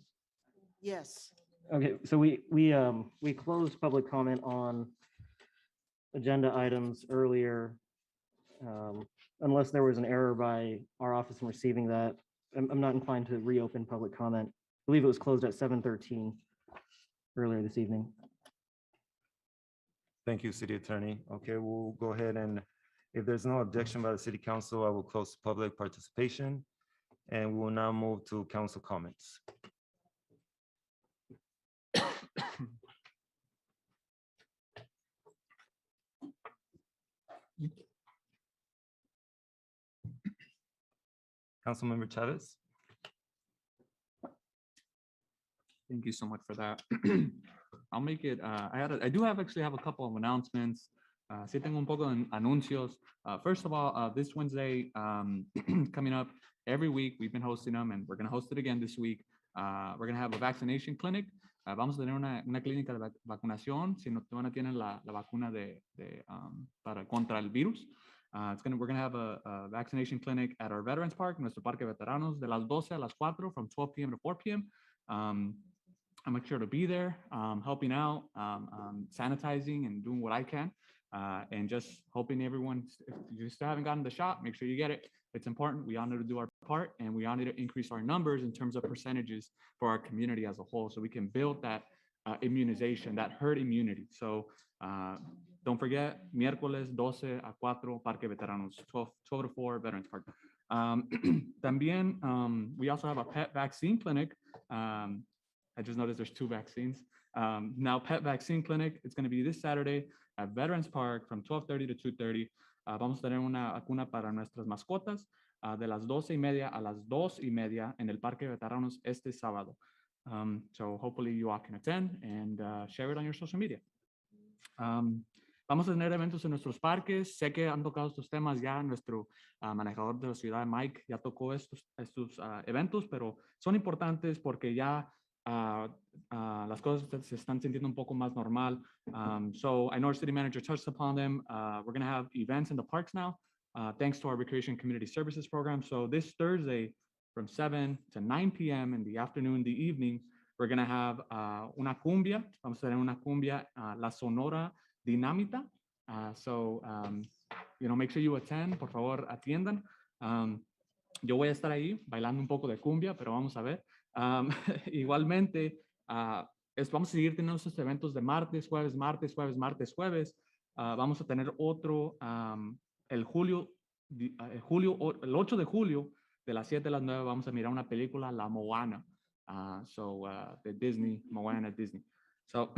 Yes. Okay, so we closed public comment on agenda items earlier. Unless there was an error by our office in receiving that, I'm not inclined to reopen public comment. I believe it was closed at 7:13 earlier this evening. thank you, city attorney. Okay, we'll go ahead and if there's no objection by the city council, I will close public participation and we will now move to council comments. Councilmember Chavez. Thank you so much for that. I'll make it, I do actually have a couple of announcements. Sí tengo un poco de anuncios. First of all, this Wednesday coming up, every week we've been hosting them and we're going to host it again this week. We're going to have a vaccination clinic. Vamos a tener una clínica de vacunación si no tienen la vacuna para contra el virus. We're going to have a vaccination clinic at our Veterans Park, nuestro Parque Veteranos, de las 12 a las 4 from 12 p.m. to 4 p.m. I'll make sure to be there, helping out, sanitizing and doing what I can. And just hoping everyone, if you still haven't gotten the shot, make sure you get it. It's important. We all need to do our part and we all need to increase our numbers in terms of percentages for our community as a whole so we can build that immunization, that herd immunity. So don't forget, miércoles 12 a 4, Parque Veteranos, 12 to 4, Veterans Park. También, we also have a pet vaccine clinic. I just noticed there's 2 vaccines. Now pet vaccine clinic, it's going to be this Saturday at Veterans Park from 12:30 to 2:30. Vamos a tener una vacuna para nuestras mascotas de las 12:30 a las 2:30 en el Parque Veteranos este sábado. So hopefully you all can attend and share it on your social media. Vamos a tener eventos en nuestros parques. Sé que han tocado estos temas ya. Nuestro manejador de la ciudad, Mike, ya tocó estos eventos, pero son importantes porque ya las cosas se están sintiendo un poco más normal. So I know our city manager touched upon them. We're going to have events in the parks now, thanks to our Recreation Community Services program. So this Thursday from 7 to 9 p.m. in the afternoon, the evening, we're going to have una cumbia. Vamos a tener una cumbia, La Sonora Dinamita. So, make sure you attend. Por favor, atiendan. Yo voy a estar ahí bailando un poco de cumbia, pero vamos a ver. Igualmente, vamos a seguir teniendo estos eventos de martes, jueves, martes, jueves, martes, jueves. Vamos a tener otro el 8 de julio de las 7 a las 9 vamos a mirar una película, La Moana. The Disney, Moana Disney. So,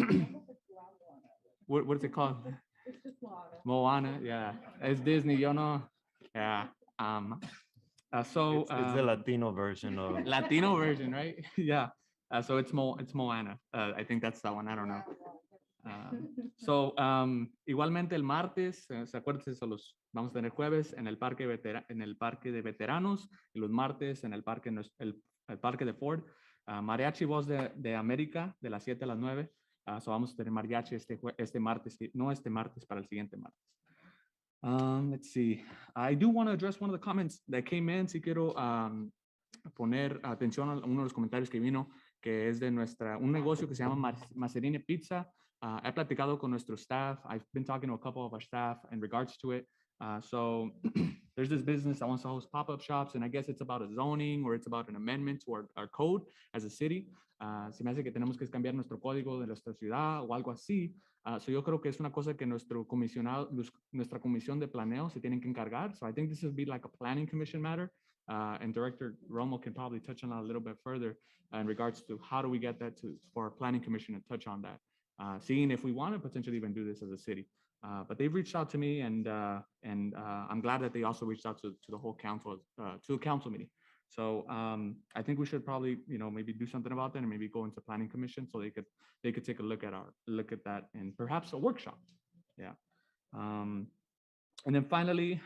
what is it called? It's just Moana, yeah. It's Disney, yeah. It's the Latino version of Latino version, right? Yeah. So it's Moana. I think that's that one. I don't know. Igualmente el martes, se acuérdense, vamos a tener jueves en el parque de veteranos y los martes en el parque de Ford. Mariachi Voz de América de las 7 a las 9. So vamos a tener mariachi este martes, no este martes, para el siguiente martes. Let's see. I do want to address one of the comments that came in. Si quiero poner atención a uno de los comentarios que vino, que es de un negocio que se llama Masarina Pizza. He platicado con nuestro staff. I've been talking to a couple of our staff in regards to it. So there's this business that wants to host pop-up shops, and I guess it's about a zoning or it's about an amendment to our code as a city. Se me hace que tenemos que cambiar nuestro código de nuestra ciudad o algo así. So yo creo que es una cosa que nuestra comisión de planeo se tienen que encargar. So I think this would be like a planning commission matter. And Director Romo can probably touch on that a little bit further in regards to how do we get that for our planning commission to touch on that, seeing if we want to potentially even do this as a city. But they've reached out to me, and I'm glad that they also reached out to the whole council, to the council meeting. So I think we should probably, maybe do something about that, and maybe go into planning commission so they could take a look at that, and perhaps a workshop. Yeah. And then finally,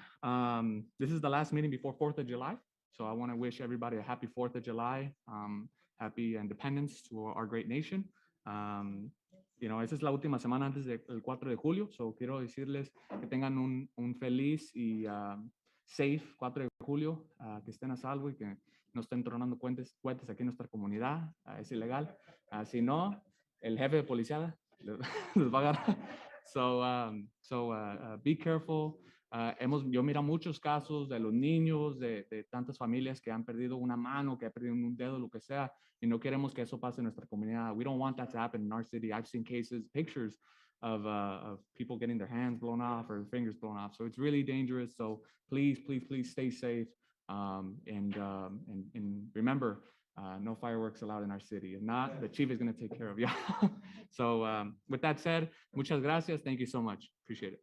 this is the last meeting before 4th of July. So I want to wish everybody a happy 4th of July, happy independence to our great nation. Esa es la última semana antes del 4 de julio. So quiero decirles que tengan un feliz y safe 4 de julio, que estén a salvo y que no estén tronando cohetes aquí en nuestra comunidad. Es ilegal. Si no, el jefe de policía les va a agarrar. So be careful. Yo miro muchos casos de los niños, de tantas familias que han perdido una mano, que han perdido un dedo, lo que sea, y no queremos que eso pase en nuestra comunidad. We don't want that to happen in our city. I've seen pictures of people getting their hands blown off or their fingers blown off. So it's really dangerous. So please, please, please stay safe. And remember, no fireworks allowed in our city. If not, the chief is going to take care of you. So with that said, muchas gracias. Thank you so much. Appreciate it.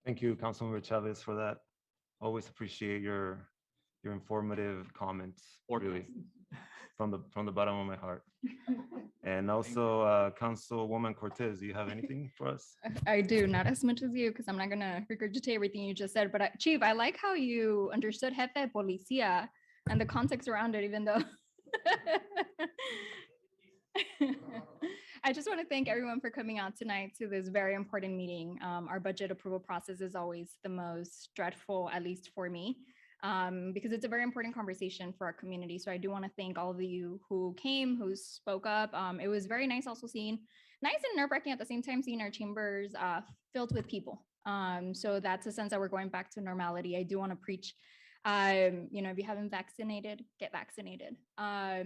Thank you, Councilmember Chavez, for that. Always appreciate your informative comments, really, from the bottom of my heart. And also, Councilwoman Cortez, do you have anything for us? I do, not as much as you, because I'm not going to regurgitate everything you just said. But Chief, I like how you understood jefe de policía and the context around it, even though. I just want to thank everyone for coming out tonight to this very important meeting. Our budget approval process is always the most dreadful, at least for me, because it's a very important conversation for our community. So I do want to thank all of you who came, who spoke up. It was very nice also nice and nerve-wracking at the same time, seeing our chambers filled with people. So that's a sense that we're going back to normality. I do want to preach, if you haven't vaccinated, get vaccinated,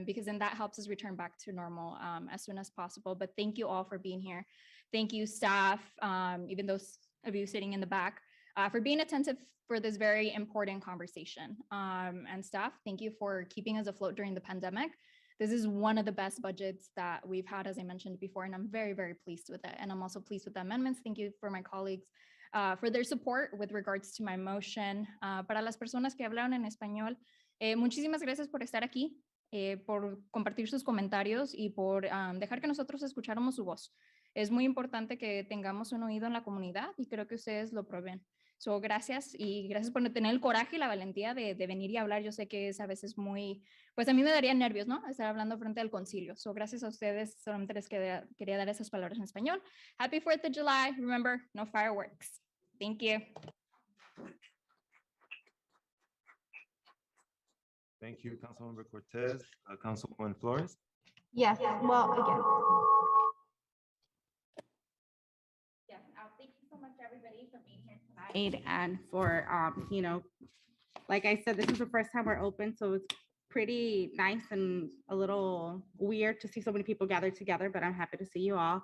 because then that helps us return back to normal as soon as possible. But thank you all for being here. Thank you, staff, even those of you sitting in the back, for being attentive for this very important conversation. And staff, thank you for keeping us afloat during the pandemic. This is one of the best budgets that we've had, as I mentioned before, and I'm very, very pleased with it. And I'm also pleased with the amendments. Thank you for my colleagues for their support with regards to my motion. Para las personas que hablaron en español, muchísimas gracias por estar aquí, por compartir sus comentarios y por dejar que nosotros escucháramos su voz. Es muy importante que tengamos un oído en la comunidad y creo que ustedes lo prueben. So, gracias y gracias por tener el coraje y la valentía de venir y hablar. Yo sé que es a veces pues a mí me daría nervios, ¿no? Estar hablando frente al concilio. So, gracias a ustedes. Solamente les quería dar esas palabras en español. Happy 4th of July. Remember, no fireworks. Thank you. Thank you, Councilmember Cortez. Councilwoman Flores? Yes, well, again. Yes, thank you so much, everybody, for being here tonight and for, like I said, this is the first time we're open, so it's pretty nice and a little weird to see so many people gathered together, but I'm happy to see you all.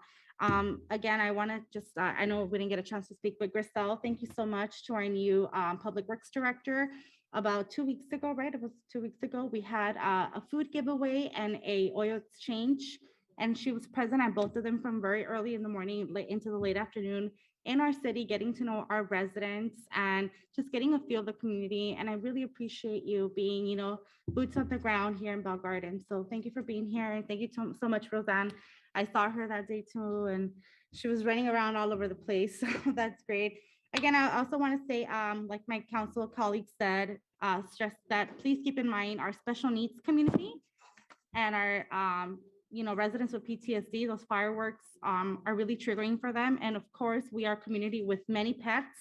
Again, I want to just, I know we didn't get a chance to speak, but Grisel, thank you so much to our new Public Works Director. About 2 weeks ago, right? It was 2 weeks ago, we had a food giveaway and a oil exchange, and she was present at both of them from very early in the morning into the late afternoon in our city, getting to know our residents and just getting a feel of the community. And I really appreciate you being, boots on the ground here in Bell Garden. So thank you for being here. And thank you so much, Roseanne. I saw her that day too, and she was running around all over the place. So that's great. Again, I also want to say, like my council colleague said, stress that please keep in mind our special needs community and our, residents with PTSD. Those fireworks are really triggering for them. And of course, we are a community with many pets.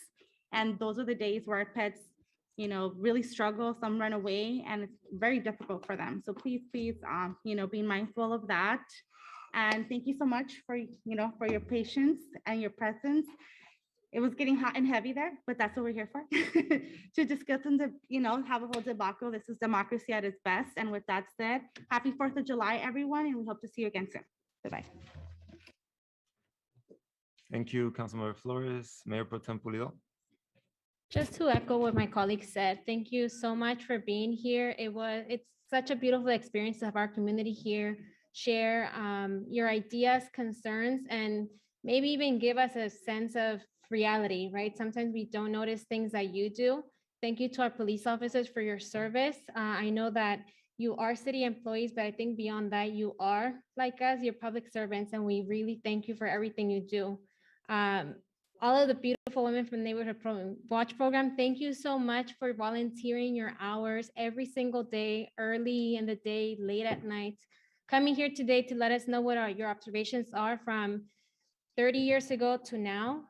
And those are the days where our pets, really struggle. Some run away and it's very difficult for them. So please, be mindful of that. And thank you so much for, for your patience and your presence. It was getting hot and heavy there, but that's what we're here for, to discuss and to, have a whole debacle. This is democracy at its best. And with that said, happy 4th of July, everyone, and we hope to see you again soon. Bye-bye. Thank you, Councilmember Flores. Mayor Pro Tem Pulido. Just to echo what my colleague said, thank you so much for being here. It's such a beautiful experience to have our community here, share your ideas, concerns, and maybe even give us a sense of reality, right? Sometimes we don't notice things that you do. Thank you to our police officers for your service. I know that you are city employees, but I think beyond that, you are like us, you're public servants, and we really thank you for everything you do. All of the beautiful women from the Watch program, thank you so much for volunteering your hours every single day, early in the day, late at night, coming here today to let us know what your observations are from 30 years ago to now.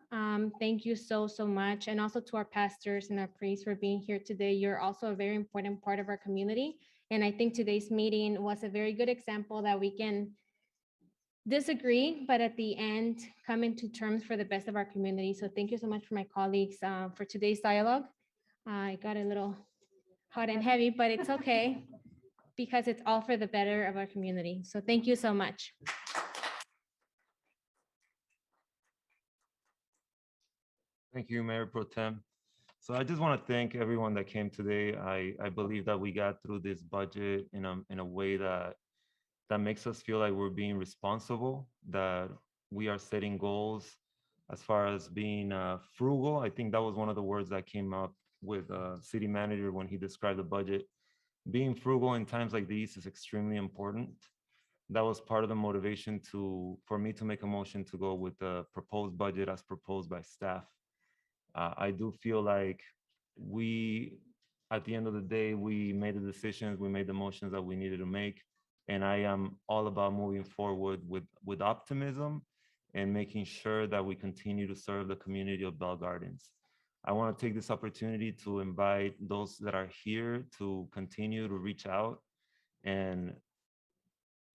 Thank you so, so much. And also to our pastors and our priests for being here today. You're also a very important part of our community. And I think today's meeting was a very good example that we can disagree, but at the end, come into terms for the best of our community. So thank you so much for my colleagues for today's dialogue. I got a little hot and heavy, but it's okay because it's all for the better of our community. So thank you so much. Thank you, Mayor Pro Tem. So I just want to thank everyone that came today. I believe that we got through this budget in a way that makes us feel like we're being responsible, that we are setting goals as far as being frugal. I think that was one of the words that came up with city manager when he described the budget. Being frugal in times like these is extremely important. That was part of the motivation for me to make a motion to go with the proposed budget as proposed by staff. I do feel like at the end of the day, we made the decisions, we made the motions that we needed to make. And I am all about moving forward with optimism and making sure that we continue to serve the community of Bell Gardens. I want to take this opportunity to invite those that are here to continue to reach out and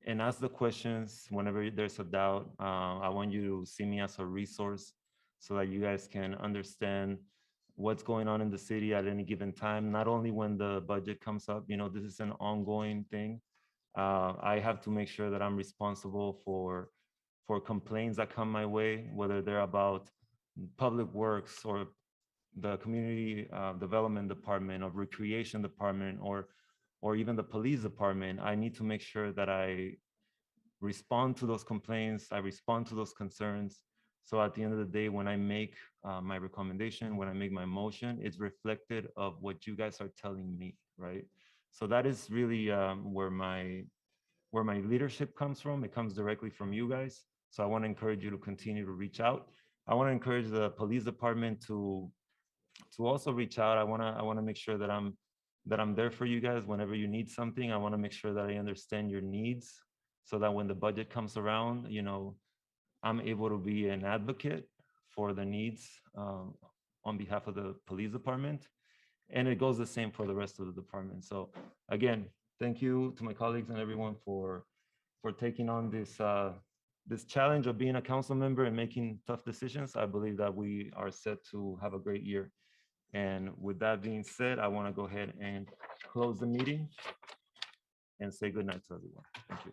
ask the questions whenever there's a doubt. I want you to see me as a resource so that you guys can understand what's going on in the city at any given time, not only when the budget comes up. This is an ongoing thing. I have to make sure that I'm responsible for complaints that come my way, whether they're about public works or the community development department or recreation department or even the police department. I need to make sure that I respond to those complaints, I respond to those concerns. So at the end of the day, when I make my recommendation, when I make my motion, it's reflected of what you guys are telling me, right? So that is really where my leadership comes from. It comes directly from you guys. So I want to encourage you to continue to reach out. I want to encourage the police department to also reach out. I want to make sure that I'm there for you guys whenever you need something. I want to make sure that I understand your needs so that when the budget comes around, I'm able to be an advocate for the needs on behalf of the police department. And it goes the same for the rest of the department. So again, thank you to my colleagues and everyone for taking on this challenge of being a council member and making tough decisions. I believe that we are set to have a great year. And with that being said, I want to go ahead and close the meeting and say good night to everyone. Thank you.